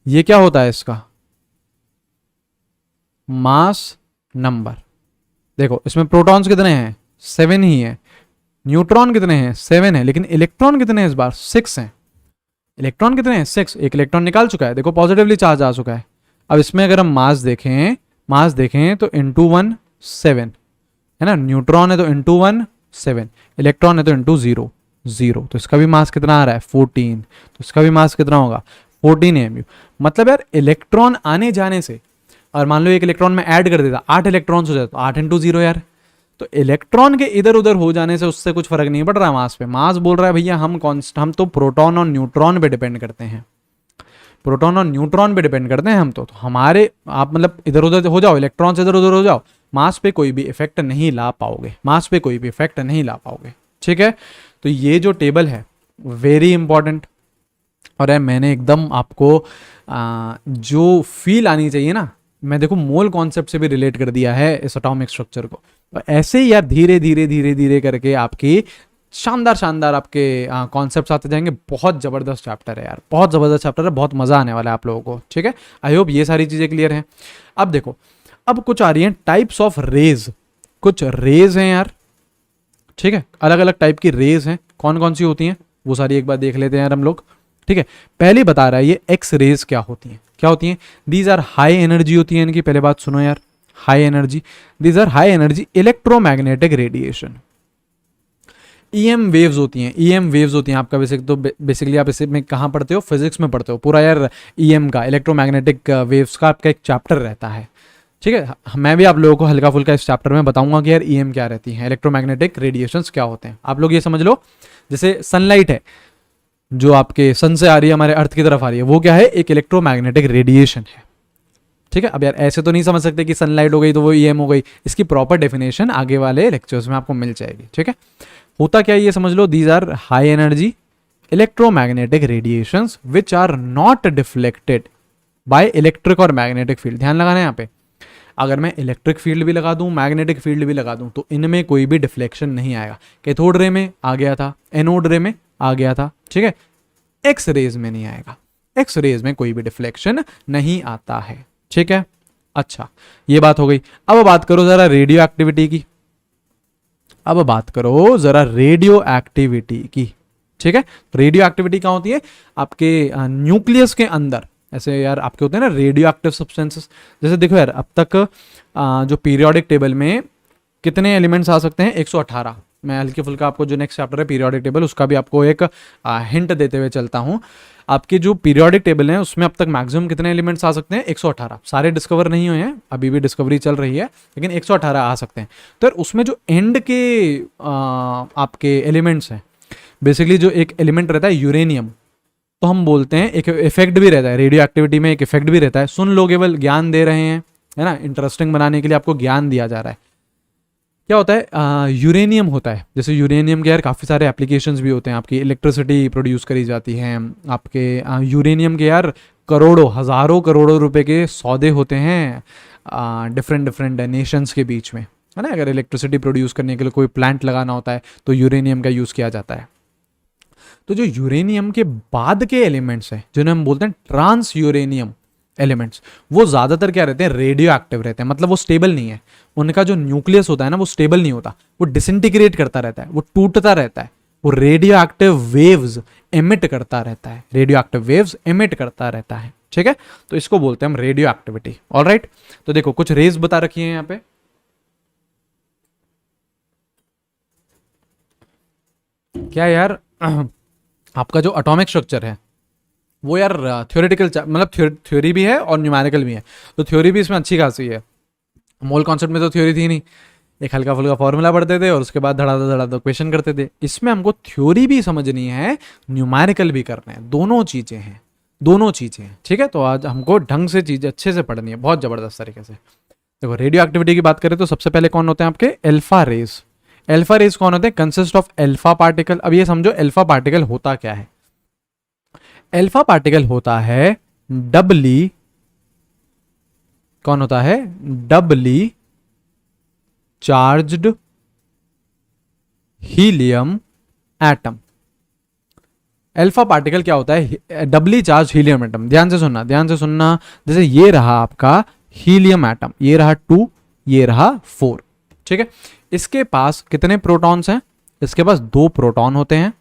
S1: ये क्या होता है इसका मास नंबर। देखो इसमें प्रोटॉन्स कितने हैं, 7 ही है, न्यूट्रॉन कितने हैं, 7 है, लेकिन इलेक्ट्रॉन कितने हैं इस बार, 6 हैं। इलेक्ट्रॉन कितने हैं, 6, एक इलेक्ट्रॉन निकाल चुका है, देखो पॉजिटिवली चार्ज आ चुका है। अब इसमें अगर हम मास देखें तो इंटू 1 7 है ना, न्यूट्रॉन है तो इंटू 1 7, इलेक्ट्रॉन है तो इंटू 0 0, तो इसका भी मास कितना आ रहा है 14, तो इसका भी मास कितना होगा 14 एमयू। मतलब यार इलेक्ट्रॉन आने जाने से, और मान लो एक इलेक्ट्रॉन में ऐड कर देता 8 इलेक्ट्रॉन्स हो जाए तो 8 इंटू 0 यार, तो इलेक्ट्रॉन के इधर उधर हो जाने से उससे कुछ फर्क नहीं पड़ रहा मास पे। मास बोल रहा है भैया हम तो प्रोटॉन और न्यूट्रॉन पे डिपेंड करते हैं, प्रोटॉन और न्यूट्रॉन पे डिपेंड करते हैं हम तो हमारे, आप मतलब इधर उधर हो जाओ, इलेक्ट्रॉन से इधर उधर हो जाओ, मास पे कोई भी इफेक्ट नहीं ला पाओगे, मास पे कोई भी इफेक्ट नहीं ला पाओगे, ठीक है। तो ये जो टेबल है वेरी इंपॉर्टेंट, और मैंने एकदम आपको जो फील आनी चाहिए ना, मैं देखो मोल कॉन्सेप्ट से भी रिलेट कर दिया है इस एटॉमिक स्ट्रक्चर को। तो ऐसे ही यार धीरे धीरे धीरे धीरे करके आपकी शानदार शानदार आपके कॉन्सेप्ट्स आते जाएंगे। बहुत ज़बरदस्त चैप्टर है यार, बहुत ज़बरदस्त चैप्टर है, बहुत मज़ा आने वाला है आप लोगों को, ठीक है। आई होप ये सारी चीज़ें क्लियर हैं। अब देखो, अब कुछ आ रही हैं टाइप्स ऑफ रेज, कुछ रेज हैं यार, ठीक है, अलग अलग टाइप की रेज हैं, कौन कौन सी होती हैं वो सारी एक बार देख लेते हैं यार हम लोग, ठीक है। पहले बता रहा है ये एक्स रेज क्या होती हैं, क्या होती हैं, दीज आर हाई एनर्जी होती है इनकी, पहले बात सुनो यार, high energy, these are high energy electromagnetic radiation. EM waves होती हैं, ईएम वेव्स होती हैं आपका बेसिकली आप इसे में कहाँ पढ़ते हो, फिजिक्स में पढ़ते हो पूरा यार, ईएम का इलेक्ट्रोमैग्नेटिक वेव्स का आपका एक चैप्टर रहता है, ठीक है। मैं भी आप लोगों को हल्का फुल्का इस चैप्टर में बताऊंगा कि यार ईएम क्या रहती है, इलेक्ट्रोमैग्नेटिक रेडिएशंस क्या होते हैं। आप लोग ये समझ लो, जैसे सनलाइट है जो आपके सन से आ रही है, हमारे अर्थ की तरफ आ रही है, वो क्या है, एक इलेक्ट्रोमैग्नेटिक रेडिएशन है, ठीक है। अब यार ऐसे तो नहीं समझ सकते कि सनलाइट हो गई तो वो ईएम हो गई, इसकी प्रॉपर डेफिनेशन आगे वाले लेक्चर्स में आपको मिल जाएगी, ठीक है। होता क्या है ये समझ लो, these are high energy electromagnetic radiations which are not deflected by electric और मैग्नेटिक फील्ड। ध्यान लगाना है यहाँ पे, अगर मैं इलेक्ट्रिक फील्ड भी लगा दूं, मैग्नेटिक फील्ड भी लगा दूं, तो इनमें कोई भी डिफ्लेक्शन नहीं आएगा। कैथोड रे में आ गया था, एनोड रे में आ गया था, ठीक है, एक्स रेज में नहीं आएगा, एक्स रेज में कोई भी डिफ्लेक्शन नहीं आता है, ठीक है। अच्छा, ये बात हो गई। अब बात करो जरा रेडियो एक्टिविटी की, अब बात करो जरा रेडियो एक्टिविटी की, ठीक है। रेडियो एक्टिविटी क्या होती है, आपके न्यूक्लियस के अंदर ऐसे यार आपके होते हैं ना रेडियो एक्टिव सब्सटेंसेस। जैसे देखो यार, अब तक जो पीरियोडिक टेबल में कितने एलिमेंट्स आ सकते हैं, 118। मैं हल्की फुल्का आपको जो नेक्स्ट चैप्टर है पीरियोडिक टेबल, उसका भी आपको एक हिंट देते हुए चलता हूँ। आपके जो पीरियोडिक टेबल है उसमें अब तक मैक्सिमम कितने एलिमेंट्स आ सकते हैं, 118। सारे डिस्कवर नहीं हुए हैं, अभी भी डिस्कवरी चल रही है, लेकिन 118 आ सकते हैं। तो उसमें जो एंड के आपके एलिमेंट्स हैं, बेसिकली जो एक एलिमेंट रहता है यूरेनियम, तो हम बोलते हैं एक इफेक्ट भी रहता है, रेडियो एक्टिविटी में एक इफेक्ट भी रहता है। सुन लो, केवल ज्ञान दे रहे हैं, है ना, इंटरेस्टिंग बनाने के लिए आपको ज्ञान दिया जा रहा है। क्या होता है, यूरेनियम होता है। जैसे यूरेनियम के यार काफ़ी सारे एप्लीकेशंस भी होते हैं, आपकी इलेक्ट्रिसिटी प्रोड्यूस करी जाती है आपके। यूरेनियम के यार करोड़ों हज़ारों करोड़ों रुपए के सौदे होते हैं डिफरेंट डिफरेंट नेशंस के बीच में, है ना। अगर इलेक्ट्रिसिटी प्रोड्यूस करने के लिए कोई प्लांट लगाना होता है तो यूरेनियम का यूज़ किया जाता है। तो जो यूरेनियम के बाद के एलिमेंट्स हैं जिन्हें हम बोलते हैं ट्रांस यूरेनियम एलिमेंट्स, वो ज़्यादातर क्या रहते हैं, रेडियो एक्टिव रहते हैं। मतलब वो स्टेबल नहीं है, उनका जो न्यूक्लियस होता है ना वो स्टेबल नहीं होता, वो डिसइंटीग्रेट करता रहता है, वो टूटता रहता है, वो रेडियो एक्टिव वेव्स एमिट करता रहता है, रेडियो एक्टिव वेव्स एमिट करता रहता है। ठीक है, तो इसको बोलते हैं हम रेडियो एक्टिविटी। ऑलराइट, तो देखो कुछ रेज बता रखी है यहां पे। क्या यार आपका जो एटॉमिक स्ट्रक्चर है वो यार थ्योरेटिकल, मतलब थ्योरी भी है और न्यूमेरिकल भी है। तो थ्योरी भी इसमें अच्छी खासी है। मोल कॉन्सेप्ट में तो थ्योरी थी नहीं, एक हल्का फुल्का फॉर्मूला पढ़ते थे और उसके बाद धड़ाधड़ क्वेश्चन करते थे। इसमें हमको थ्योरी भी समझनी है, न्यूमेरिकल भी करना है, दोनों चीजें हैं, दोनों चीजें हैं। ठीक है, तो आज हमको ढंग से चीजें अच्छे से पढ़नी है, बहुत जबरदस्त तरीके से। देखो रेडियो एक्टिविटी की बात करें तो सबसे पहले कौन होते हैं आपके, एल्फा रेज। एल्फा रेज कौन होते हैं, कंसिस्ट ऑफ एल्फा पार्टिकल। अब ये समझो एल्फा पार्टिकल होता क्या है। एल्फा पार्टिकल होता है डबली, कौन होता है, doubly charged helium atom. Alpha particle क्या होता है, डबली चार्ज हीलियम एटम। ध्यान से सुनना, ध्यान से सुनना। जैसे ये रहा आपका हीलियम एटम, ये रहा 2, ये रहा 4। ठीक है, इसके पास कितने प्रोटॉन्स हैं, इसके पास 2 प्रोटॉन होते हैं,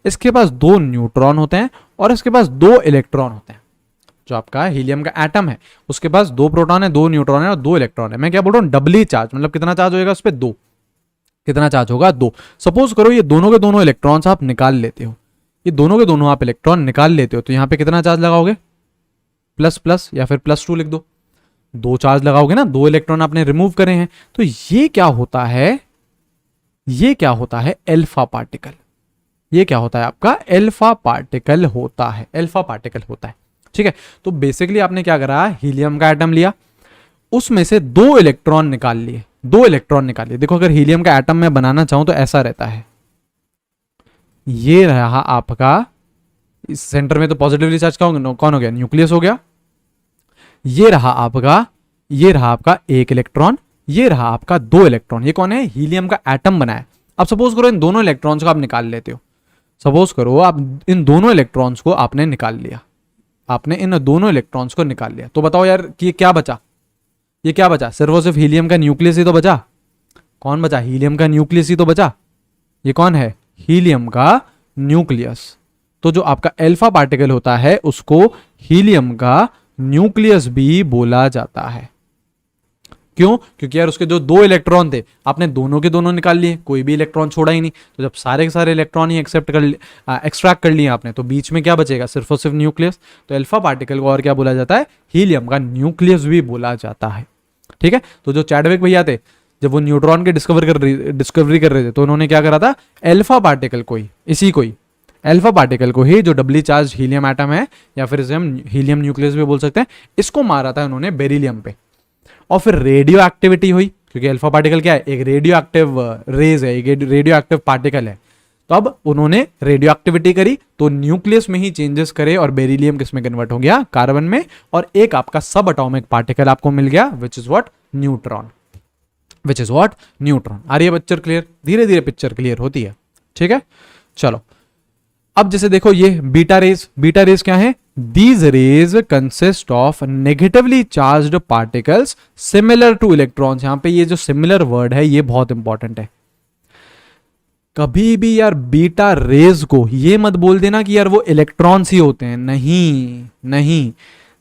S1: इसके पास 2 न्यूट्रॉन होते हैं और इसके पास 2 इलेक्ट्रॉन होते हैं। जो आपका हीलियम का एटम है उसके पास 2 प्रोटॉन है, 2 न्यूट्रॉन है और 2 इलेक्ट्रॉन है। मैं क्या बोल रहा हूँ, डबली चार्ज, मतलब कितना चार्ज होगा उस पर, 2। कितना चार्ज होगा, 2। सपोज करो ये दोनों के दोनों इलेक्ट्रॉन्स आप निकाल लेते हो, ये दोनों के दोनों आप इलेक्ट्रॉन निकाल लेते हो, तो यहाँ पे कितना चार्ज लगाओगे, प्लस प्लस या फिर +2 लिख दो। 2 चार्ज लगाओगे ना, 2 इलेक्ट्रॉन आपने रिमूव करे हैं। तो ये क्या होता है, ये क्या होता है, एल्फा पार्टिकल। ये क्या होता है आपका, एल्फा पार्टिकल होता है, एल्फा पार्टिकल होता है। ठीक है, तो बेसिकली आपने क्या करा, हीलियम का एटम लिया, उसमें से 2 इलेक्ट्रॉन निकाल लिए, 2 इलेक्ट्रॉन निकाल लिए। देखो अगर हीलियम का एटम मैं बनाना चाहूं तो ऐसा रहता है, ये रहा आपका, इस सेंटर में तो पॉजिटिवली चार्ज कौन हो गया, न्यूक्लियस हो गया। ये रहा आपका, ये रहा आपका 1 इलेक्ट्रॉन, ये रहा आपका 2 इलेक्ट्रॉन। ये कौन है, हीलियम का एटम बनाया। अब सपोज करो इन दोनों इलेक्ट्रॉन्स को आप निकाल लेते हो, सपोज करो आप इन दोनों इलेक्ट्रॉन्स को आपने निकाल लिया, आपने इन दोनों इलेक्ट्रॉन्स को निकाल लिया। तो बताओ यार कि ये क्या बचा, ये क्या बचा, सिर्फ और सिर्फ हीलियम का न्यूक्लियस ही तो बचा। कौन बचा, हीलियम का न्यूक्लियस ही तो बचा। ये कौन है, हीलियम का न्यूक्लियस। तो जो आपका एल्फा पार्टिकल होता है उसको हीलियम का न्यूक्लियस भी बोला जाता है। क्यों, क्योंकि यार उसके जो 2 इलेक्ट्रॉन थे आपने दोनों के दोनों निकाल लिए, कोई भी इलेक्ट्रॉन छोड़ा ही नहीं। तो जब सारे के सारे इलेक्ट्रॉन ही एक्सट्रैक्ट कर लिए आपने, तो बीच में क्या बचेगा, सिर्फ और सिर्फ न्यूक्लियस। तो अल्फा पार्टिकल को और क्या बोला जाता है, हीलियम का न्यूक्लियस भी बोला जाता है। ठीक है, तो जो चैडविक भैया थे जब वो न्यूट्रॉन के डिस्कवरी कर रहे थे तो उन्होंने क्या करा था, अल्फा पार्टिकल को ही, इसी को ही, अल्फा पार्टिकल को ही, जो डबली चार्ज हीलियम एटम है या फिर इसे हम हीलियम न्यूक्लियस भी बोल सकते हैं, इसको मारा था उन्होंने बेरिलियम पे। और फिर रेडियो एक्टिविटी हुई, क्योंकि अल्फा पार्टिकल क्या है, एक रेडियो एक्टिव रेज है, एक रेडियो एक्टिव पार्टिकल है। तो अब उन्होंने रेडियो एक्टिविटी करी तो न्यूक्लियस में ही चेंजेस करे और बेरिलियम किस में कन्वर्ट हो गया, कार्बन में, और एक आपका सब एटॉमिक पार्टिकल आपको मिल गया which is what, neutron, which is what, neutron. आ रही है पिक्चर क्लियर, धीरे धीरे पिक्चर क्लियर होती है। ठीक है, चलो अब जैसे देखो ये बीटा रेज, बीटा रेज क्या है, these raise consist of negatively charged particles similar to electrons. यहां पे ये जो सिमिलर वर्ड है ये बहुत इंपॉर्टेंट है। कभी भी यार बीटा रेज को ये मत बोल देना कि यार वो इलेक्ट्रॉन्स ही होते हैं, नहीं नहीं,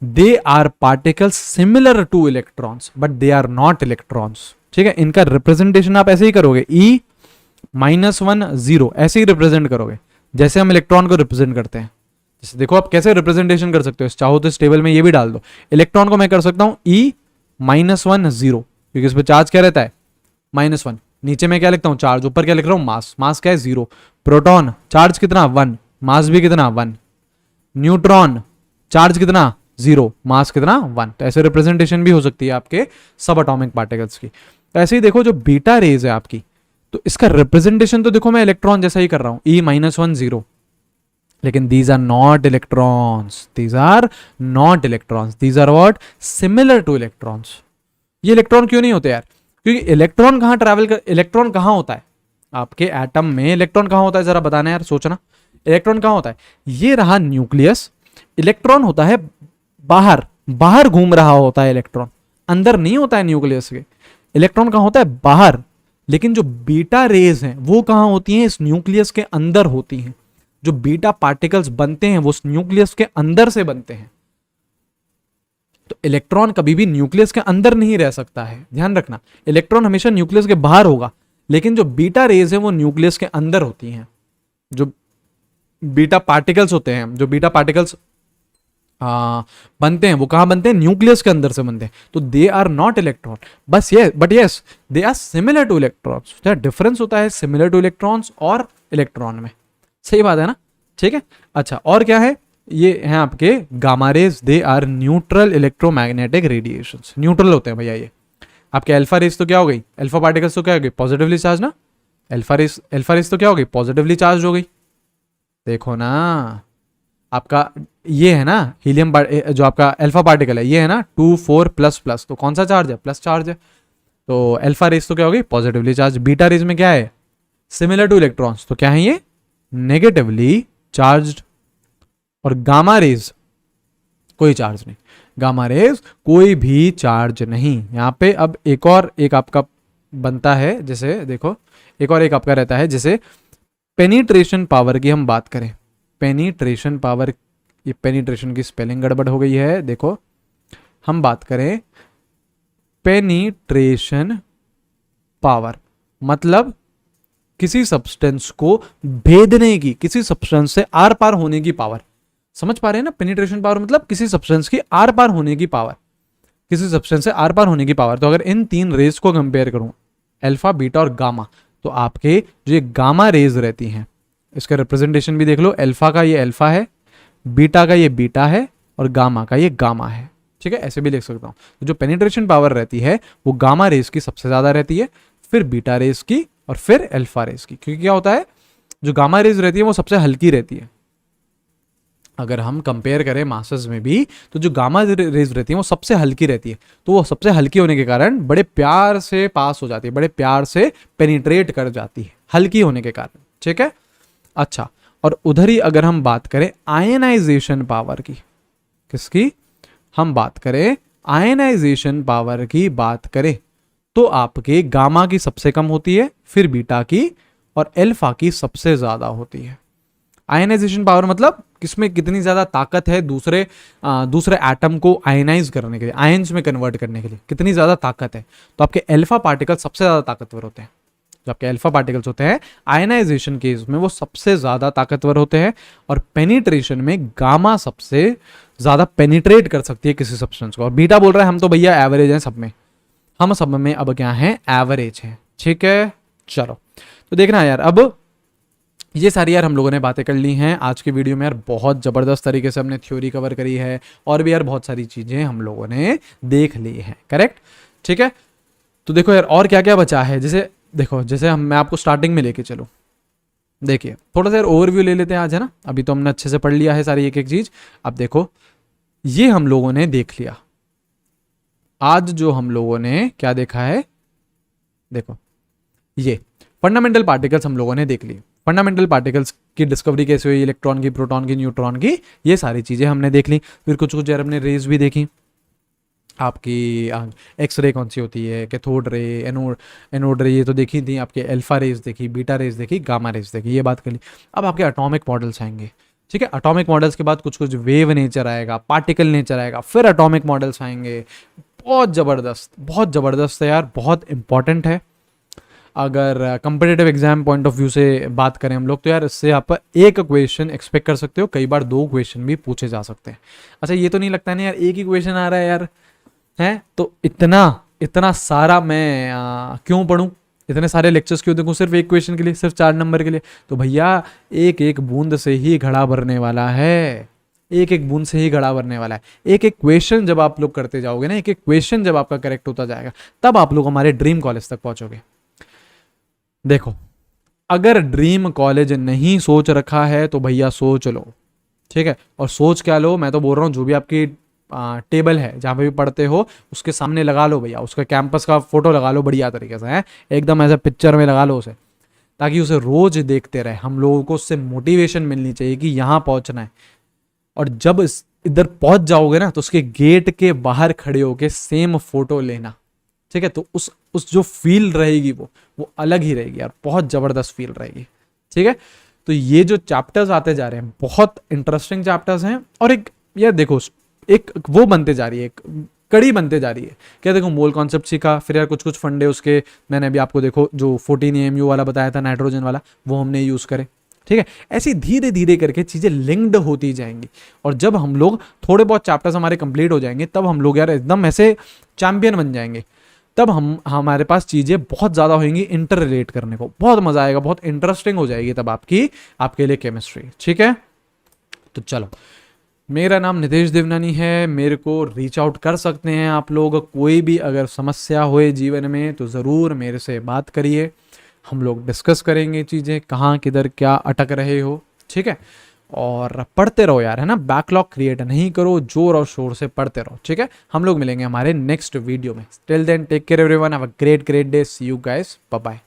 S1: they are particles similar to electrons but they are not electrons. ठीक है, इनका रिप्रेजेंटेशन आप ऐसे ही करोगे, E-1 0 ऐसे ही रिप्रेजेंट करोगे जैसे हम इलेक्ट्रॉन को रिप्रेजेंट करते हैं। जैसे देखो आप कैसे रिप्रेजेंटेशन कर सकते हो, चाहो तो इस टेबल में ये भी डाल दो। इलेक्ट्रॉन को मैं कर सकता हूं E-1 0, क्योंकि इस पर चार्ज क्या रहता है, -1। नीचे में क्या लिखता हूं, चार्ज, ऊपर क्या लिख रहा हूं, मास, मास क्या है 0। प्रोटॉन चार्ज कितना 1, मास भी कितना 1। न्यूट्रॉन चार्ज कितना 0, मास कितना 1। तो ऐसे रिप्रेजेंटेशन भी हो सकती है आपके सब एटॉमिक पार्टिकल्स की। तो ऐसे ही देखो जो बीटा रेज है आपकी, तो इसका रिप्रेजेंटेशन तो देखो मैं इलेक्ट्रॉन जैसा ही कर रहा हूं, E-1 0, लेकिन these are not electrons, these are not electrons, these are what, similar to electrons. ये इलेक्ट्रॉन क्यों नहीं होते यार? क्योंकि इलेक्ट्रॉन कहाँ ट्रैवल कर, इलेक्ट्रॉन कहाँ होता है आपके एटम में, इलेक्ट्रॉन कहाँ होता है जरा बताना यार, सोचना। इलेक्ट्रॉन कहाँ होता है? ये रहा न्यूक्लियस, इलेक्ट्रॉन होता है बाहर, बाहर घूम रहा होता है इलेक्ट्रॉन, अंदर नहीं होता है न्यूक्लियस के। इलेक्ट्रॉन कहाँ होता है? बाहर। लेकिन जो बीटा रेज हैं वो कहाँ होती हैं? इस न्यूक्लियस के अंदर होती हैं। जो बीटा पार्टिकल्स बनते हैं वो न्यूक्लियस के अंदर से बनते हैं। तो इलेक्ट्रॉन कभी भी न्यूक्लियस के अंदर नहीं रह सकता है, ध्यान रखना। इलेक्ट्रॉन हमेशा न्यूक्लियस के बाहर होगा, लेकिन जो बीटा रेज है वो न्यूक्लियस के अंदर होती हैं। जो बीटा पार्टिकल्स होते हैं, जो बीटा पार्टिकल्स बनते हैं वो कहां बनते हैं? न्यूक्लियस के अंदर से बनते हैं। तो दे आर नॉट इलेक्ट्रॉन, बस ये, but yes they are similar to electrons. क्या डिफरेंस होता है सिमिलर टू इलेक्ट्रॉन्स और इलेक्ट्रॉन में? सही बात है ना, ठीक है। अच्छा, और क्या है? ये हैं आपके gamma rays, they are neutral electromagnetic radiations. Neutral होते हैं भैया ये। आपके अल्फा रेज तो क्या हो गई? अल्फा पार्टिकल्स तो क्या हो गई? पॉजिटिवली चार्ज ना। अल्फा रेज तो क्या हो गई? पॉजिटिवली चार्ज हो गई। देखो ना, आपका ये है ना हीलियम, जो आपका अल्फा पार्टिकल है ये है ना 2 4 प्लस प्लस, तो कौन सा चार्ज है? प्लस चार्ज है। तो अल्फा रेज तो क्या हो गई? Positively charge. बीटा रेज में क्या है? सिमिलर टू इलेक्ट्रॉन्स, तो क्या है ये? Negatively charged. और गामा रेज कोई चार्ज नहीं, गामा रेज कोई भी चार्ज नहीं। यहां पे अब एक और एक आपका बनता है, जैसे देखो एक और एक आपका रहता है, जैसे पेनिट्रेशन पावर की हम बात करें। पेनिट्रेशन पावर, ये पेनिट्रेशन की स्पेलिंग गड़बड़ हो गई है, देखो हम बात करें पेनिट्रेशन पावर, मतलब किसी सब्सटेंस को भेदने की, किसी सब्सटेंस से आर पार होने की पावर। समझ पा रहे हैं ना? पेनिट्रेशन पावर मतलब किसी सब्सटेंस की आर पार होने की पावर, किसी सब्सटेंस से आर पार होने की पावर। तो अगर इन तीन रेज को कंपेयर करूं, अल्फा, बीटा और गामा, तो आपके जो ये गामा रेज रहती हैं, इसका रिप्रेजेंटेशन भी देख लो। अल्फा का ये अल्फा है, बीटा का ये बीटा है, और गामा का ये गामा है, ठीक है। ऐसे भी लिख सकता हूं। तो जो पेनिट्रेशन पावर रहती है वो गामा रेज की सबसे ज्यादा रहती है, फिर बीटा रेज की, और फिर अल्फा रेज की। क्योंकि क्या होता है, जो गामा रेज रहती है वो सबसे हल्की रहती है। अगर हम कंपेयर करें मासेस में भी, तो जो गामा रेज रहती है वो सबसे हल्की रहती है। तो वो सबसे हल्की होने के कारण बड़े प्यार से पास हो जाती है, बड़े प्यार से पेनिट्रेट कर जाती है, हल्की होने के कारण, ठीक है। अच्छा, और उधर ही अगर हम बात करें आयनाइजेशन पावर की, किसकी हम बात करें? आयनाइजेशन पावर की बात करें, तो आपके गामा की सबसे कम होती है, फिर बीटा की, और अल्फा की सबसे ज्यादा होती है। आयनाइजेशन पावर मतलब किसमें कितनी ज्यादा ताकत है दूसरे एटम को आयनाइज करने के लिए, आयंस में कन्वर्ट करने के लिए कितनी ज्यादा ताकत है। तो आपके अल्फा पार्टिकल सबसे ज्यादा ताकतवर होते हैं। जो आपके अल्फा पार्टिकल्स होते हैं आयनाइजेशन केस में वो सबसे ज्यादा ताकतवर होते हैं, और पेनिट्रेशन में गामा सबसे ज्यादा पेनिट्रेट कर सकती है किसी सब्सटेंस को। और बीटा बोल रहा है हम तो भैया एवरेज हैं सब में, हम सब में अब क्या है? एवरेज है, ठीक है। चलो, तो देखना यार, अब ये सारी यार हम लोगों ने बातें कर ली हैं आज की वीडियो में। यार बहुत ज़बरदस्त तरीके से हमने थ्योरी कवर करी है, और भी यार बहुत सारी चीज़ें हम लोगों ने देख ली हैं, करेक्ट, ठीक है। तो देखो यार और क्या क्या बचा है, जैसे देखो, जैसे मैं आपको स्टार्टिंग में लेके चलूँ, देखिए थोड़ा सा यार ओवरव्यू ले लेते हैं आज, है ना। अभी तो हमने अच्छे से पढ़ लिया है सारी एक एक चीज़। अब देखो ये हम लोगों ने देख लिया आज, जो हम लोगों ने क्या देखा है, देखो ये फंडामेंटल पार्टिकल्स हम लोगों ने देख ली। फंडामेंटल पार्टिकल्स की डिस्कवरी कैसे हुई, इलेक्ट्रॉन की, प्रोटॉन की, न्यूट्रॉन की, ये सारी चीजें हमने देख ली। फिर कुछ कुछ यार हमने रेज भी देखी, आपकी एक्सरे कौन सी होती है, कैथोड रे, एनोड रे, ये तो देखी थी। आपके अल्फा रेज देखी, बीटा रेज देखी, गामा रेज देखी, ये बात कर ली। अब आपके एटॉमिक मॉडल्स आएंगे, ठीक है। एटॉमिक मॉडल्स के बाद कुछ कुछ वेव नेचर आएगा, पार्टिकल नेचर आएगा, फिर एटॉमिक मॉडल्स आएंगे। बहुत ज़बरदस्त है यार, बहुत इंपॉर्टेंट है। अगर competitive exam point of view से बात करें हम लोग, तो यार इससे आप एक क्वेश्चन एक्सपेक्ट कर सकते हो, कई बार 2 क्वेश्चन भी पूछे जा सकते हैं। अच्छा, ये तो नहीं लगता नहीं यार एक ही क्वेश्चन आ रहा है यार, है तो इतना सारा मैं क्यों पढ़ूं, इतने सारे लेक्चर्स क्यों देखूं सिर्फ एक क्वेश्चन के लिए, सिर्फ 4 नंबर के लिए। तो भैया एक एक बूंद से ही घड़ा भरने वाला है, एक एक बूंद से ही घड़ा भरने वाला है। एक एक क्वेश्चन जब आप लोग करते जाओगे ना, एक एक क्वेश्चन जब आपका करेक्ट होता जाएगा, तब आप लोग हमारे ड्रीम कॉलेज तक पहुंचोगे। देखो, अगर ड्रीम कॉलेज नहीं सोच रखा है तो भैया सोच लो, ठीक है। और सोच क्या लो, मैं तो बोल रहा हूँ जो भी आपकी टेबल है जहाँ पे भी पढ़ते हो उसके सामने लगा लो भैया, उसका कैंपस का फोटो लगा लो बढ़िया तरीके से, है एकदम ऐसे पिक्चर में लगा लो उसे, ताकि उसे रोज देखते रहे। हम लोगों को उससे मोटिवेशन मिलनी चाहिए कि यहाँ पहुंचना है। और जब इधर पहुंच जाओगे ना तो उसके गेट के बाहर खड़े होके सेम फोटो लेना, ठीक है। तो उस जो फील रहेगी वो अलग ही रहेगी यार, बहुत जबरदस्त फील रहेगी, ठीक है। तो ये जो चैप्टर्स आते जा रहे हैं बहुत इंटरेस्टिंग चैप्टर्स हैं। और एक यार देखो, एक वो बनते जा रही है, एक कड़ी बनते जा रही है। क्या देखो, मोल कॉन्सेप्ट सीखा, फिर यार कुछ कुछ फंडे उसके मैंने अभी आपको देखो जो 14 AMU वाला बताया था, नाइट्रोजन वाला, वो हमने यूज करे, ठीक है। ऐसी धीरे धीरे करके चीजें लिंक्ड होती जाएंगी। और जब हम लोग थोड़े बहुत चैप्टर्स हमारे कंप्लीट हो जाएंगे, तब हम लोग यार एकदम ऐसे चैंपियन बन जाएंगे। तब हमारे पास चीजें बहुत ज्यादा होंगी इंटर रिलेट करने को, बहुत मजा आएगा, बहुत इंटरेस्टिंग हो जाएगी तब आपके लिए केमिस्ट्री, ठीक है। तो चलो, मेरा नाम नितेश देवनानी है, मेरे को रीच आउट कर सकते हैं आप लोग। कोई भी अगर समस्या होए जीवन में तो ज़रूर मेरे से बात करिए, हम लोग डिस्कस करेंगे चीज़ें, कहाँ किधर क्या अटक रहे हो, ठीक है। और पढ़ते रहो यार, है ना, बैकलॉग क्रिएट नहीं करो, जोर और शोर से पढ़ते रहो, ठीक है। हम लोग मिलेंगे हमारे नेक्स्ट वीडियो में। Till then take care everyone, have a great day, see you guys, bye bye.